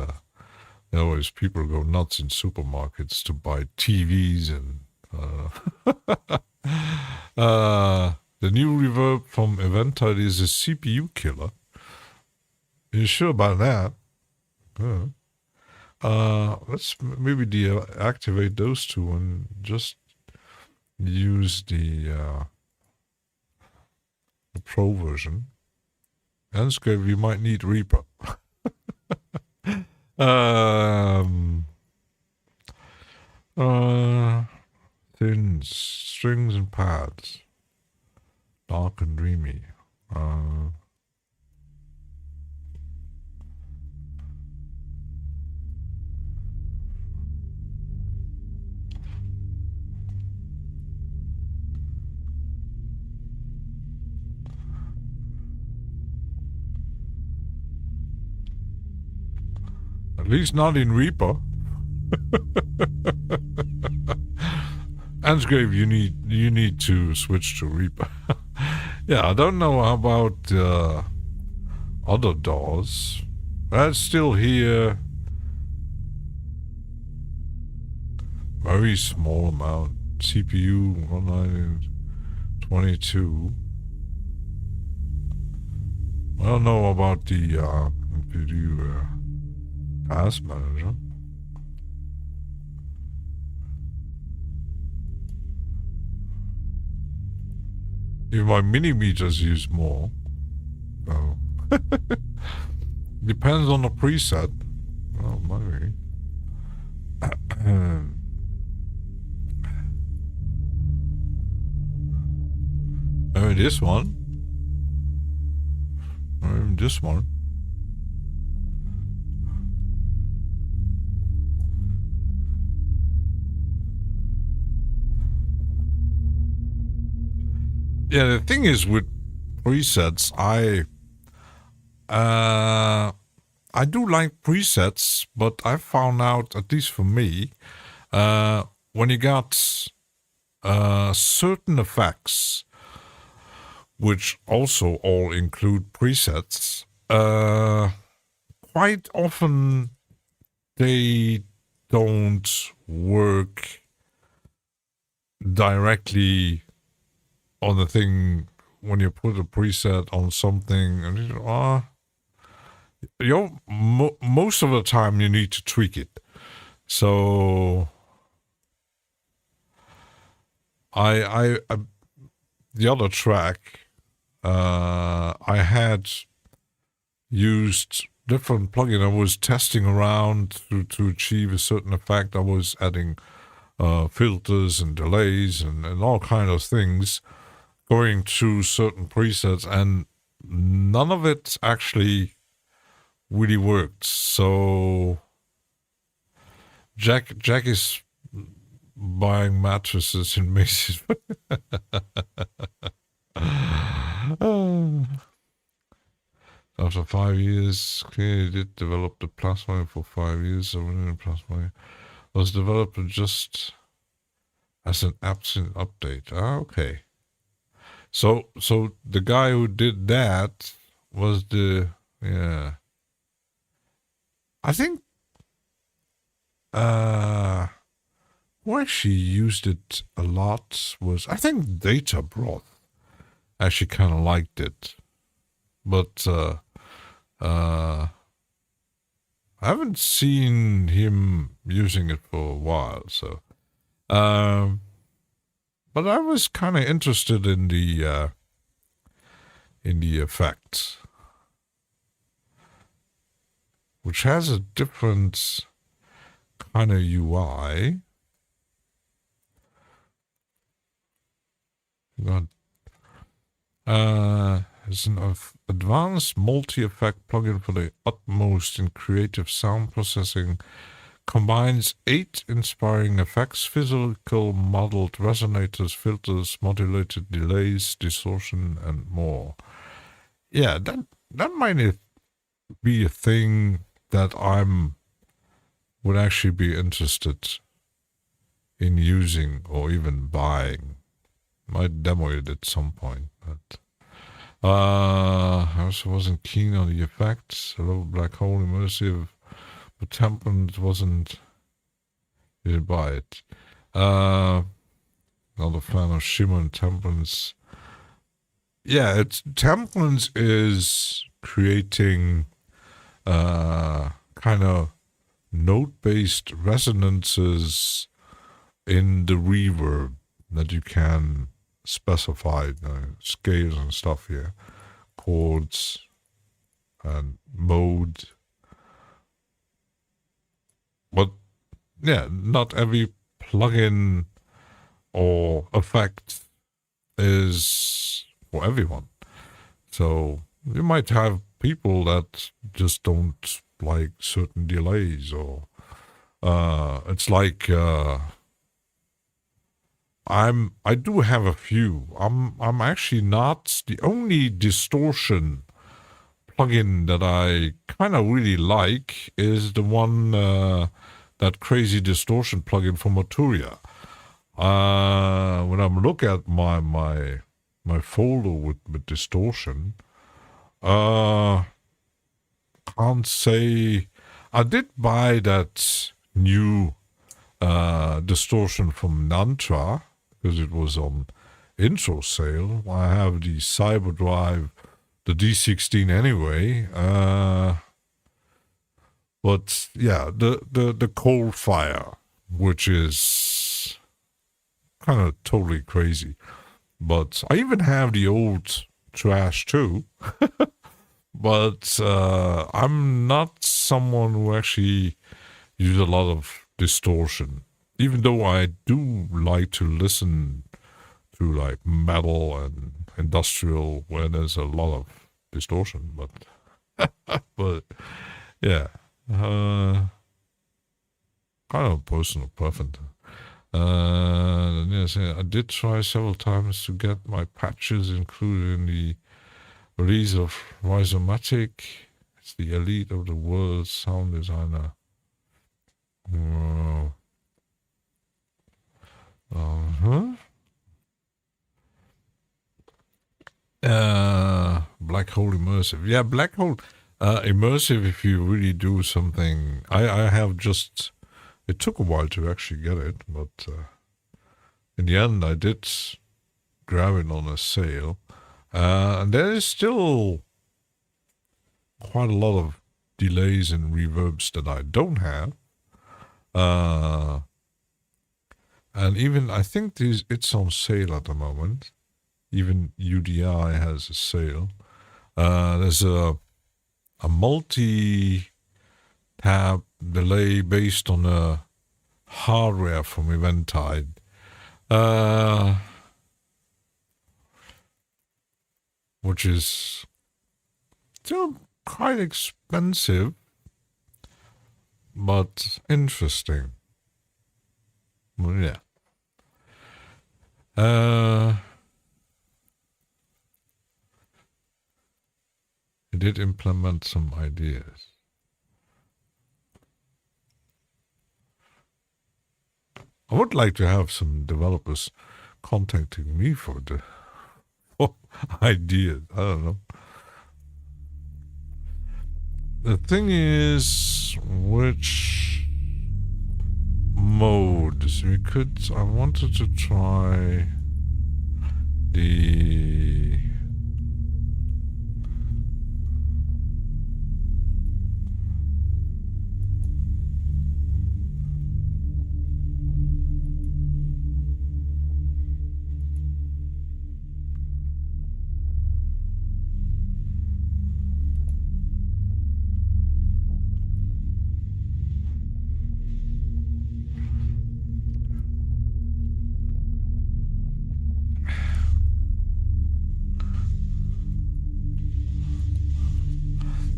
always people go nuts in supermarkets to buy TVs and the new reverb from Eventide is a CPU killer. You sure about that? Let's maybe deactivate those two and just use the Pro version. Ensgrave, you might need Reaper. Thin strings and pads. Dark and dreamy. At least not in Reaper. Ansgrave, you need to switch to Reaper. Yeah, I don't know about other DAWs. That's still here. Very small amount. CPU 122. I don't know about the video task manager. If my mini meters use more, so depends on the preset. Well, maybe. Maybe this one. Maybe this one. Yeah, the thing is with presets, I do like presets, but I found out, at least for me, when you got certain effects, which also all include presets, quite often they don't work directly on the thing when you put a preset on something, and most of the time you need to tweak it. So I the other track, I had used different plugin. I was testing around to achieve a certain effect. I was adding filters and delays and all kind of things, going through certain presets, and none of it actually really worked. So Jack is buying mattresses in Macy's. After 5 years, clearly did develop the plasma for 5 years. So when the plasma was developed just as an absent update. Okay. So the guy who did that was who actually used it a lot was, I think, Data Broth. Actually kind of liked it. But I haven't seen him using it for a while, so but I was kind of interested in the effect, which has a different kind of UI. It's an advanced multi-effect plugin for the utmost in creative sound processing. Combines 8 inspiring effects: physical, modeled resonators, filters, modulated delays, distortion, and more. Yeah, that might be a thing that would actually be interested in using or even buying. Might demo it at some point, but I also wasn't keen on the effects. Hello, black hole, immersive, but temperance wasn't. Didn't buy it. Not a fan of shimmer and temperance. Yeah, temperance is creating kind of note-based resonances in the reverb that you can specify, scales and stuff here, chords and mode. But yeah, not every plugin or effect is for everyone. So you might have people that just don't like certain delays, or it's like I do have a few. I'm actually not the only distortion plugin that I kind of really like is the one that crazy distortion plugin from Arturia. When I'm looking at my folder with distortion, can't say I did buy that new distortion from Nantra because it was on intro sale. I have the Cyberdrive the D16 anyway. But yeah, the cold fire, which is kind of totally crazy. But I even have the old trash too. But I'm not someone who actually uses a lot of distortion. Even though I do like to listen to like metal and industrial where there's a lot of distortion, but yeah, kind of personal preference. Yes, I did try several times to get my patches included in the release of Rhizomatic. It's the elite of the world sound designer. Black hole immersive. Yeah, black hole immersive. If you really do something, I have just. It took a while to actually get it, but in the end, I did grab it on a sale. And there is still quite a lot of delays and reverbs that I don't have. And even I think it's on sale at the moment. Even UDI has a sale. There's a multi-tab delay based on a hardware from Eventide. Which is still quite expensive, but interesting. Well, yeah. He did implement some ideas. I would like to have some developers contacting me for the ideas. I don't know. The thing is, which modes we could. I wanted to try the.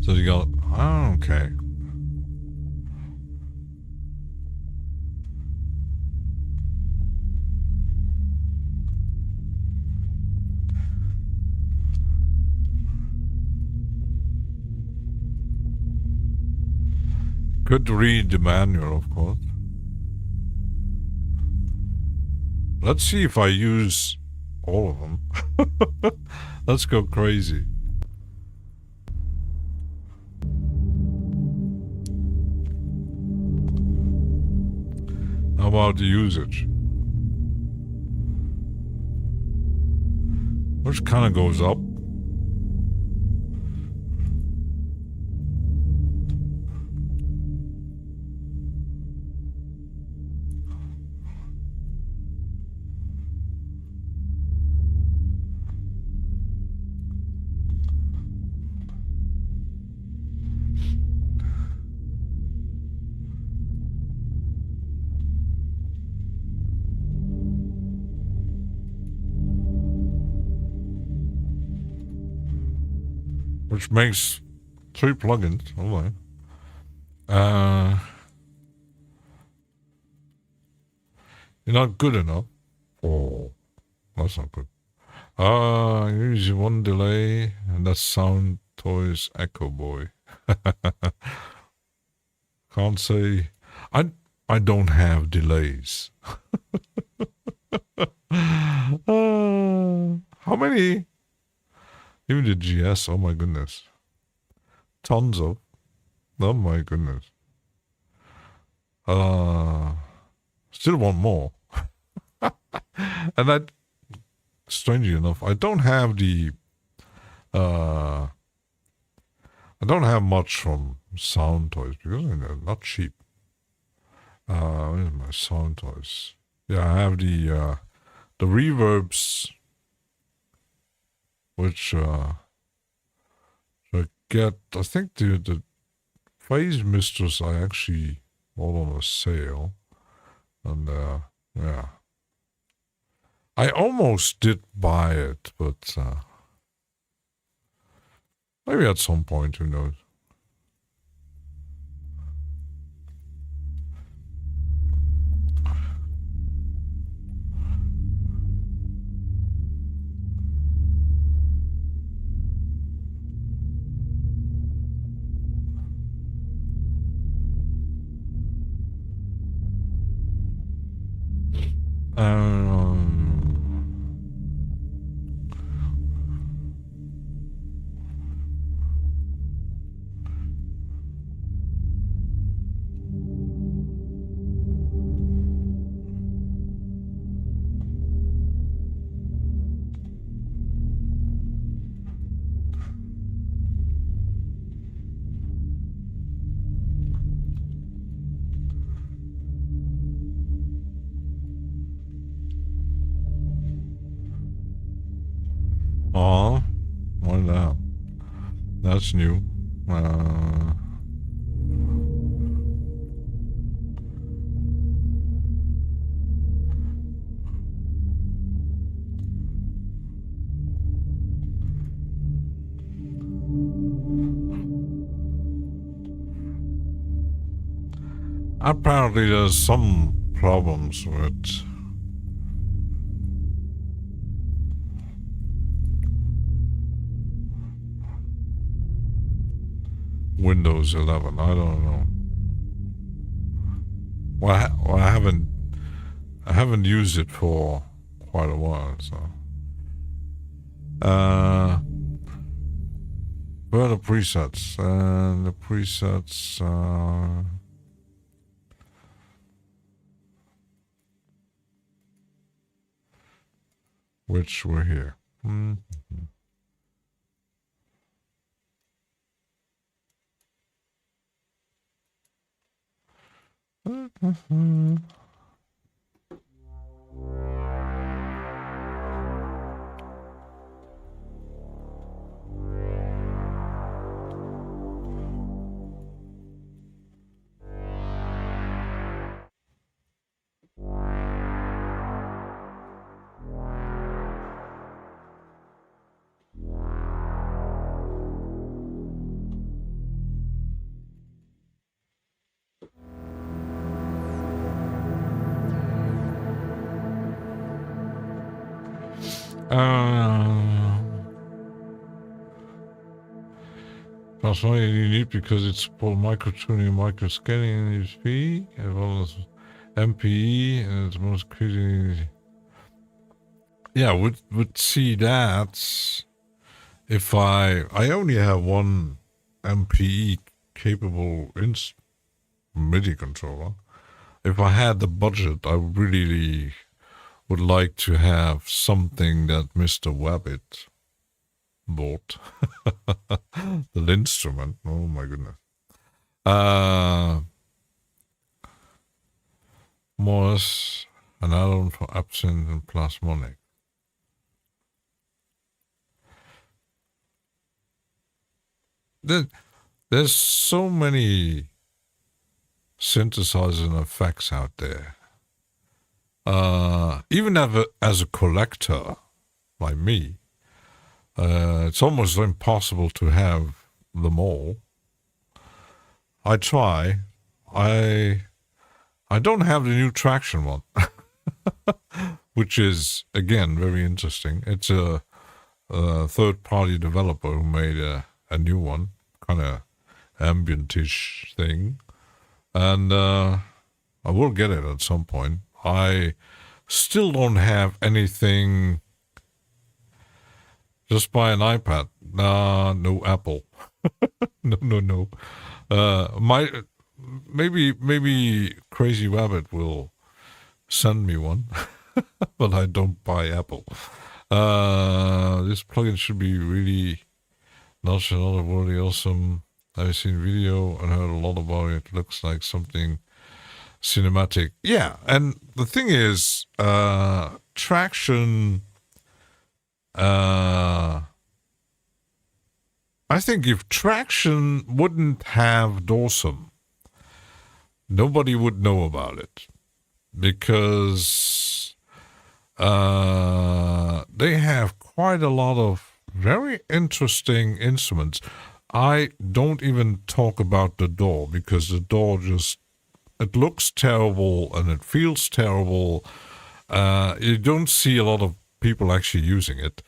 So you go, oh, okay. Could read the manual, of course. Let's see if I use all of them. Let's go crazy. How about the usage? Which kind of goes up. Which makes 3 plugins. Oh my. You're not good enough. Oh, that's not good. Use one delay, and that's Sound Toys Echo Boy. Can't say. I don't have delays. How many? Even the GS, oh my goodness. Tons of. Oh my goodness. Still want more. And strangely enough, I don't have the I don't have much from sound toys because they're not cheap. Where's my sound toys? Yeah, I have the reverbs, which I get. I think the phase misters I actually bought on a sale, and yeah, I almost did buy it, but maybe at some point, who knows? Oh, what is that? That's new. Apparently there's some problems with Windows 11. I don't know. Well, I haven't used it for quite a while, so. Where are the presets? The presets. Which were here. Mm-hmm. Mm-hmm. That's why you need because it's for micro-tuning, micro-scanning USB, as well as MPE, and it's most critically. Yeah, would see that if I only have one MPE capable MIDI controller. If I had the budget, I really would like to have something that Mr. Wabbit bought. The instrument. Oh my goodness. Morse, an add-on for absinthe and plasmonic. There's so many synthesizers and effects out there. Even as a collector like me, it's almost impossible to have them all. I try. I don't have the new Traction one, which is again very interesting. It's a third-party developer who made a new one, kind of ambient-ish thing, and I will get it at some point. I still don't have anything. Just buy an iPad. No Apple. No. Maybe Crazy Rabbit will send me one, but I don't buy Apple. This plugin should be really That's another really awesome. I've seen video and heard a lot about it. Looks like something cinematic. Yeah, and the thing is, traction. I think if traction wouldn't have Dorsum, nobody would know about it because they have quite a lot of very interesting instruments. I don't even talk about the door because the door just, it looks terrible and it feels terrible. You don't see a lot of people actually using it.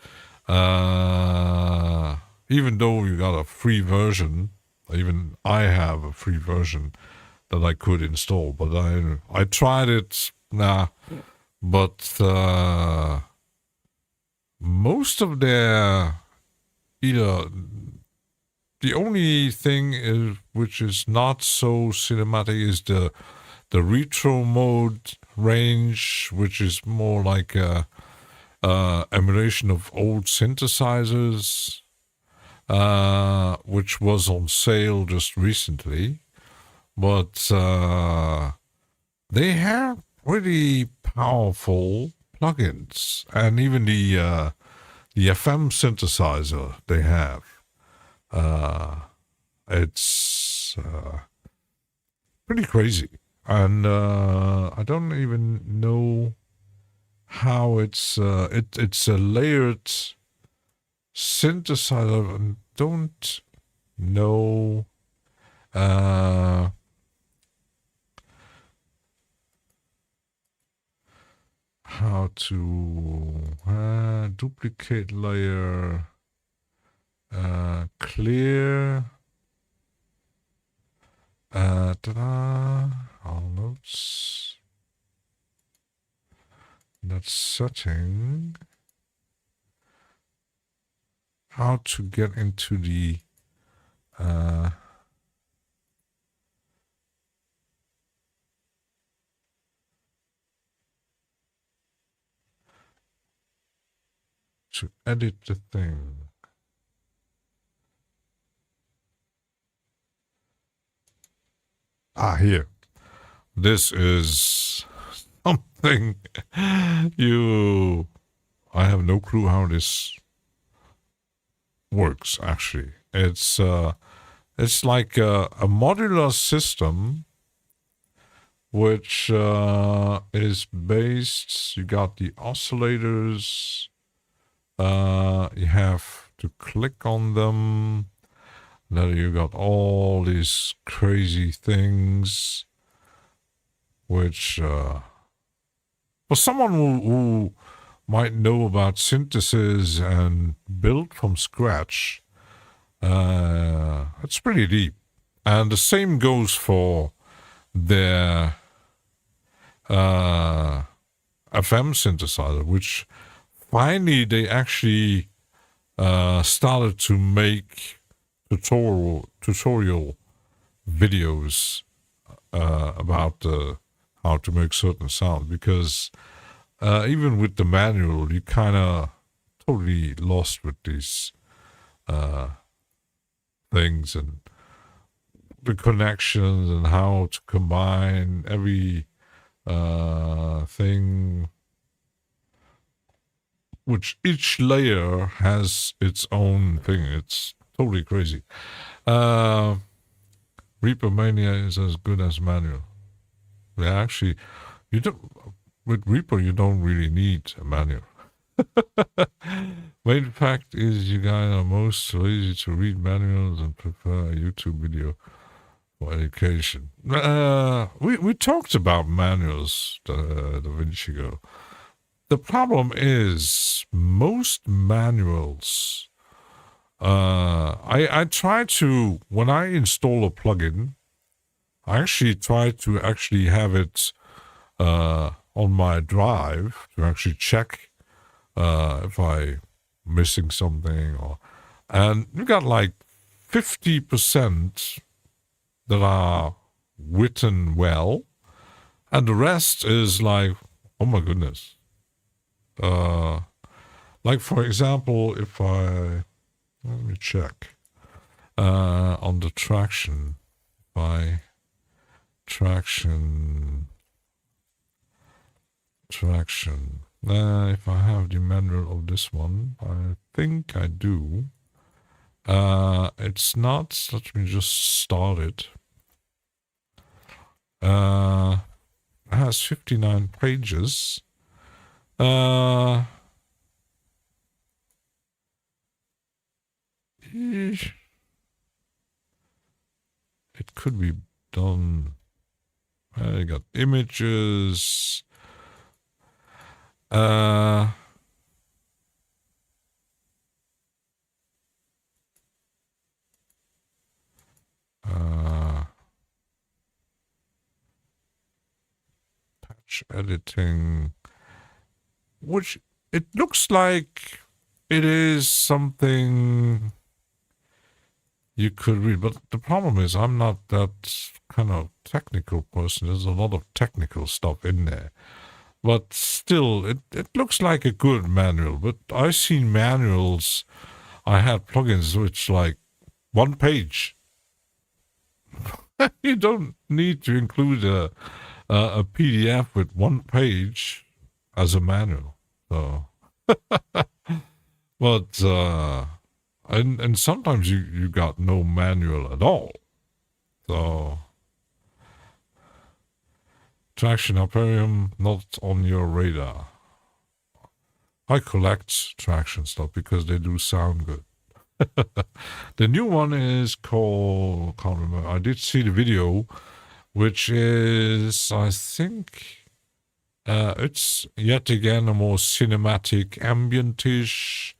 Even though you got a free version, even I have a free version that I could install, but I tried it, but most of their, either the only thing is, which is not so cinematic is the retro mode range, which is more like a emulation of old synthesizers, which was on sale just recently. But they have pretty powerful plugins, and even the FM synthesizer they have. It's pretty crazy, and I don't even know how it's a layered synthesizer, and don't know how to duplicate layer, clear, ta-da, all notes, that setting, how to get into the to edit the thing. Here. This is something I have no clue how this works, actually. It's like a modular system which is based, you got the oscillators, you have to click on them, then you got all these crazy things, which for someone who might know about synthesis and build from scratch, it's pretty deep. And the same goes for their FM synthesizer, which finally they actually started to make tutorial videos about how to make certain sound, because even with the manual you kind of totally lost with these things and the connections and how to combine every thing, which each layer has its own thing. It's totally crazy. Reaper Mania is as good as manual. Yeah, actually, you don't, with Reaper you don't really need a manual. Main fact is you guys are most lazy to read manuals and prefer a YouTube video for education. We talked about manuals, Da Vinci Go. The problem is most manuals, I try to, when I install a plugin, I actually try to actually have it on my drive to actually check if I'm missing something, and you got like 50% that are written well, and the rest is like, oh my goodness. Like for example, if let me check. on the traction. By traction. If I have the manual of this one, I think I do. It's not. Let me just start it. It has 59 pages. It could be done. I got images. Patch editing, which it looks like it is something you could read, but the problem is I'm not that kind of technical person. There's a lot of technical stuff in there. But still, it looks like a good manual. But I've seen manuals. I had plugins which like 1 page. You don't need to include a PDF with 1 page as a manual. So, but and sometimes you got no manual at all. So. Traction Aquarium, not on your radar. I collect traction stuff because they do sound good. The new one is called, can't remember, I did see the video, which is, I think, it's yet again a more cinematic, ambient-ish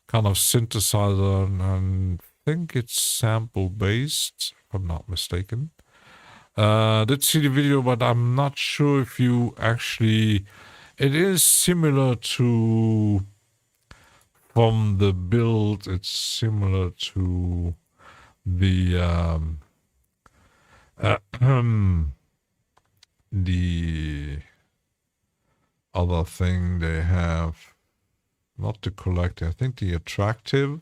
kind of synthesizer, and I think it's sample-based, if I'm not mistaken. Did see the video, but I'm not sure if you actually... It is similar to... From the build, it's similar to the... the other thing they have. Not the collector, I think the attractive.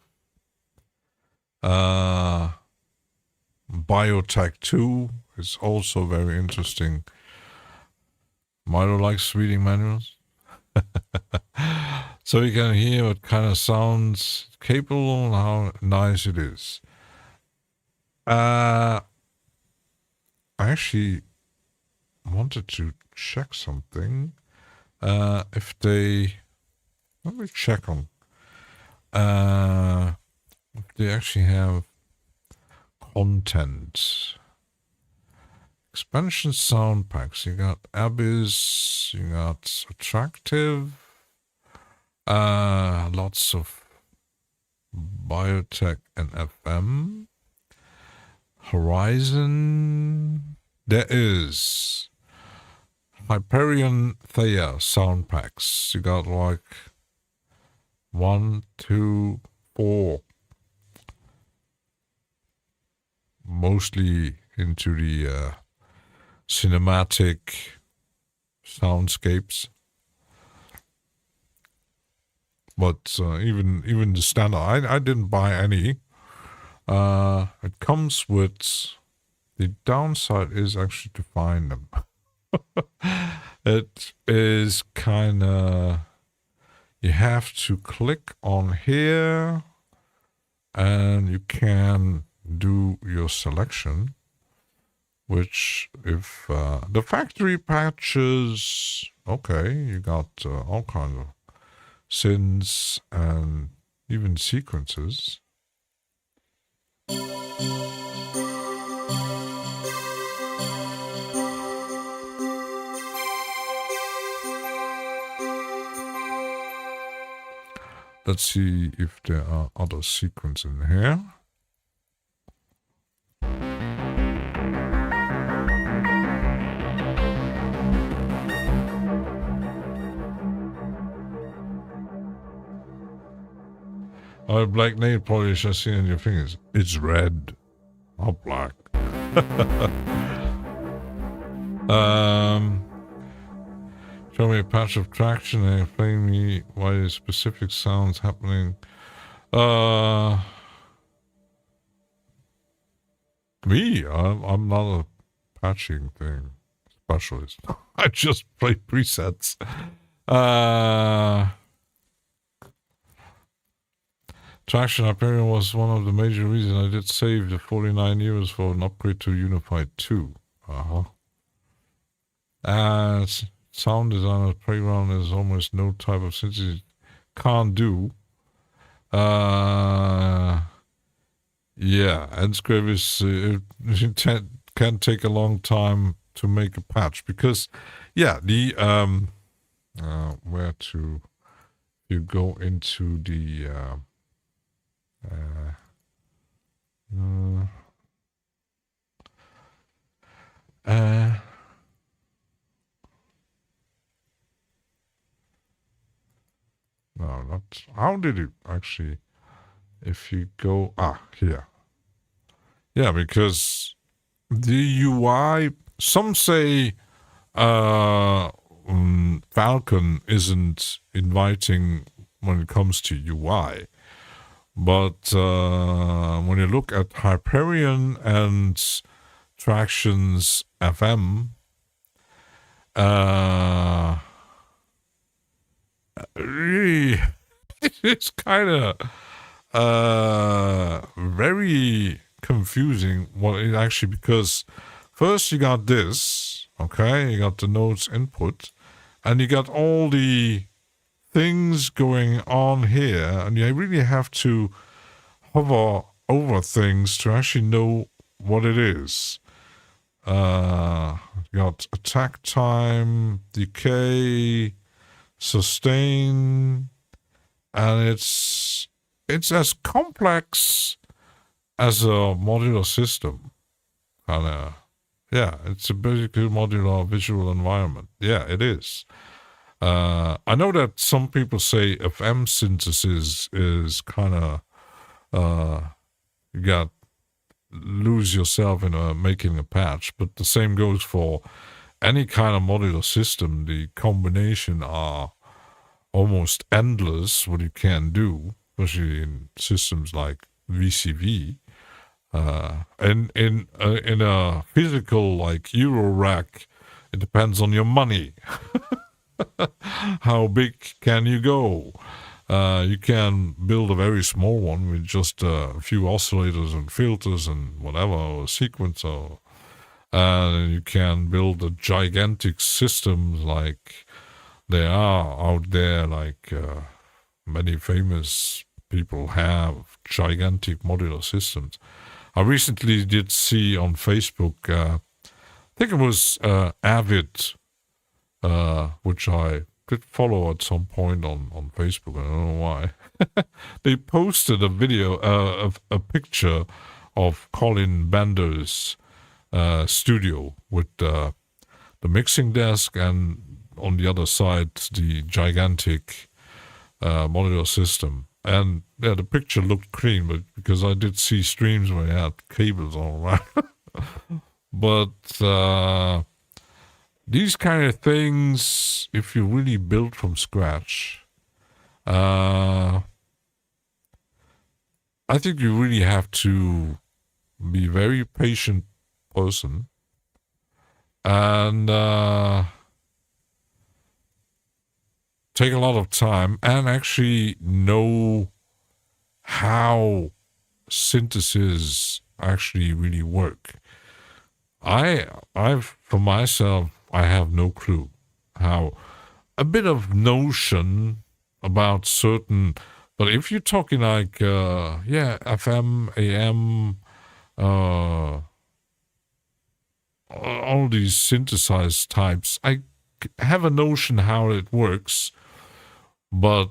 Biotech 2 is also very interesting. Milo likes reading manuals. So you can hear what kind of sounds capable and how nice it is. I actually wanted to check something. If they... Let me check on... if they actually have content. Expansion sound packs. You got Abyss, you got Attractive, lots of Biotech and FM. Horizon. There is Hyperion Thea sound packs. You got like 1, 2, 4. Mostly into the cinematic soundscapes, but even the standard, I didn't buy any. It comes with, the downside is actually to find them. It is kind of, you have to click on here and you can do your selection, which if the factory patches, okay, you got all kinds of synths and even sequences. Let's see if there are other sequences in here. Oh, black nail polish I see on your fingers. It's red, not black. Show me a patch of traction and explain me why the specific sounds happening. Me? I'm not a patching thing specialist. I just play presets. Traction Hyperion was one of the major reasons I did save the 49 euros for an upgrade to Unified 2. Sound design at Playground is almost no type of synthesis can't do. Yeah, Ensgrave is can take a long time to make a patch because, yeah, the where to you go into the no, not how did it actually? If you go here, yeah, because the UI. Some say Falcon isn't inviting when it comes to UI, but when you look at Hyperion and Traction's FM, really, it's kind of very confusing what it actually, because first you got this, okay, you got the nodes input, and you got all the things going on here, and you really have to hover over things to actually know what it is. You got attack time, decay, sustain, and it's as complex as a modular system. And it's a basically modular visual environment. Yeah, it is. I know that some people say FM synthesis is kind of you got lose yourself in making a patch, but the same goes for any kind of modular system. The combination are almost endless what you can do, especially in systems like VCV. And in a physical like Eurorack, it depends on your money. How big can you go? You can build a very small one with just a few oscillators and filters and whatever, or a sequencer. You can build a gigantic systems like there are out there, like many famous people have gigantic modular systems. I recently did see on Facebook, I think it was Avid, which I did follow at some point on Facebook. I don't know why. They posted a video, of a picture of Colin Bender's studio with the mixing desk, and on the other side, the gigantic modular system. And yeah, the picture looked clean, but because I did see streams where I had cables all around. But these kind of things, if you really build from scratch, I think you really have to be a very patient person and take a lot of time and actually know how synthesis actually really work. I've for myself, I have no clue how. A bit of notion about certain, but if you're talking like FM, AM, all these synthesized types, I have a notion how it works, but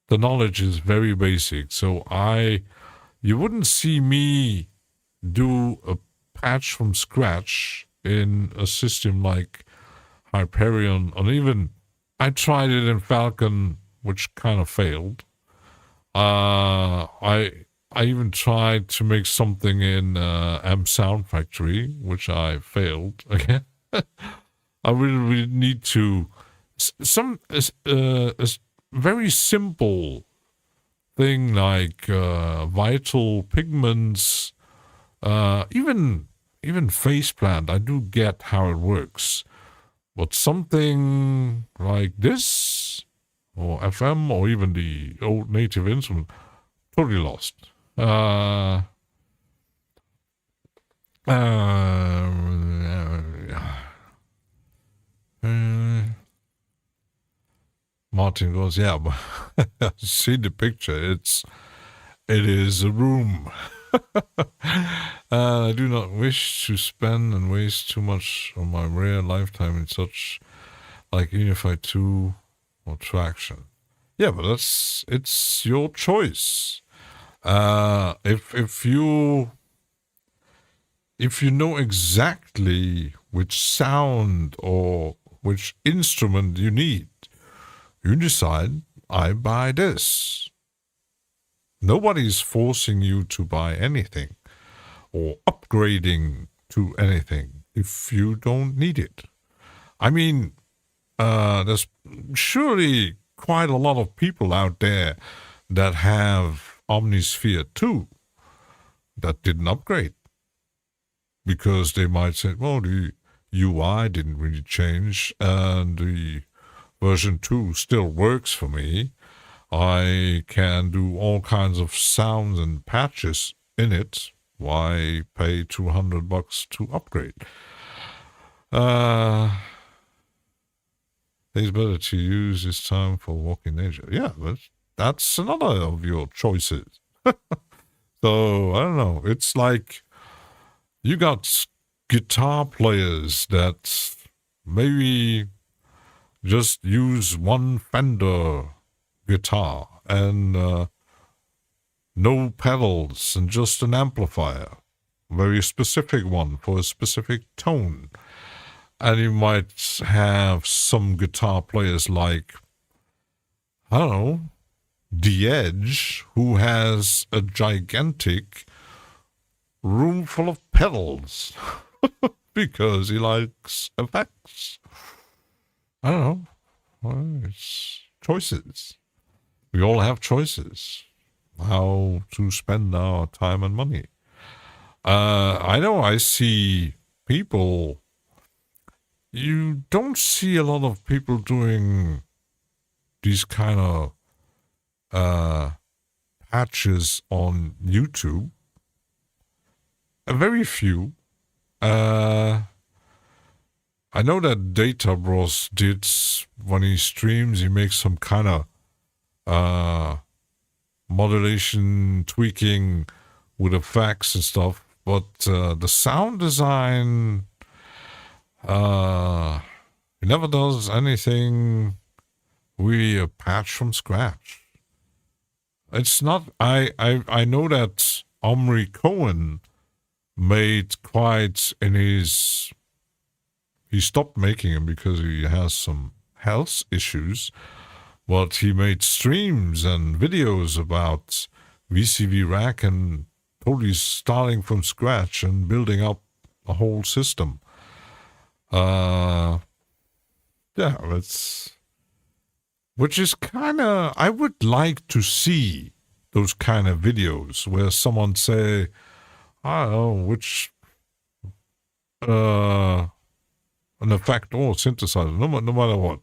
the knowledge is very basic. So you wouldn't see me do a patch from scratch in a system like Hyperion, or even I tried it in Falcon, which kind of failed. I even tried to make something in Amp Sound Factory, which I failed again. I really need to a very simple thing like vital pigments Even faceplant, I do get how it works. But something like this, or FM, or even the old native instrument, totally lost. Martin goes, yeah, but I see the picture. It is a room. I do not wish to spend and waste too much of my rare lifetime in such like Unify 2 or Traction. Yeah, but it's your choice. If you know exactly which sound or which instrument you need, you decide, I buy this. Nobody's forcing you to buy anything or upgrading to anything if you don't need it. I mean, there's surely quite a lot of people out there that have Omnisphere 2 that didn't upgrade because they might say, well, the UI didn't really change and the version 2 still works for me. I can do all kinds of sounds and patches in it. Why pay $200 to upgrade? It's better to use this time for walking nature. Yeah, but that's another of your choices. So, I don't know. It's like you got guitar players that maybe just use one Fender guitar and no pedals and just an amplifier, very specific one for a specific tone. And you might have some guitar players like, I don't know, The Edge, who has a gigantic room full of pedals because he likes effects. I don't know. Well, it's choices. We all have choices how to spend our time and money. I know I see people. You don't see a lot of people doing these kind of patches on YouTube. Very few. I know that Data Bros did, when he streams, he makes some kind of modulation, tweaking with effects and stuff. But the sound design, he never does anything really a patch from scratch. It's not, I know that Omri Cohen made quite in his, he stopped making them because he has some health issues, but he made streams and videos about VCV Rack and totally starting from scratch and building up a whole system. Yeah, that's, which is kind of, I would like to see those kind of videos where someone say, I don't know, which, an effect or synthesizer, no matter what,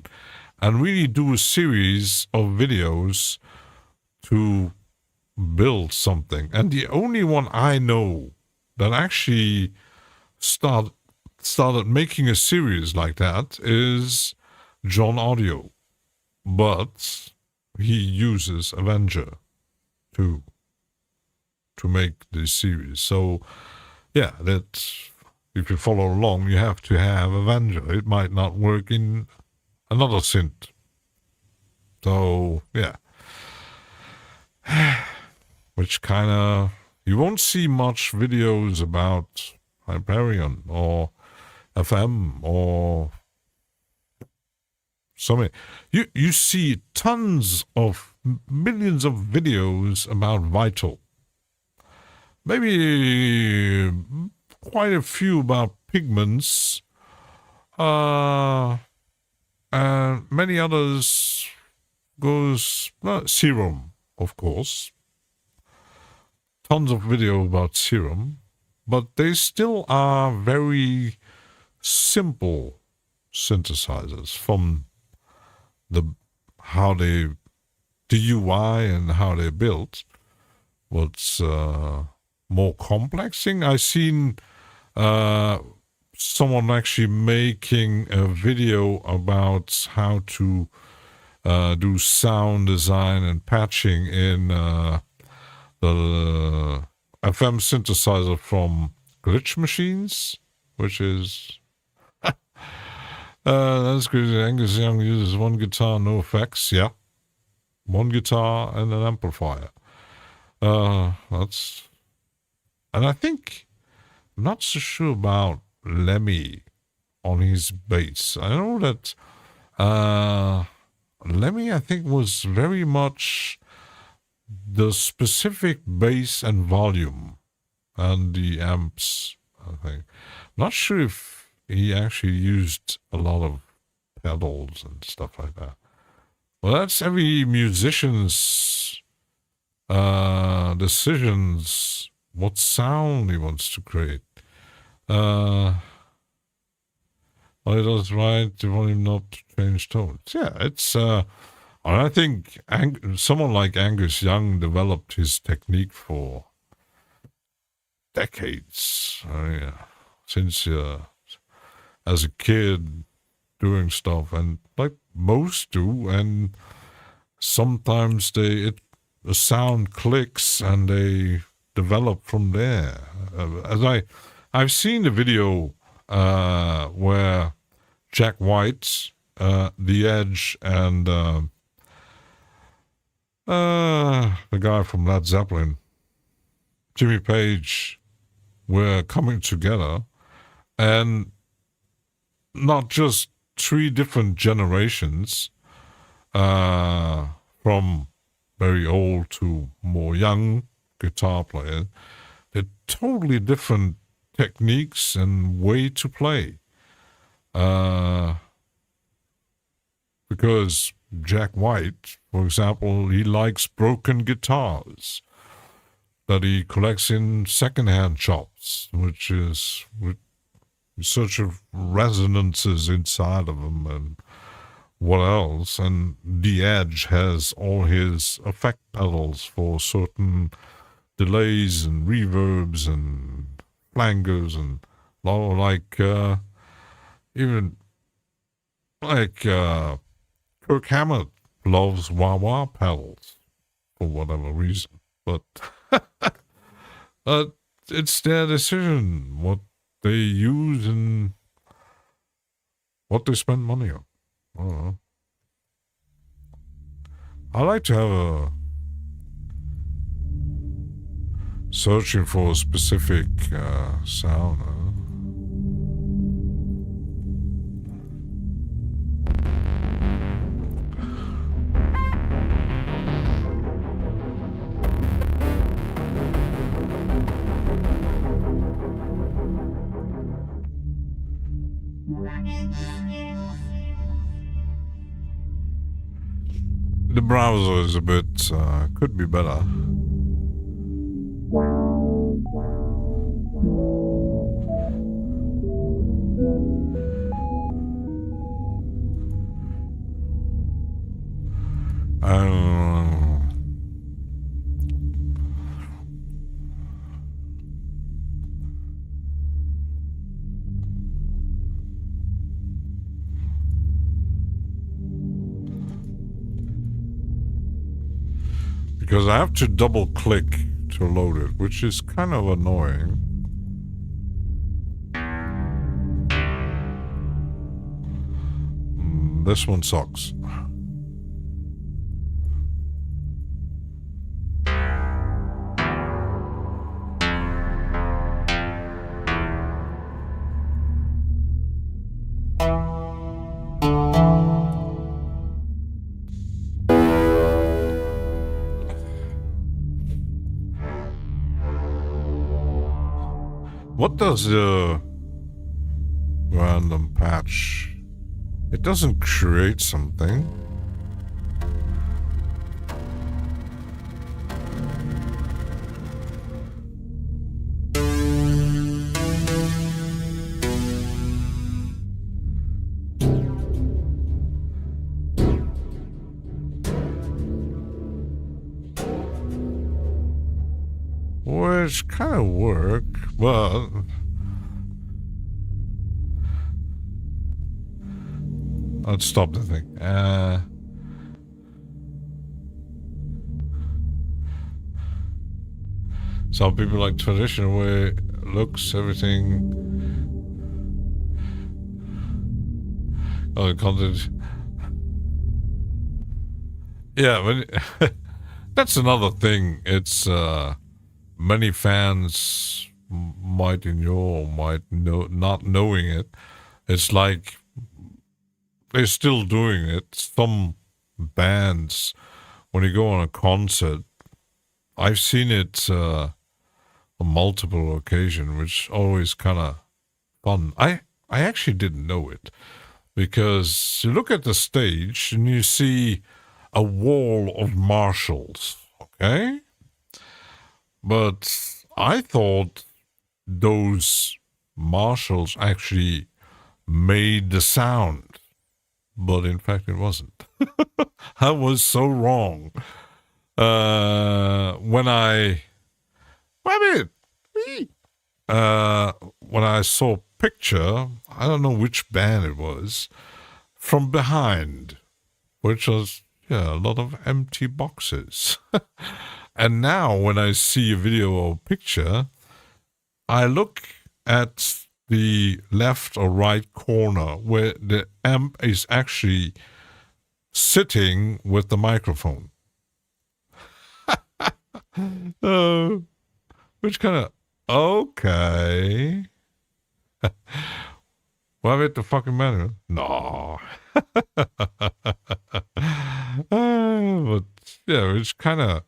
and really do a series of videos to build something. And the only one I know that actually started making a series like that is John Audio, but he uses Avenger to make this series. So yeah, that if you follow along, you have to have Avenger. It might not work in another synth. So yeah, which kind of, you won't see much videos about Hyperion or FM or something. You see tons of millions of videos about Vital. Maybe quite a few about Pigments. And many others goes Serum, of course. Tons of video about Serum. but they still are very simple synthesizers from the UI and how they're built. What's more complex thing I seen someone actually making a video about how to do sound design and patching in the FM synthesizer from Glitch Machines, which is that's crazy. Angus Young uses one guitar, no effects. Yeah, one guitar and an amplifier. That's, and I think I'm not so sure about Lemmy on his bass. I know that Lemmy, I think, was very much the specific bass and volume and the amps, I think. Not sure if he actually used a lot of pedals and stuff like that. Well, that's every musician's decisions, what sound he wants to create. Well, it does right, the volume knob to change tones. Yeah, it's, and I think someone like Angus Young developed his technique for decades. Since as a kid doing stuff, and like most do, and sometimes the sound clicks and they develop from there. I've seen the video where Jack White, The Edge, and the guy from Led Zeppelin, Jimmy Page, were coming together, and not just three different generations, from very old to more young guitar players. They're totally different techniques and way to play. Because Jack White, for example, he likes broken guitars that he collects in secondhand shops, which is with such of resonances inside of them and what else. And The Edge has all his effect pedals for certain delays and reverbs and flangers, and like even like Kirk Hammett loves wah-wah pedals for whatever reason, but it's their decision what they use and what they spend money on. I don't know. I like to have a searching for a specific sound. The browser is a bit, could be better. Because I have to double click to load it, which is kind of annoying. This one sucks. What does the random patch? It doesn't create something. which kind of work, but let's stop the thing. Some people like traditional way, looks, everything. Oh, content. Yeah, but that's another thing. It's many fans might ignore, might know, not knowing it. It's like they're still doing it. Some bands, when you go on a concert, I've seen it on multiple occasions, which always kind of fun. I actually didn't know it because you look at the stage and you see a wall of marshals, okay? But I thought those marshals actually made the sound, but in fact it wasn't. I was so wrong. When I saw a picture, I don't know which band it was, from behind, which was a lot of empty boxes. And now when I see a video or picture, I look at the left or right corner where the amp is actually sitting with the microphone. Which kind of, okay. What with the fucking manual? No. But yeah, it's kind of,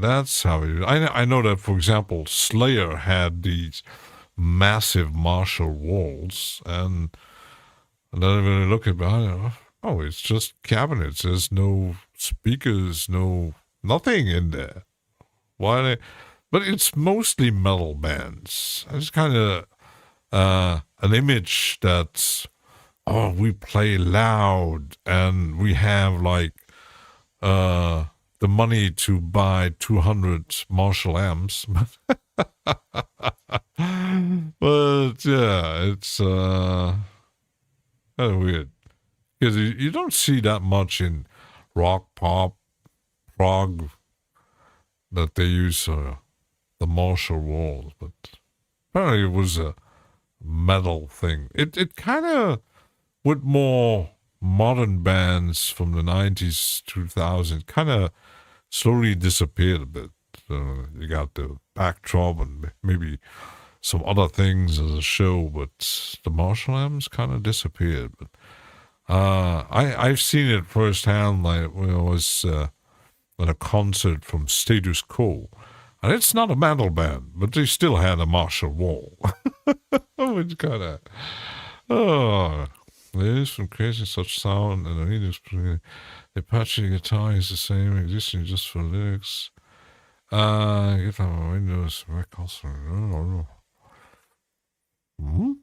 that's how it is. I know that, for example, Slayer had these massive Marshall walls, and then when you look at behind, oh, it's just cabinets. There's no speakers, nothing in there. Why? But it's mostly metal bands. It's kind of an image that, oh, we play loud and we have like the money to buy 200 Marshall amps. But yeah, it's kind of weird because you don't see that much in rock, pop, prog that they use the Marshall walls, but apparently it was a metal thing. It kind of, with more modern bands from the 90s, 2000, kind of slowly disappeared a bit. You got the backdrop and maybe some other things as a show, but the Marshall amps kind of disappeared. But I've seen it firsthand, like when I was at a concert from Status Quo, and it's not a metal band, but they still had a Marshall wall. Which kind of, there is some crazy such sound, and I mean, the Apache guitar is the same, existing just for lyrics. Get on Windows, Mac also. Hmm?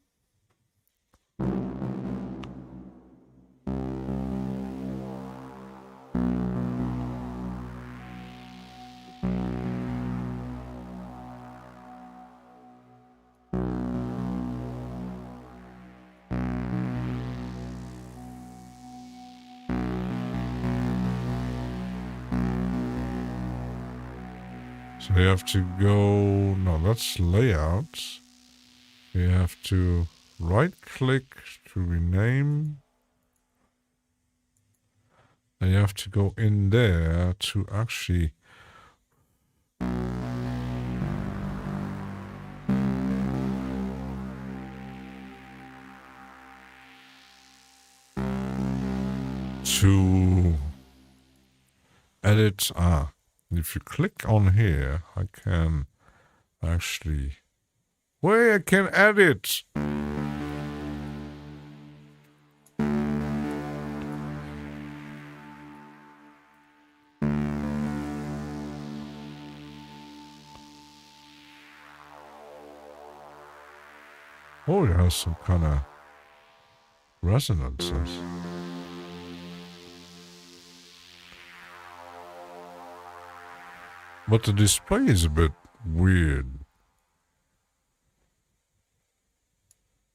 So you have to go, no, that's layout. You have to right click to rename. And you have to go in there to actually to edit. If you click on here, I can actually, where I can edit. Oh, it has some kind of resonances. But the display is a bit weird.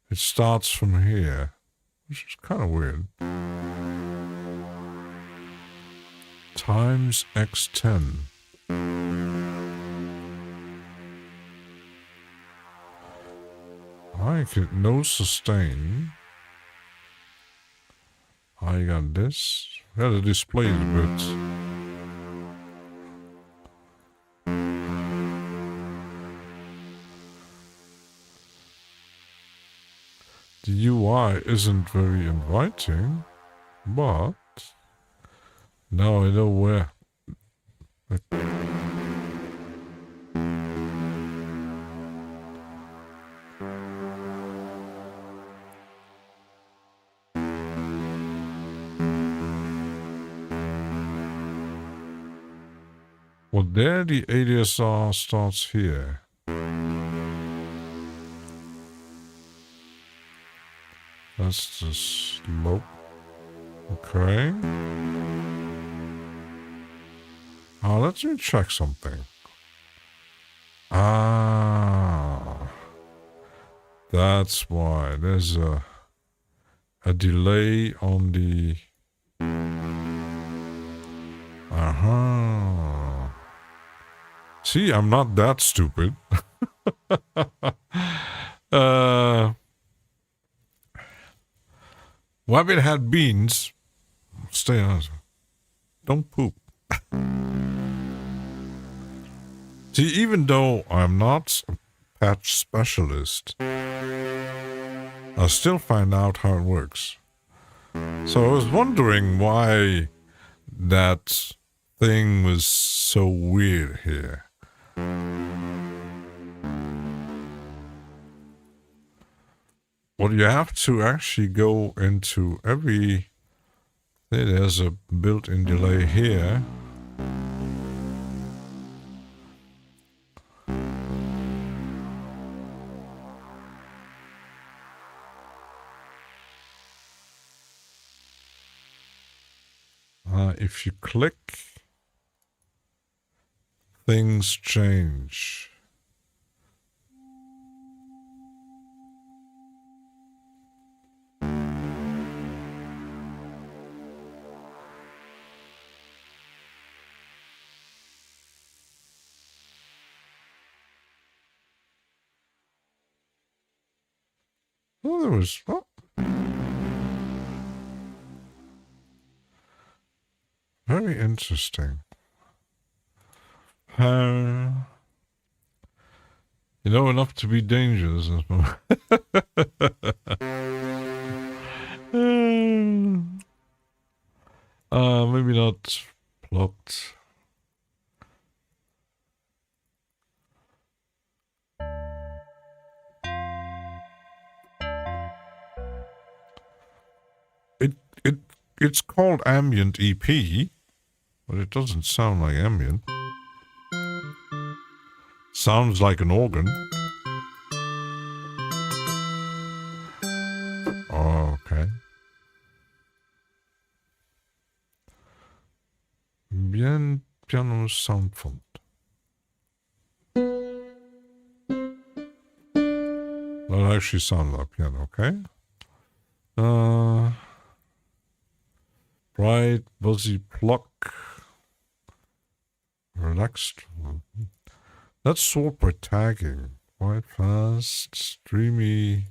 It starts from here, which is kind of weird. Times x10. I can no sustain. I got this. Yeah, the display is a bit. The UI isn't very inviting, but now I know where. Well, there the ADSR starts here. That's the slope. Okay. Let me check something. That's why there's a delay on the. See, I'm not that stupid. Rabbit had beans. Stay on. Don't poop. See, even though I'm not a patch specialist, I still find out how it works. So I was wondering why that thing was so weird here. Well, you have to actually go into every. There's a built-in delay here. If you click, things change. Well, there was. Oh. Very interesting. You know, enough to be dangerous. Maybe not plot. It's called ambient EP. But it doesn't sound like ambient. Sounds like an organ. Oh, okay. Bien piano sound font. That actually sounds like piano, okay? Bright, buzzy pluck. Relaxed. That's sort by tagging. Quite fast, dreamy.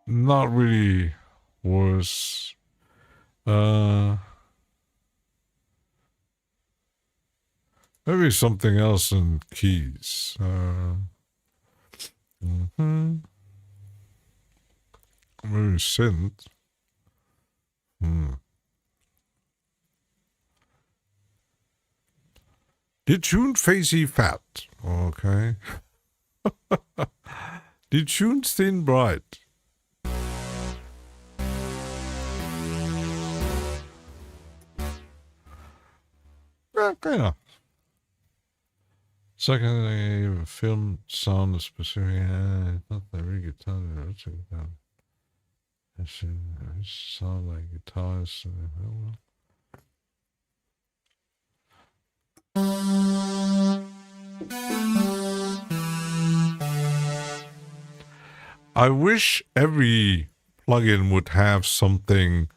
Not really worse. Maybe something else in keys. Maybe synth. Detune Facey Fat. Okay. Detune Thin Bright. Okay. Second, a film sound specific. Not the real guitar. It sound like guitars. I wish every plugin would have something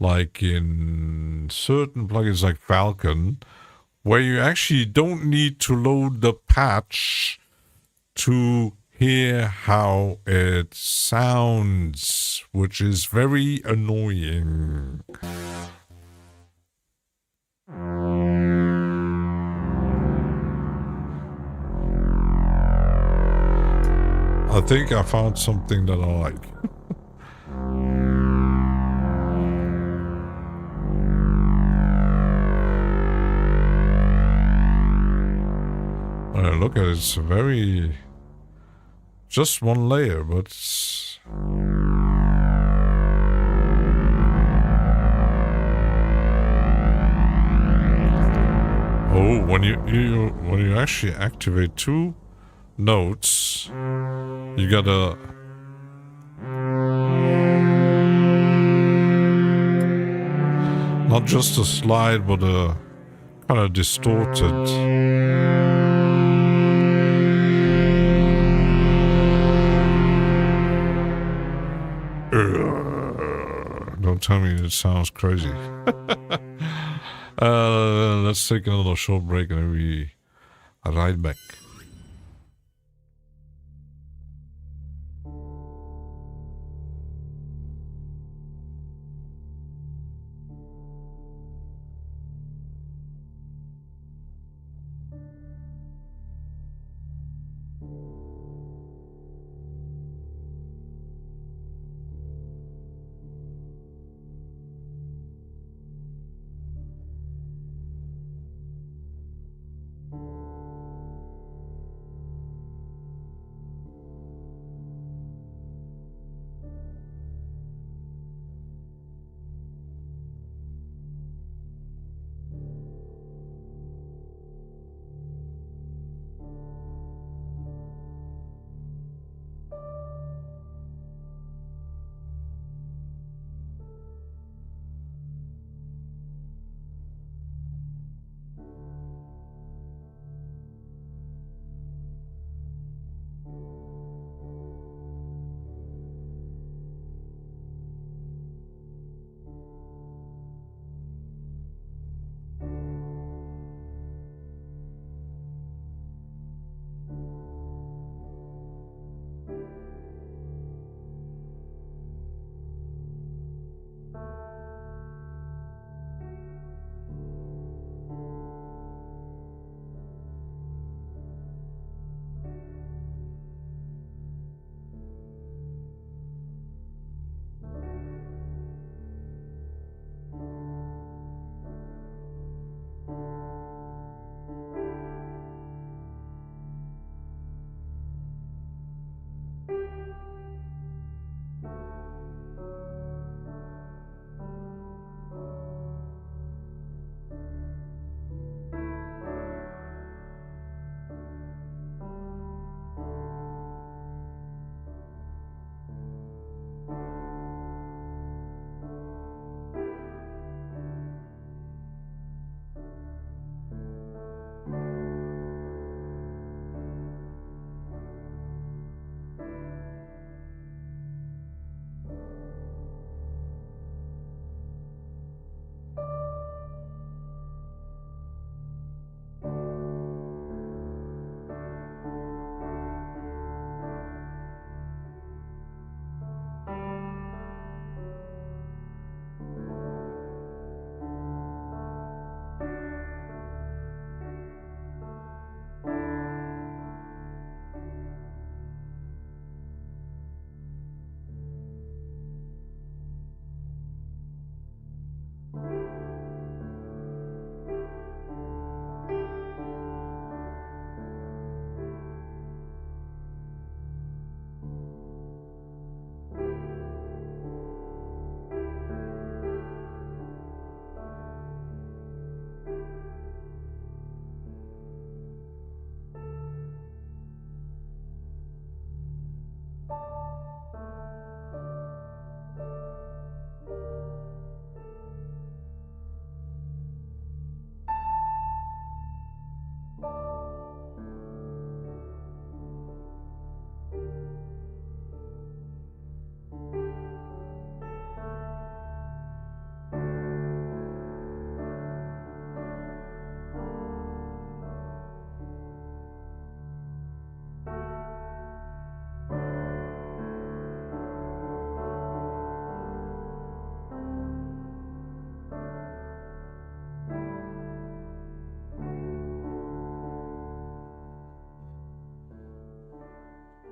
like in certain plugins like Falcon, where you actually don't need to load the patch to hear how it sounds, which is very annoying. I think I found something that I like. Look at it, it's very... just one layer, but it's... Oh, when you actually activate two notes, you gotta... not just a slide, but a kind of distorted... Don't tell me it sounds crazy. Let's take another short break and we ride back.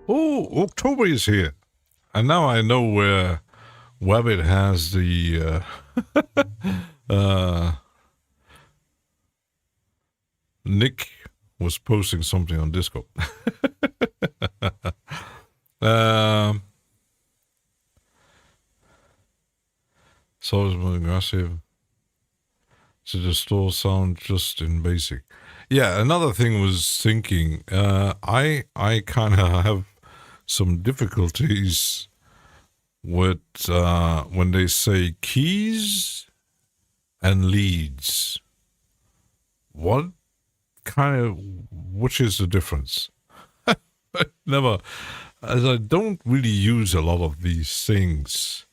Oh, October is here. And now I know where Wabbit has the Nick was posting something on Discord. So it's more aggressive. So the store sound just in basic. Yeah, another thing was thinking, I kind of have some difficulties with when they say keys and leads. What which is the difference? Never, as I don't really use a lot of these things.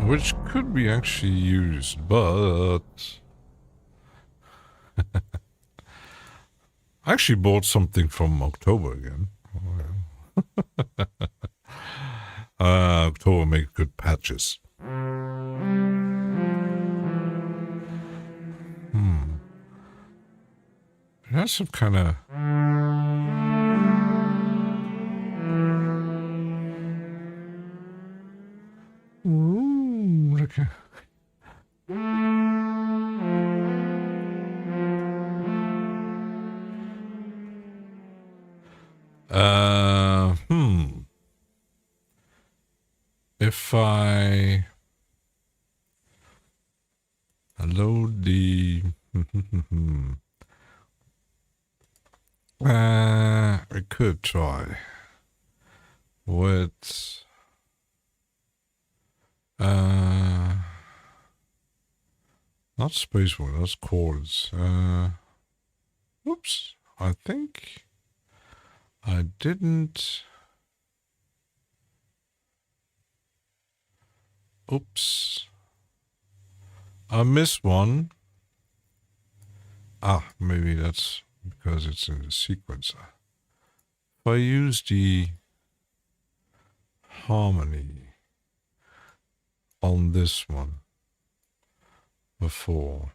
Which could be actually used, but I actually bought something from October again. October makes good patches. It has some kind of... Ooh, okay. If I load the... I could try with... not space mode, that's chords. Oops, I think I didn't... Oops. I missed one. Ah, maybe that's because it's in the sequencer. If I use the harmony on this one before.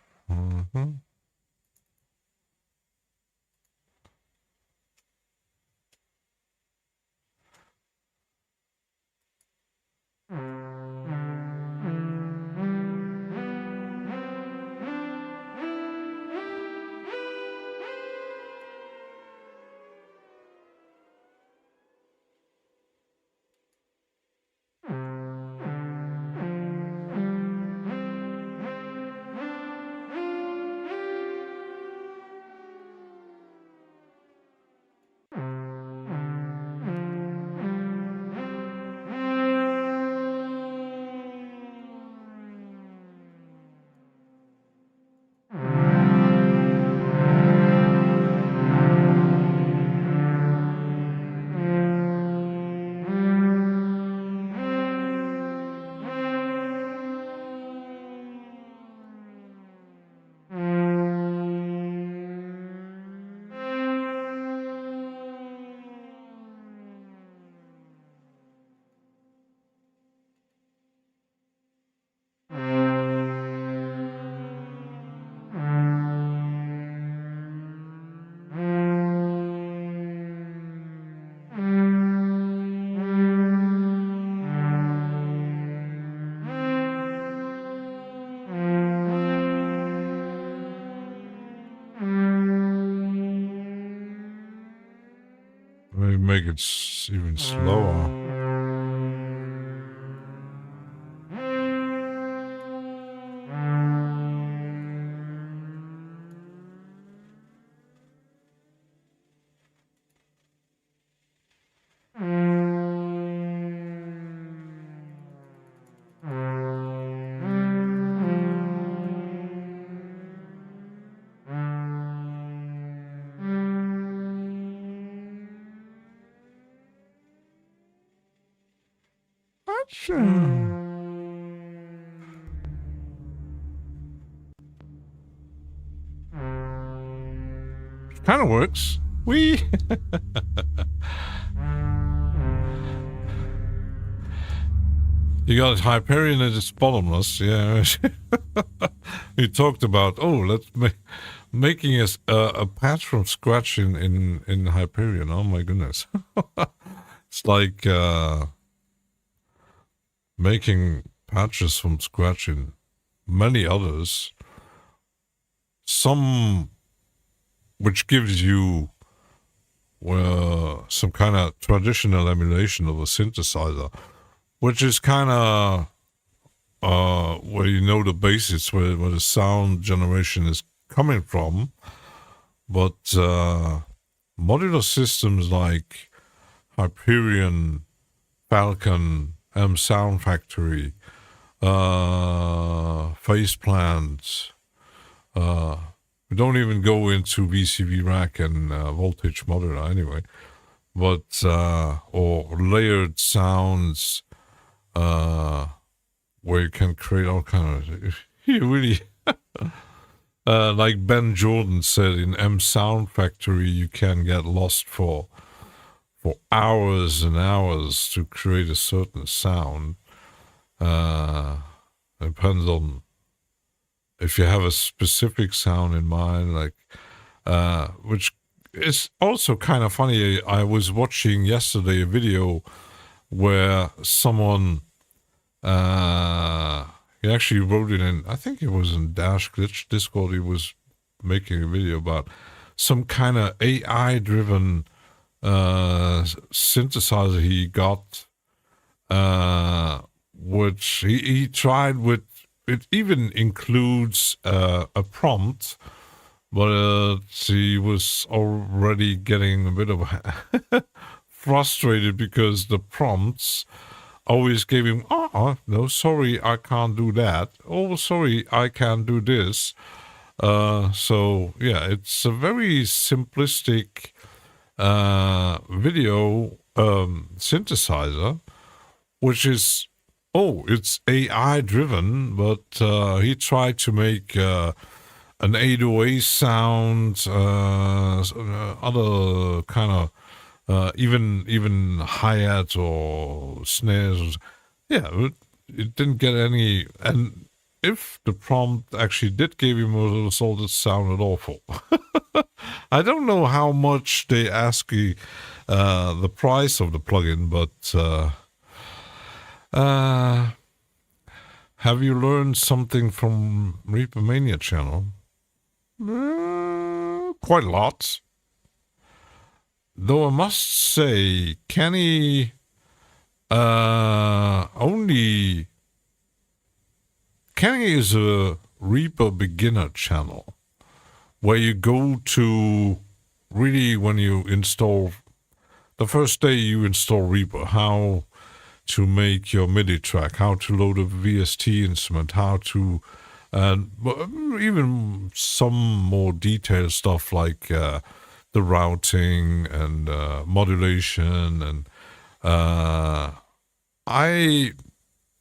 Maybe make it even slower. kind of works. We. You got Hyperion and it's bottomless. Yeah. We talked about, let's making a patch from scratch in Hyperion. Oh my goodness. It's like making patches from scratch in many others. Some which gives you some kind of traditional emulation of a synthesizer, which is kind of where you know the basics, where the sound generation is coming from. But modular systems like Hyperion, Falcon, Sound Factory, Faceplant, we don't even go into VCV rack and voltage modular anyway, but or layered sounds where you can create all kind of you really like Ben Jordan said in Sound Factory, you can get lost for hours and hours to create a certain sound. Depends on if you have a specific sound in mind, like which is also kind of funny. I was watching yesterday a video where someone he actually wrote it in, I think it was in Dash Glitch Discord. He was making a video about some kind of AI driven synthesizer he got, which he tried with. It even includes a prompt, but he was already getting a bit of frustrated because the prompts always gave him, no, sorry, I can't do that. Oh, sorry, I can't do this. So, yeah, it's a very simplistic video synthesizer, which is, it's AI driven, but he tried to make an 808 sound, other kind of even hi-hats or snares. Yeah, it didn't get any. And if the prompt actually did give him a result, it sounded awful. I don't know how much they ask you the price of the plugin, but have you learned something from Reaper Mania channel? Quite a lot. Though I must say, Kenny is a Reaper beginner channel where you go to really when you install, the first day you install Reaper, how to make your MIDI track, how to load a VST instrument, how to, even some more detailed stuff like the routing and modulation. And I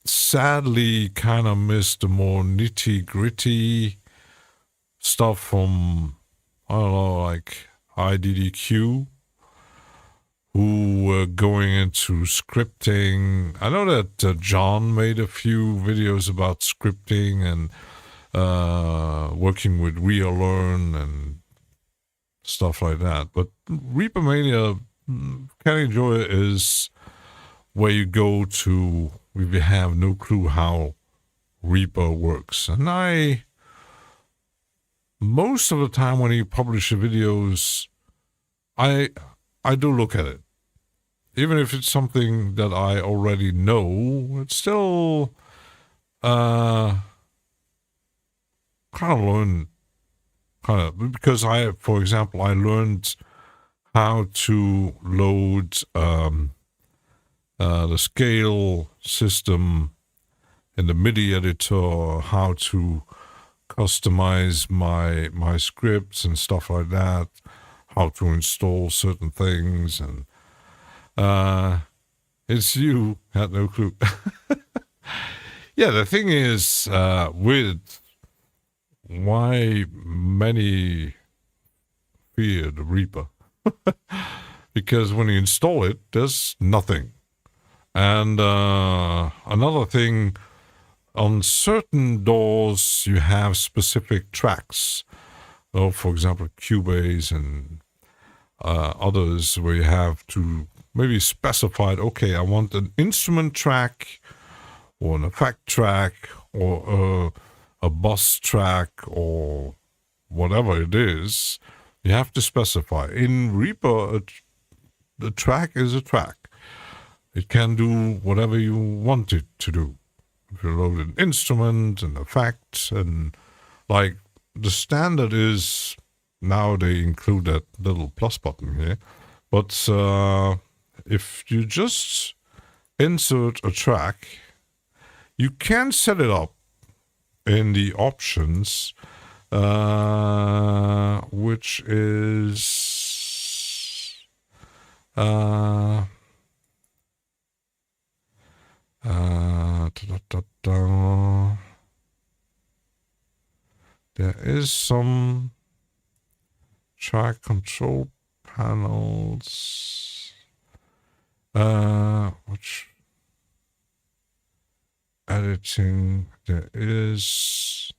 sadly kind of missed the more nitty-gritty stuff from, I don't know, like IDDQ, who were going into scripting. I know that John made a few videos about scripting and working with RealLearn and stuff like that. But Reaper Mania, Kenny Joy is where you go to if you have no clue how Reaper works. And most of the time when he publishes videos, I do look at it. Even if it's something that I already know, it's still kind of learn, because for example, I learned how to load the scale system in the MIDI editor, how to customize my scripts and stuff like that, how to install certain things, and it's you had no clue. Yeah, the thing is, with why many fear the Reaper. Because when you install it, there's nothing. And another thing, on certain doors, you have specific tracks. Oh, for example, Cubase and others where you have to maybe specify, okay, I want an instrument track or an effect track or a bus track or whatever it is. You have to specify. In Reaper, the track is a track. It can do whatever you want it to do. If you load an instrument and effect, and like the standard is, now they include that little plus button here. But if you just insert a track, you can set it up in the options, which is there is some track control panels, which editing there is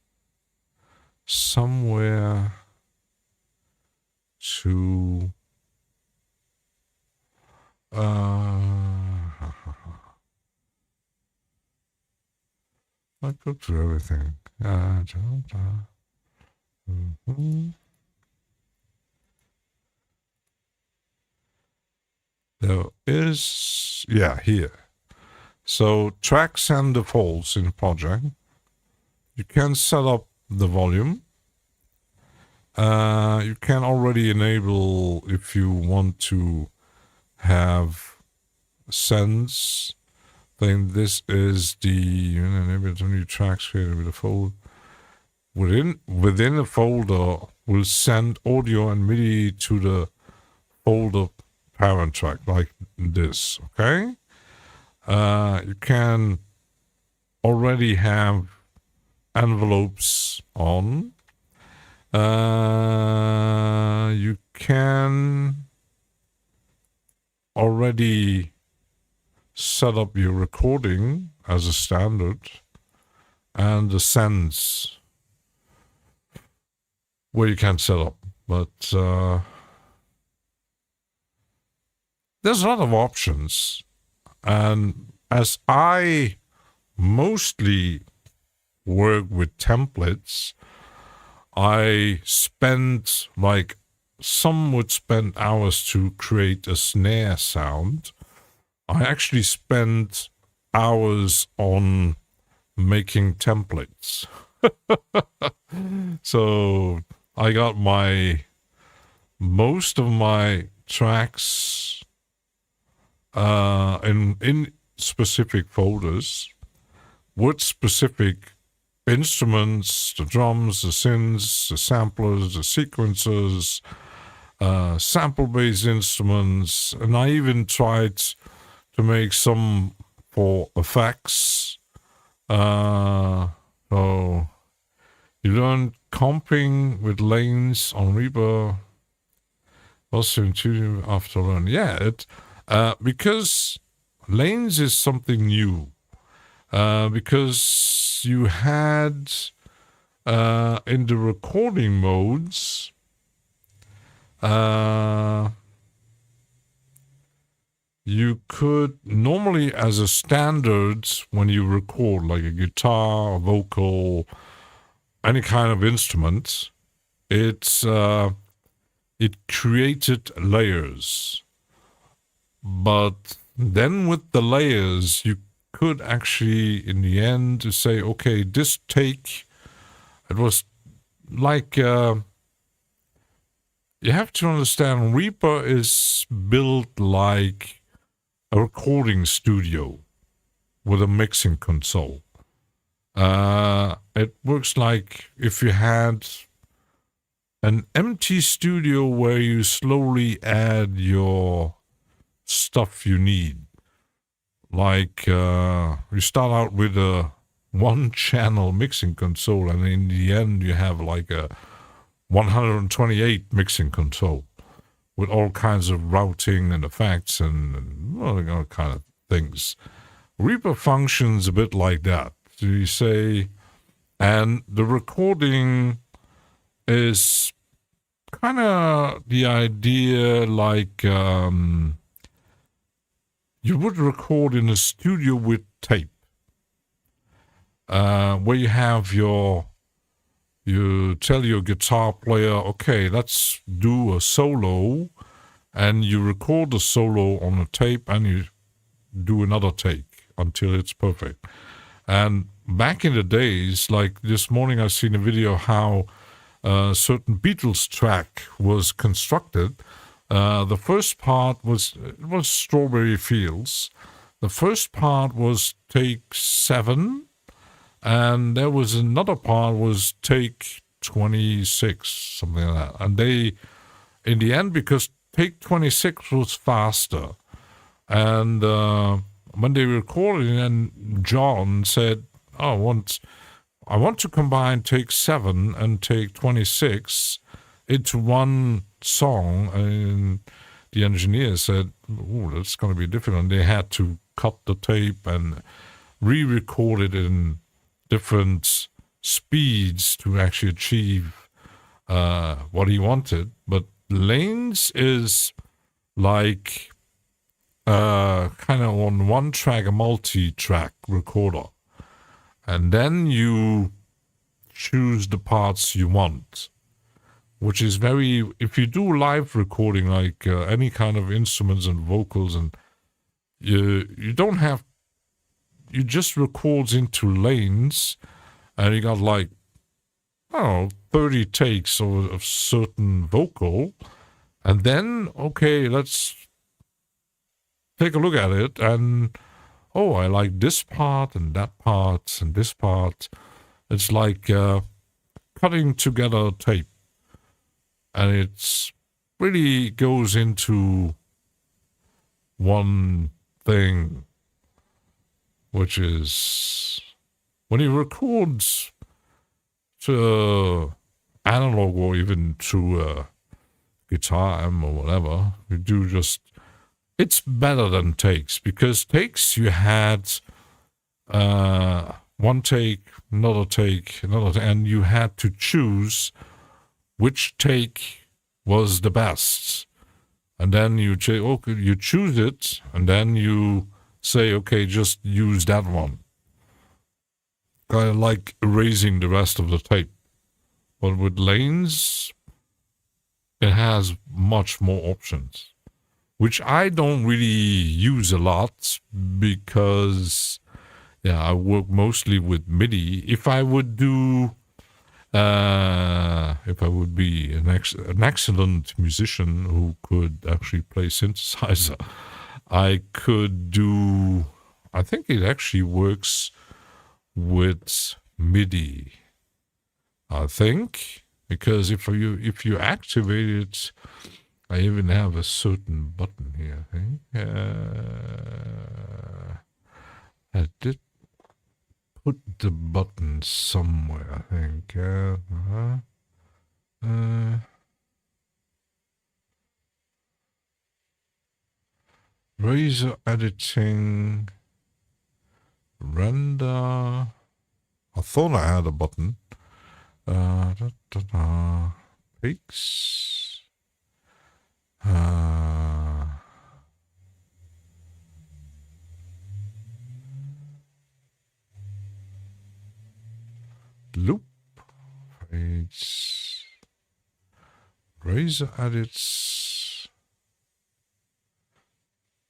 somewhere to I go through everything. There is, yeah, here. So tracks and defaults in project. You can set up the volume. You can already enable if you want to have sense. Then this is the enable the new tracks created with a folder. Within a folder will send audio and MIDI to the folder parent track like this. Okay. You can already have envelopes on. You can already set up your recording as a standard and the sense where you can set up. But there's a lot of options. And as I mostly work with templates, I spend, like, some would spend hours to create a snare sound. I actually spend hours on making templates. So I got most of my tracks in specific folders with specific instruments, the drums, the synths, the samplers, the sequencers, sample-based instruments, and I even tried to make some for effects. So you learn comping with lanes on Reaper. Also intuitive after learning. Yeah, because lanes is something new. Because you had in the recording modes, you could normally, as a standard, when you record like a guitar, a vocal, any kind of instrument, it created layers. But then with the layers, you could actually, in the end, say, okay, this take, it was like, you have to understand, Reaper is built like a recording studio with a mixing console. It works like if you had an empty studio where you slowly add your stuff you need. Like you start out with a one-channel mixing console, and in the end you have like a 128 mixing control with all kinds of routing and effects and all kind of things. Reaper functions a bit like that. So you say, and the recording is kind of the idea like you would record in a studio with tape, where you have you tell your guitar player, okay, let's do a solo, and you record the solo on a tape and you do another take until it's perfect. And back in the days, like this morning I seen a video how a certain Beatles track was constructed. The first part was Strawberry Fields. The first part was take 7, and there was another part was take 26, something like that. And they, in the end, because take 26 was faster, and when they recorded it, and John said, "Oh, I want to combine take 7 and take 26 into one song," and the engineer said, "Oh, that's going to be difficult." And they had to cut the tape and re-record it in different speeds to actually achieve what he wanted. But Lanes is like kind of on one track, a multi-track recorder. And then you choose the parts you want, which is very, if you do live recording, like any kind of instruments and vocals, and you don't have, you just records into lanes, and you got like, I don't know, 30 takes of a certain vocal, and then, okay, let's take a look at it, and oh, I like this part and that part and this part. It's like cutting together tape. And it's really goes into one thing, which is when he records to analog or even to a guitar amp or whatever, you do just, it's better than takes, because takes you had one take, another, and you had to choose which take was the best. And then you you choose it, and then you say, okay, just use that one. Kind of like erasing the rest of the tape. But with lanes, it has much more options, which I don't really use a lot because, I work mostly with MIDI. If I would do, if I would be an excellent musician who could actually play synthesizer, I could do, I think it actually works with MIDI, I think, because if you activate it, I even have a certain button here, I think. I did put the button somewhere, I think. Razor editing, render. I thought I had a button. Peaks. Loop. It's Razor edits.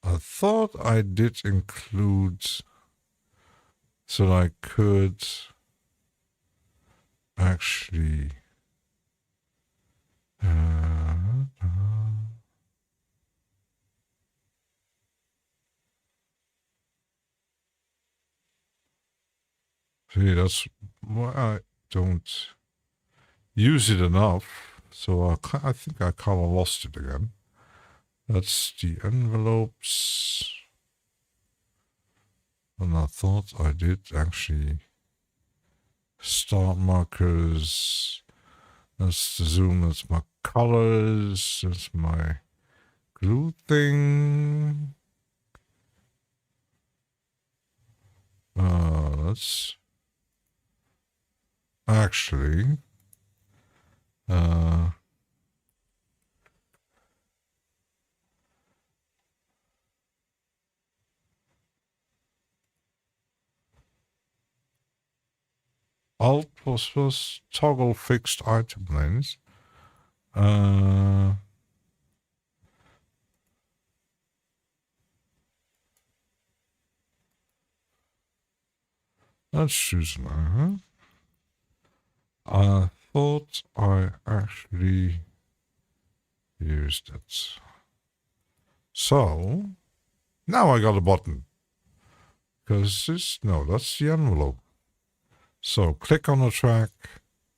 I thought I did include so I could actually see, that's why I don't use it enough. So I think I kind of lost it again. That's the envelopes. And I thought I did actually start markers. Let's zoom. That's my colors. That's my glue thing. Let's actually. Alt plus toggle fixed item lanes. Let's choose now. I thought I actually used it. So now I got a button. Because that's the envelope. So click on the track.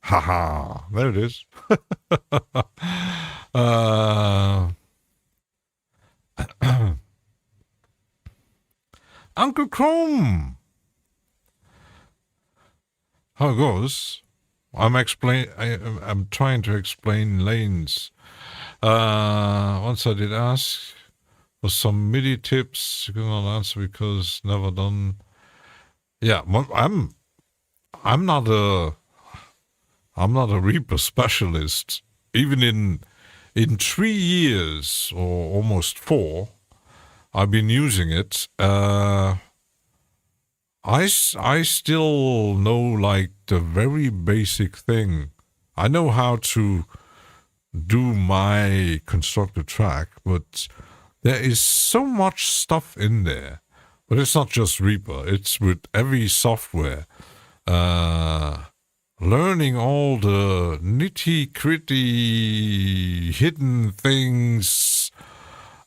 Haha, there it is. Uncle Chrome. How it goes? I'm trying to explain lanes. Once I did ask for some MIDI tips, you cannot answer because never done. Yeah, I'm not a Reaper specialist. Even in 3 years or almost 4, I've been using it. I still know like the very basic thing. I know how to do my constructed track, but there is so much stuff in there. But it's not just Reaper. It's with every software. Learning all the nitty-gritty hidden things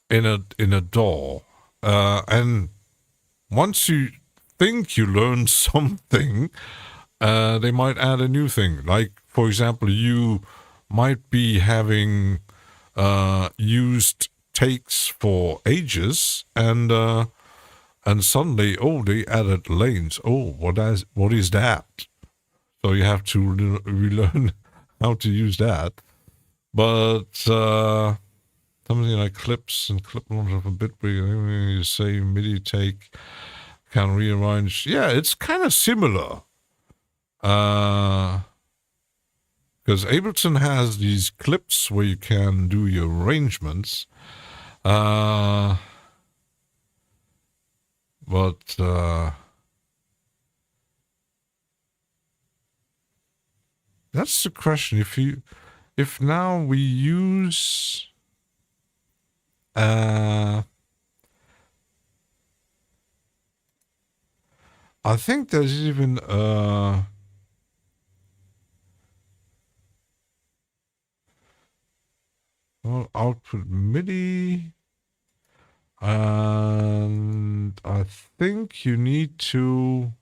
in a DAW. And once you think you learned something, they might add a new thing. Like, for example, you might be having used takes for ages, and suddenly, they added lanes. Oh, what is that? So you have to relearn how to use that. But something like clips and clip launcher of a bit where you say MIDI take can rearrange. Yeah, it's kind of similar. Because Ableton has these clips where you can do your arrangements. But that's the question. If now we use I think there's even output MIDI, and I think you need to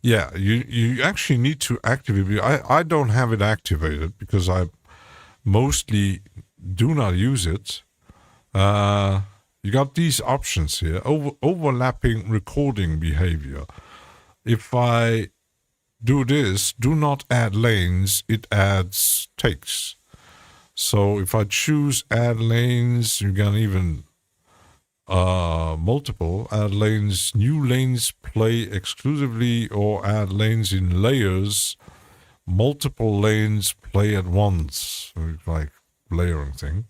you actually need to activate it. I don't have it activated because I mostly do not use it. You got these options here. Overlapping recording behavior. If I do this, do not add lanes, it adds takes. So if I choose add lanes, you can even multiple add lanes, new lanes play exclusively, or add lanes in layers, multiple lanes play at once. So it's like layering thing.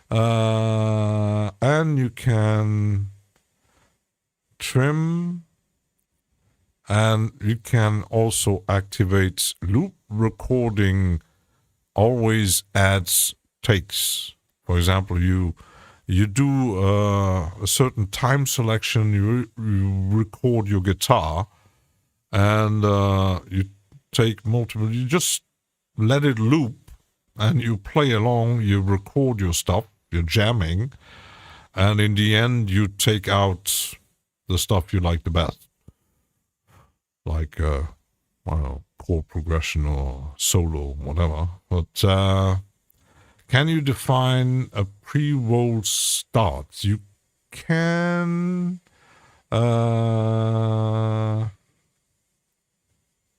And you can trim, and you can also activate loop recording. Always adds takes. For example, you do a certain time selection, you record your guitar, and you take multiple, you just let it loop, and you play along, you record your stuff, you're jamming, and in the end, you take out the stuff you like the best. Like, I don't know, chord progression or solo, whatever. But can you define a pre-roll start? You can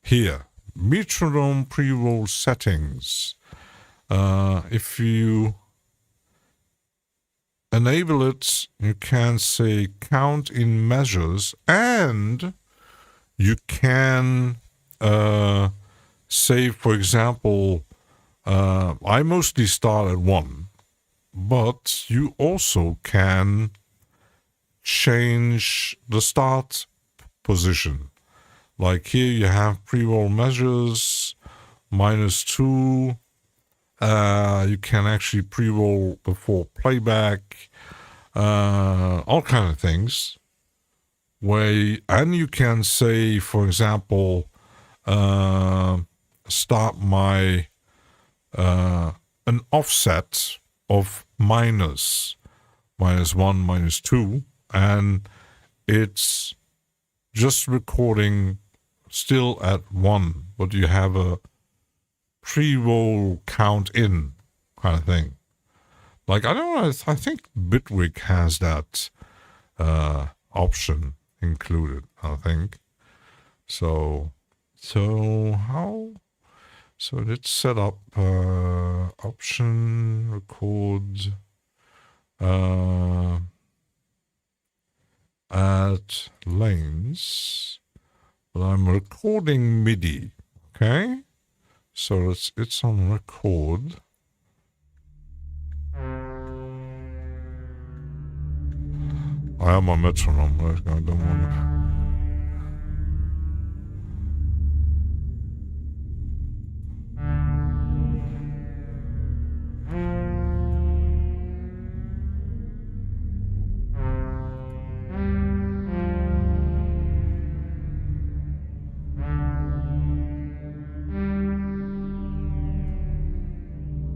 here. metronome pre-roll settings. If you enable it, you can say count in measures, and you can say, for example, I mostly start at 1, but you also can change the start position. Like here you have pre-roll measures, -2. You can actually pre-roll before playback, all kind of things. And you can say, for example, start my an offset of -1, -2, and it's just recording still at 1, but you have a pre-roll count in kind of thing. Like, I don't know, I think Bitwig has that option included, I think. So let's set up option record at lanes, but I'm recording MIDI, okay? So it's on record. I have my metronome. I don't want to.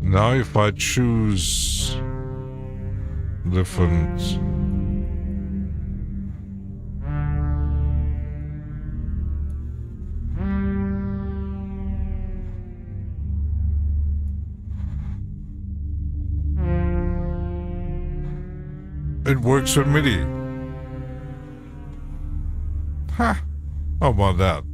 Now if I choose different it works with MIDI. Ha! How about that?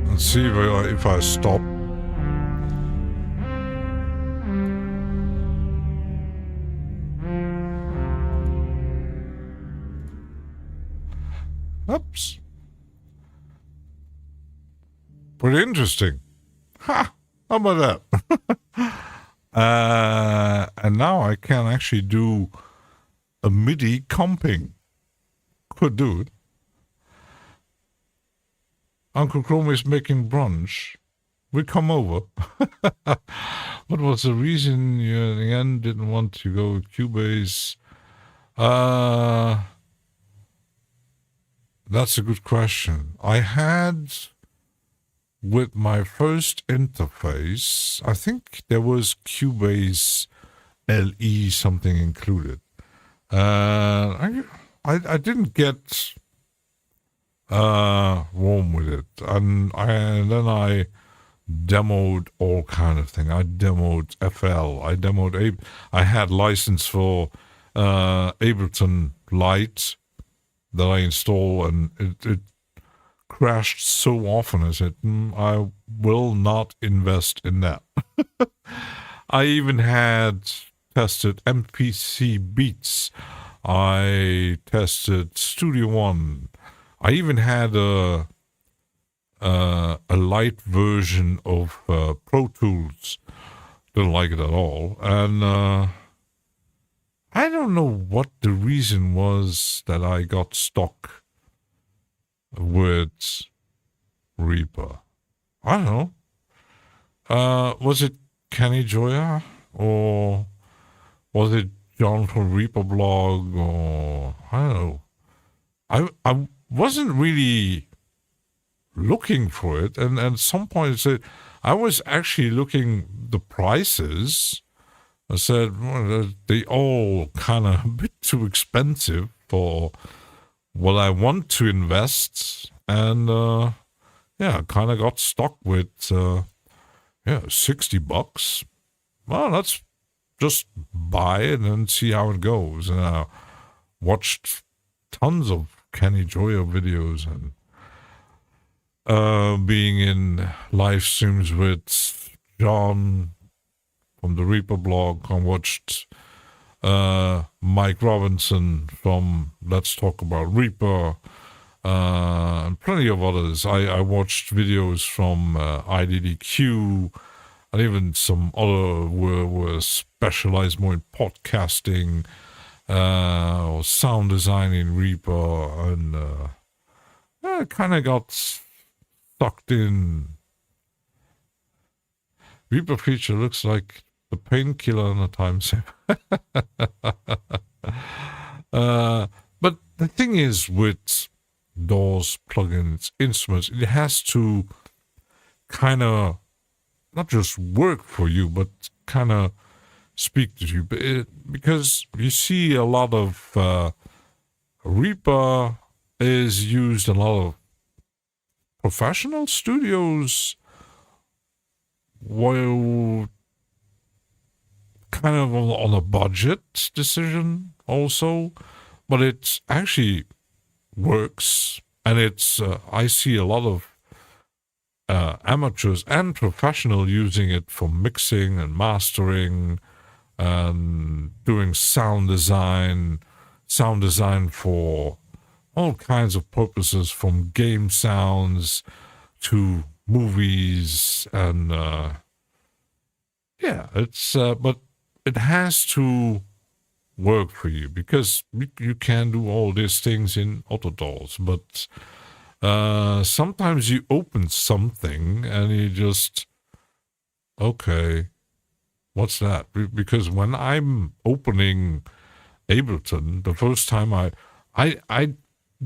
Let's see if I stop. Oops. Pretty interesting. Ha! How about that? And now I can actually do a MIDI comping. Could do it. Uncle Chrome is making brunch. We come over. What was the reason you in the end didn't want to go with Cubase? That's a good question. I had, with my first interface, I think there was Cubase LE something included. I didn't get warm with it, and then I demoed all kind of thing. I demoed FL. I demoed I had license for Ableton Lite that I install, and it crashed so often. I said, I will not invest in that. I even had tested MPC Beats. I tested Studio One. I even had a light version of Pro Tools. Didn't like it at all. And I don't know what the reason was that I got stuck with Reaper. I don't know. Was it Kenny Joya? Or was it John from Reaper blog? Or I don't know. I wasn't really looking for it, and at some point I was actually looking the prices. I said, well, they all kind of a bit too expensive for what I want to invest, and I kind of got stuck with $60. Well, that's just buy it and see how it goes. And I watched tons of Kenny Joyer videos and being in live streams with John from the Reaper blog. I watched Mike Robinson from Let's Talk About Reaper, and plenty of others. I watched videos from IDDQ, and even some other were specialized more in podcasting or sound design in Reaper, and I kind of got sucked in. Reaper feature looks like the painkiller and a time saver. But the thing is with DAWs, plugins, instruments, it has to kind of not just work for you, but kind of speak to you. Because you see a lot of Reaper is used in a lot of professional studios, while kind of on a budget decision also, but it actually works, and it's I see a lot of amateurs and professional using it for mixing and mastering and doing sound design for all kinds of purposes, from game sounds to movies, and it's but it has to work for you, because you can do all these things in Autodoors, but sometimes you open something and you just, okay, what's that? Because when I'm opening Ableton, the first time I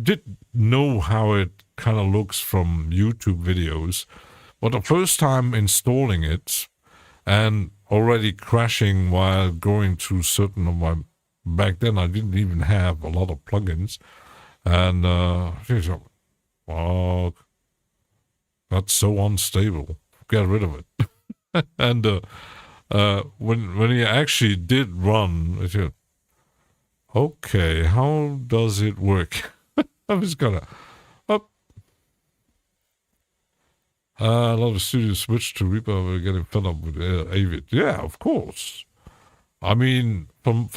did know how it kind of looks from YouTube videos, but the first time installing it and already crashing while going through certain of my, back then I didn't even have a lot of plugins, and oh, that's so unstable, get rid of it. And when he actually did run, I said, okay, how does it work? I was gonna up. A lot of studios switched to Reaper. We're getting fed up with Avid. Yeah, of course. I mean, from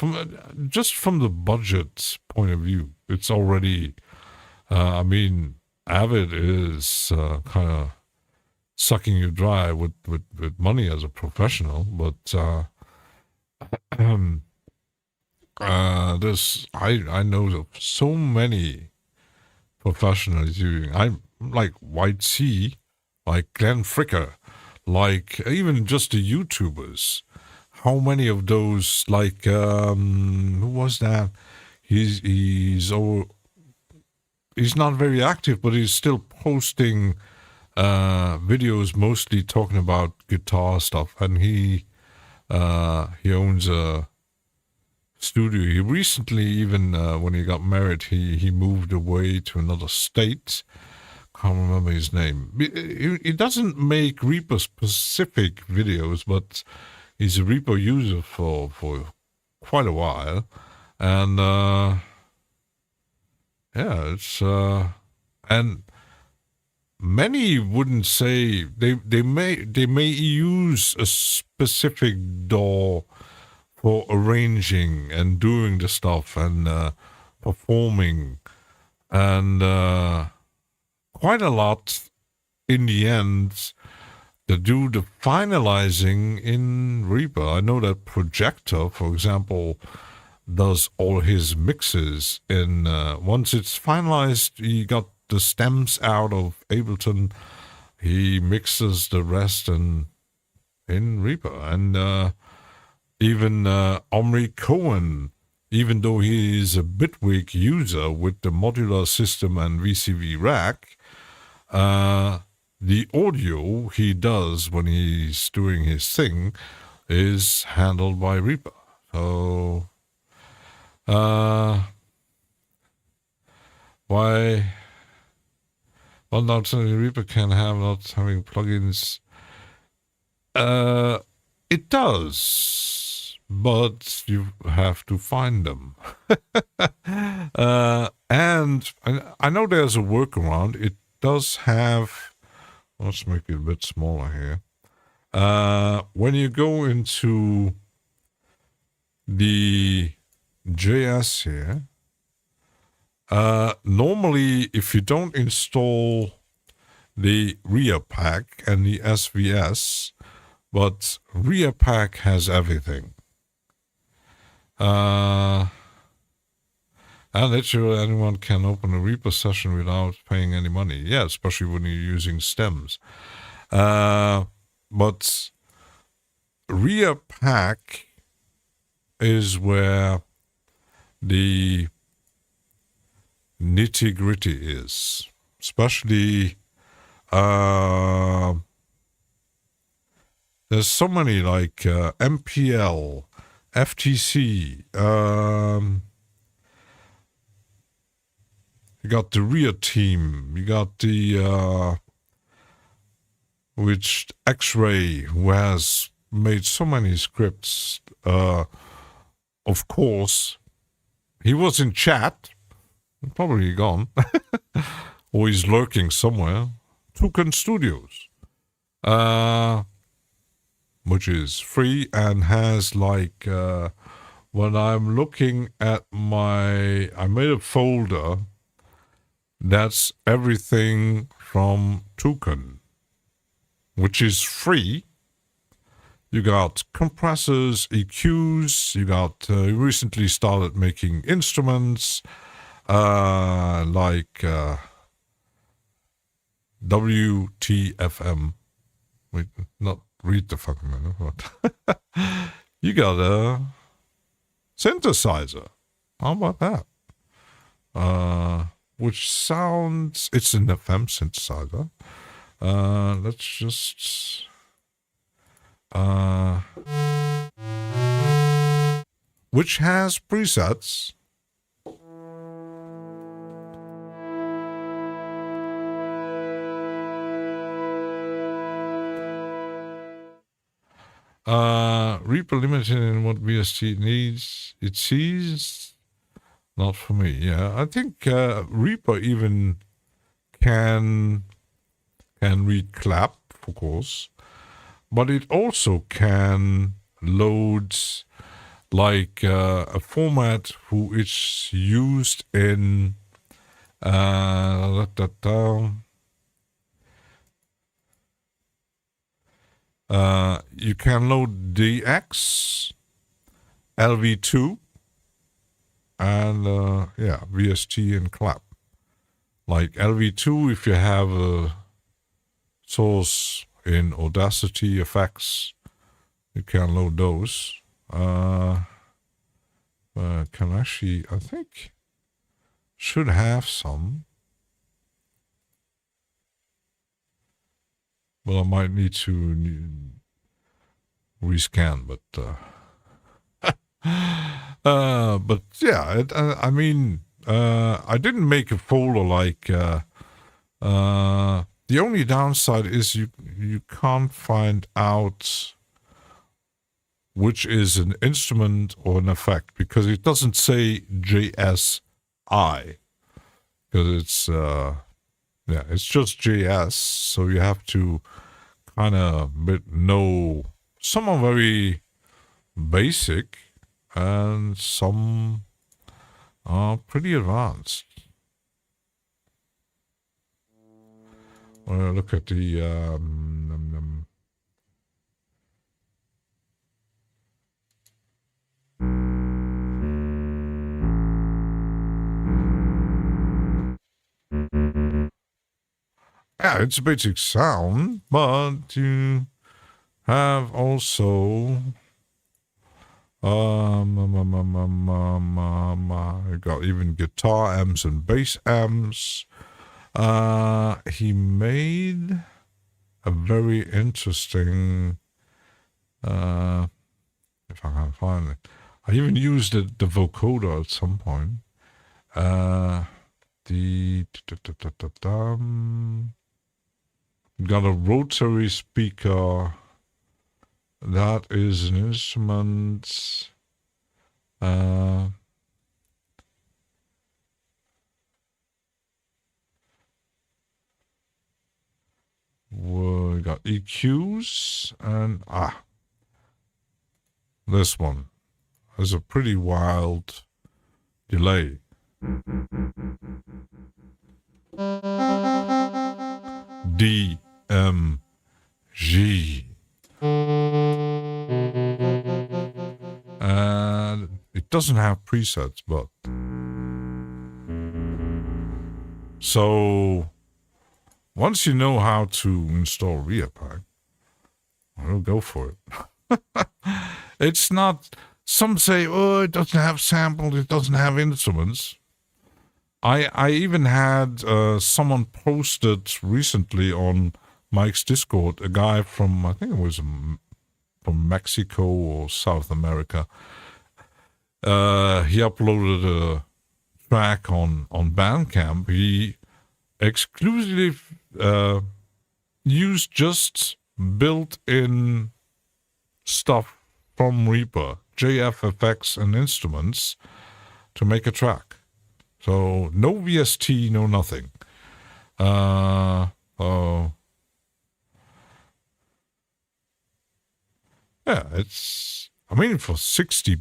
just from the budget point of view, it's already. I mean, Avid is kind of sucking you dry with money as a professional, but this I know of so many professionals using. I like White Sea, like Glenn Fricker, like even just the YouTubers. How many of those, like who was that? He's not very active, but he's still posting videos, mostly talking about guitar stuff, and he owns a studio. He recently, even when he got married, he moved away to another state. Can't remember his name. He doesn't make Reaper specific videos, but he's a Reaper user for quite a while, and it's and many wouldn't say they may use a specific DAW for arranging and doing the stuff and performing, and quite a lot in the end to do the finalizing in Reaper. I know that Projector, for example, does all his mixes in once it's finalized, he got the stems out of Ableton, he mixes the rest in Reaper. And even Omri Cohen, even though he is a Bitwig user with the modular system and VCV rack, the audio he does when he's doing his thing is handled by Reaper. So why not something Reaper can have not having plugins? It does, but you have to find them. And I know there's a workaround. It does have, let's make it a bit smaller here. When you go into the JS here, normally if you don't install the RIA pack and the SVS, but RIA pack has everything. And literally anyone can open a Reaper session without paying any money. Yeah, especially when you're using stems. But RIA pack is where the nitty gritty is, especially there's so many like MPL, FTC, you got the RIA team, you got the which X-Ray, who has made so many scripts. Of course, he was in chat, probably gone, or he's lurking somewhere. Toucan Studios, which is free and has like, when I'm looking at I made a folder that's everything from Toucan, which is free. You got compressors, EQs, you got, recently started making instruments, like, WTFM. Wait, not read the fucking minute, but you got a synthesizer. How about that? Which sounds, it's an FM synthesizer. Let's just, which has presets. Reaper limited in what VST needs. It sees. Not for me. Yeah, I think Reaper even can read clap, of course, but it also can load like a format who is used in you can load DX, LV2, and yeah, VST and clap. Like LV2, if you have a source in Audacity effects, you can load those. Can actually, I think, should have some. Well, I might need to rescan, but yeah, I mean, I didn't make a folder like, the only downside is you can't find out which is an instrument or an effect, because it doesn't say JSI, because it's, yeah, it's just JS, so you have to kind of know. Some are very basic, and some are pretty advanced. Well, look at the yeah, it's a basic sound, but you have also you got even guitar amps and bass amps. He made a very interesting, if I can find it. I even used the vocoder at some point. Got a rotary speaker, that is an instrument. We got EQs and this one has a pretty wild delay. DMG. And it doesn't have presets, but so once you know how to install Reapack, I'll go for it. It's not, some say, oh, it doesn't have samples, it doesn't have instruments. I even had someone posted recently on Mike's Discord, a guy from, I think it was from Mexico or South America. He uploaded a track on Bandcamp. He exclusively used just built-in stuff from Reaper, JFFX and instruments to make a track. So no VST, no nothing. Yeah, it's, I mean, for $60, you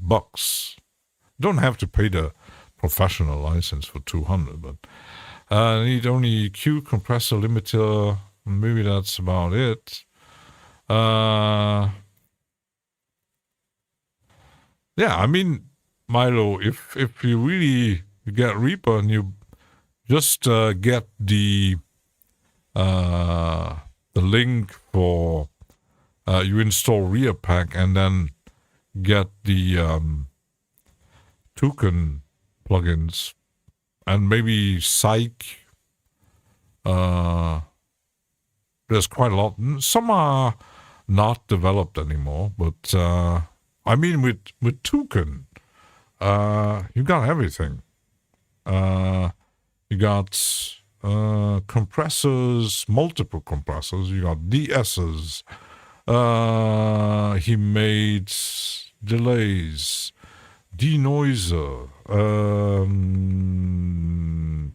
don't have to pay the professional license for 200, but need only EQ, compressor, limiter, maybe that's about it. Yeah, I mean, Milo, if you really get Reaper and you just get the link for you install Reapack and then get the token plugins and maybe Psych. There's quite a lot. Some are not developed anymore, but I mean with Toucan, you got everything. You got compressors, multiple compressors. You got DSs. He made delays, denoiser,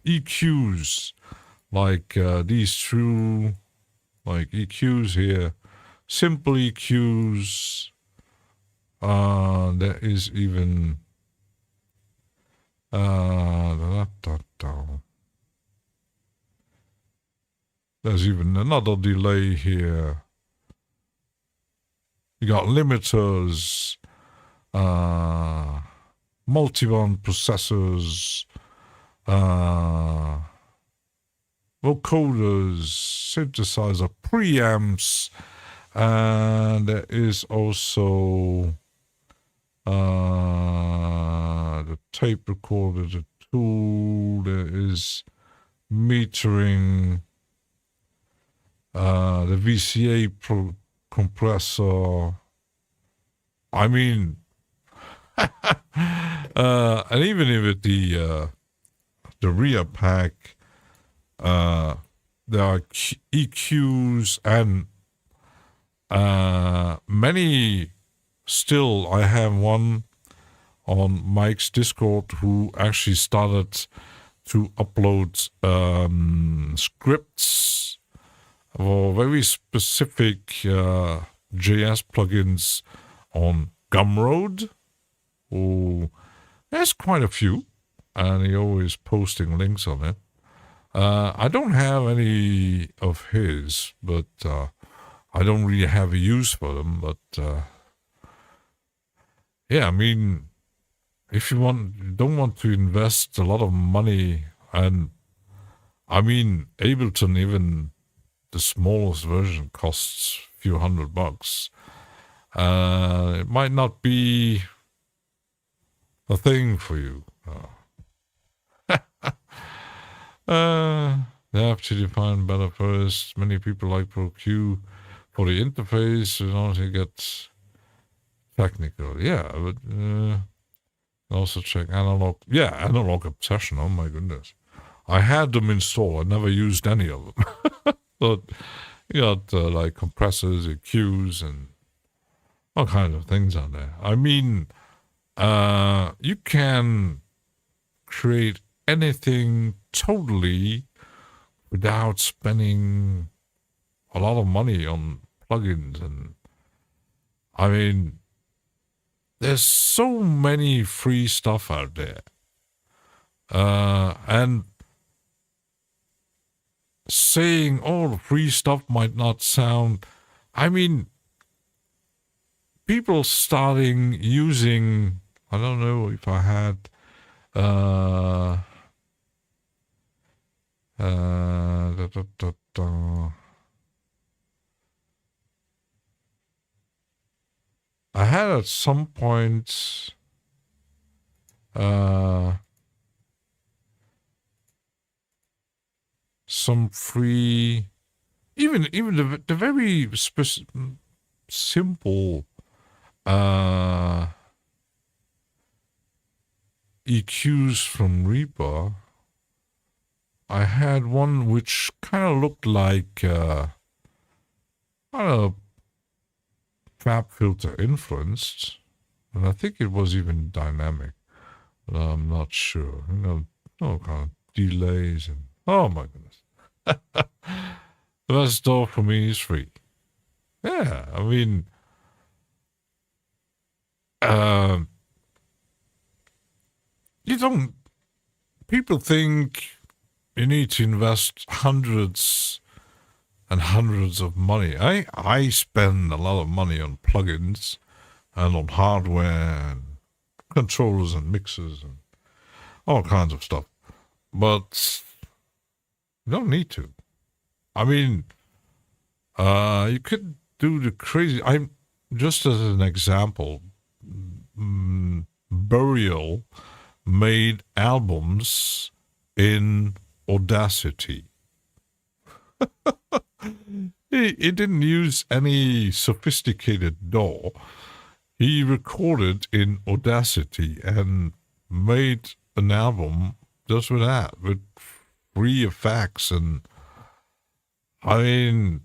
EQs, like these two, like EQs here, simple EQs. There is even there's even another delay here. You got limiters, multi-band processors, vocoders, synthesizer, preamps, and there is also the tape recorder, the tool, there is metering, the VCA compressor. I mean, and even if the Reapack, there are EQs and many. Still, I have one on Mike's Discord who actually started to upload scripts for very specific JS plugins on Gumroad. Oh, there's quite a few, and he always posting links on it. I don't have any of his, but I don't really have a use for them. But yeah, I mean, if you don't want to invest a lot of money, and I mean, Ableton, even the smallest version costs a few $100. It might not be a thing for you. They have to define better first. Many people like ProQ for the interface in order to get technical. Yeah, but also check analog. Yeah, analog obsession. Oh my goodness. I had them installed. I never used any of them. But you got like compressors, EQs, and all kinds of things on there. I mean, you can create anything totally without spending a lot of money on plugins. And I mean, there's so many free stuff out there. And saying all the free stuff might not sound, I mean, people starting using, I don't know if I had, I had at some point, some free, even the very simple EQs from Reaper. I had one which kind of looked like I don't know, Fab Filter influenced, and I think it was even dynamic, but I'm not sure. You know, all kind of delays and oh my goodness. The best store for me is free. Yeah, I mean, you don't. People think you need to invest hundreds and hundreds of money. I spend a lot of money on plugins and on hardware and controllers and mixers and all kinds of stuff. But you don't need to. I mean, you could do the crazy. I'm just as an example, Burial made albums in Audacity. He didn't use any sophisticated DAW. He recorded in Audacity and made an album just with that, with free effects. And I mean,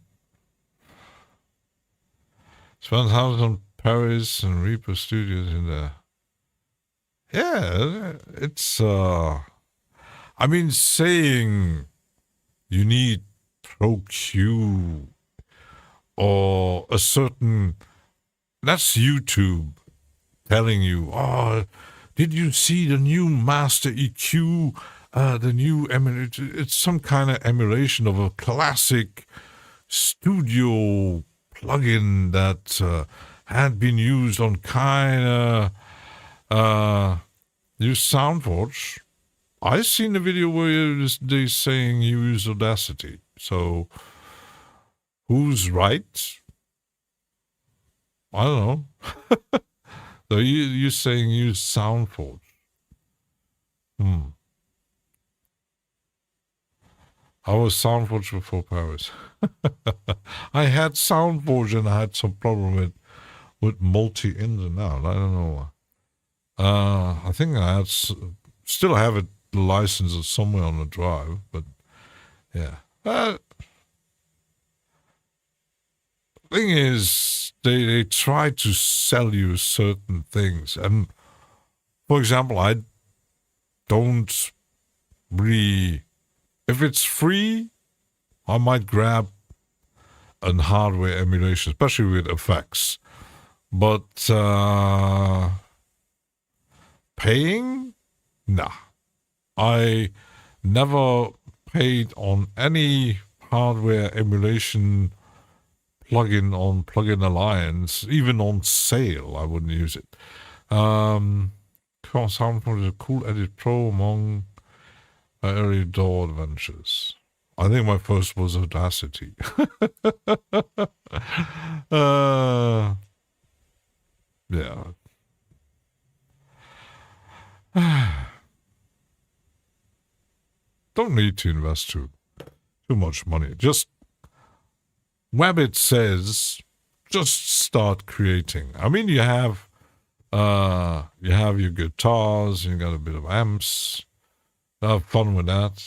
spent hours on Paris and Reaper Studios in there. Yeah, it's I mean, saying you need Pro Q or a certain, that's YouTube telling you, oh, did you see the new Master EQ, the new it's some kind of emulation of a classic studio plugin that had been used on kind of use SoundForge. I've seen the video where they're saying you use Audacity. So who's right? I don't know. So you're saying use SoundForge. I was SoundForge before Paris. I had SoundForge and I had some problem with multi-ins and out. I don't know. I think I had still have it licensed somewhere on the drive, but yeah. Thing is, they try to sell you certain things, and for example, I don't really. If it's free, I might grab a hardware emulation, especially with effects. But paying? Nah. I never paid on any hardware emulation plugin on Plugin Alliance, even on sale. I wouldn't use it. SoundForge is a cool Edit Pro among my early DAW adventures. I think my first was Audacity. Yeah. Don't need to invest too much money. Just Wabbit says, just start creating. I mean, you have your guitars, you got a bit of amps. Have fun with that.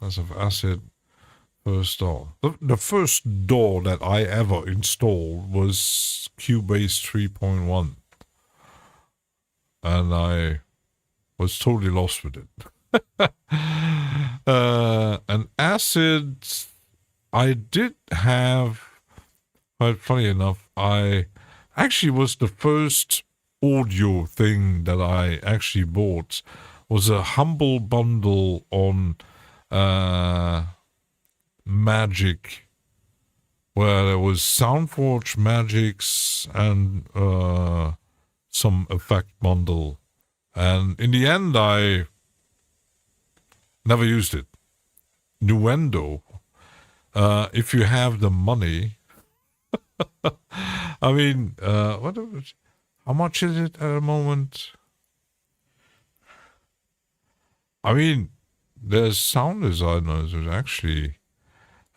Lots of acid, First door. The first door that I ever installed was Cubase 3.1. And I was totally lost with it. And Acid, I did have, quite funny enough, I actually was the first audio thing that I actually bought was a humble bundle on Magic, where there was Soundforge Magics and some effect bundle. And in the end, I never used it. Nuendo, if you have the money, I mean, how much is it at the moment? I mean, there's sound designers who's actually,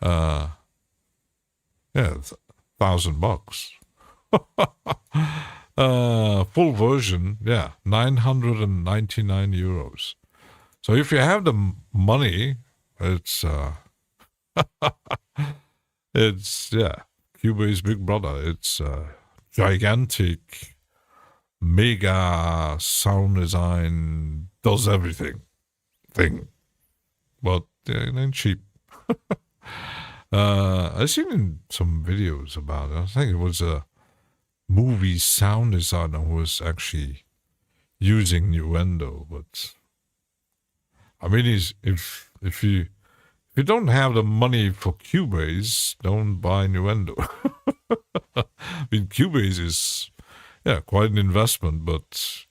$1,000. Full version, 999 euros. So if you have the money, it's Cuba's big brother. It's gigantic, mega sound design, does everything thing. But it ain't cheap. I've seen some videos about it. I think it was a movie sound designer who was actually using Nuendo, but I mean, if you don't have the money for Cubase, don't buy Nuendo. I mean, Cubase is quite an investment, but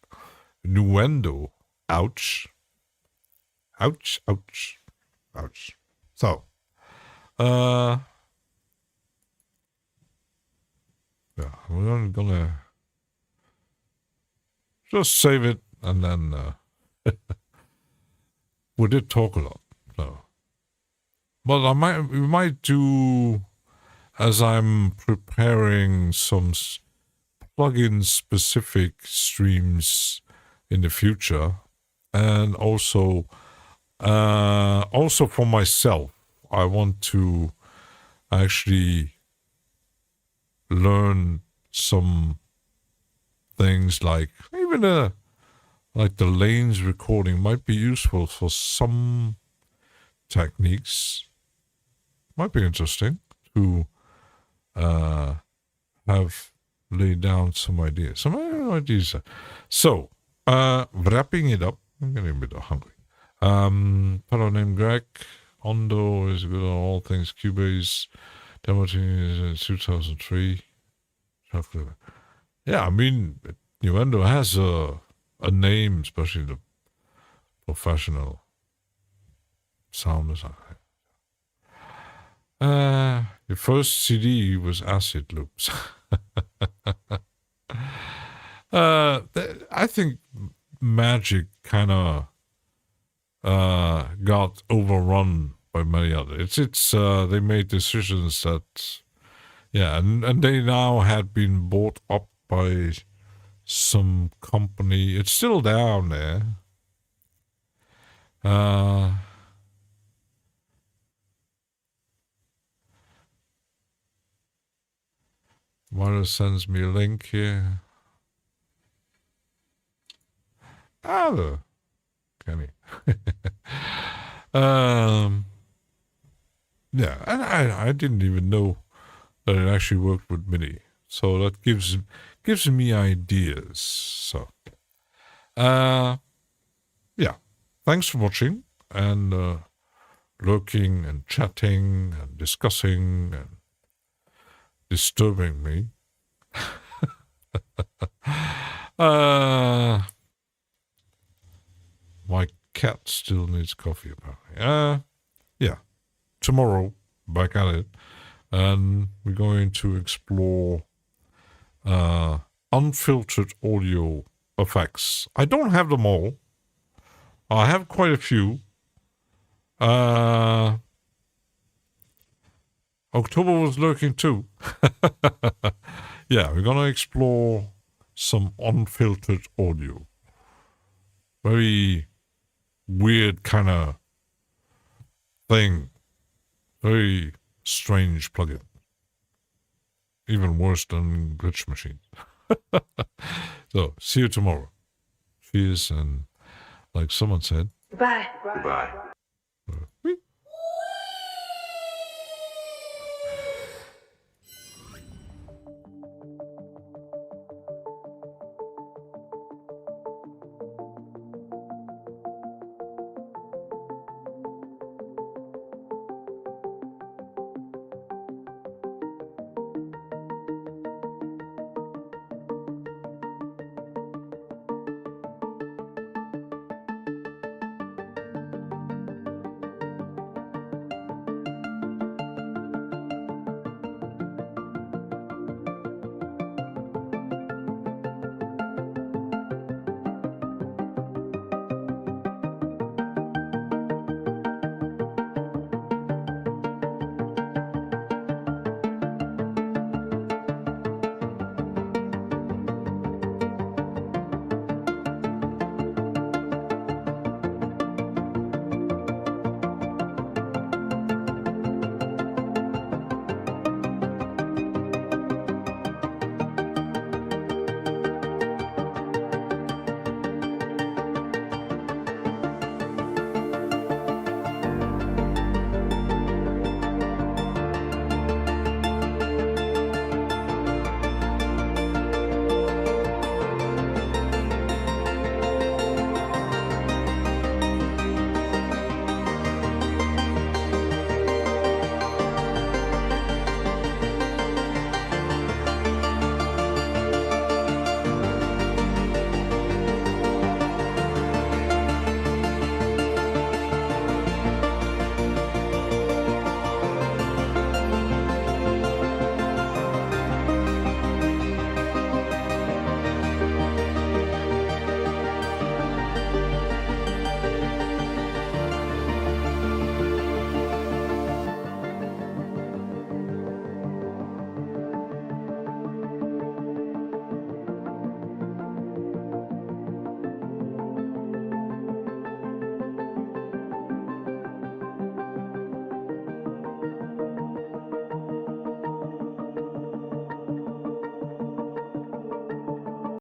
Nuendo, ouch, ouch, ouch, ouch. So, we're gonna just save it, and then we did talk a lot, so. But we might do, as I'm preparing some plugin specific streams in the future, and also for myself, I want to actually learn some things like even like the lanes recording might be useful for some techniques. Might be interesting to have laid down some ideas. So, wrapping it up, I'm getting a bit hungry. Fellow named Greg, Ondo is good on all things Cubase. Demoing is 2003. Yeah, I mean, Nuendo has a name, especially the professional sound design. Your first CD was Acid Loops. I think Magic kind of got overrun by many others. It's they made decisions that, and they now had been bought up by some company. It's still down there. Mara sends me a link here. Kenny. And I didn't even know that it actually worked with MIDI. So that gives me ideas. So, thanks for watching and lurking and chatting and discussing and disturbing me. My cat still needs coffee, apparently. Tomorrow, back at it, and we're going to explore unfiltered audio effects. I don't have them all. I have quite a few. October was lurking too. We're gonna explore some unfiltered audio. Very weird kind of thing. Very strange plugin. Even worse than glitch machines. So, see you tomorrow. Cheers, and like someone said, Bye. Goodbye.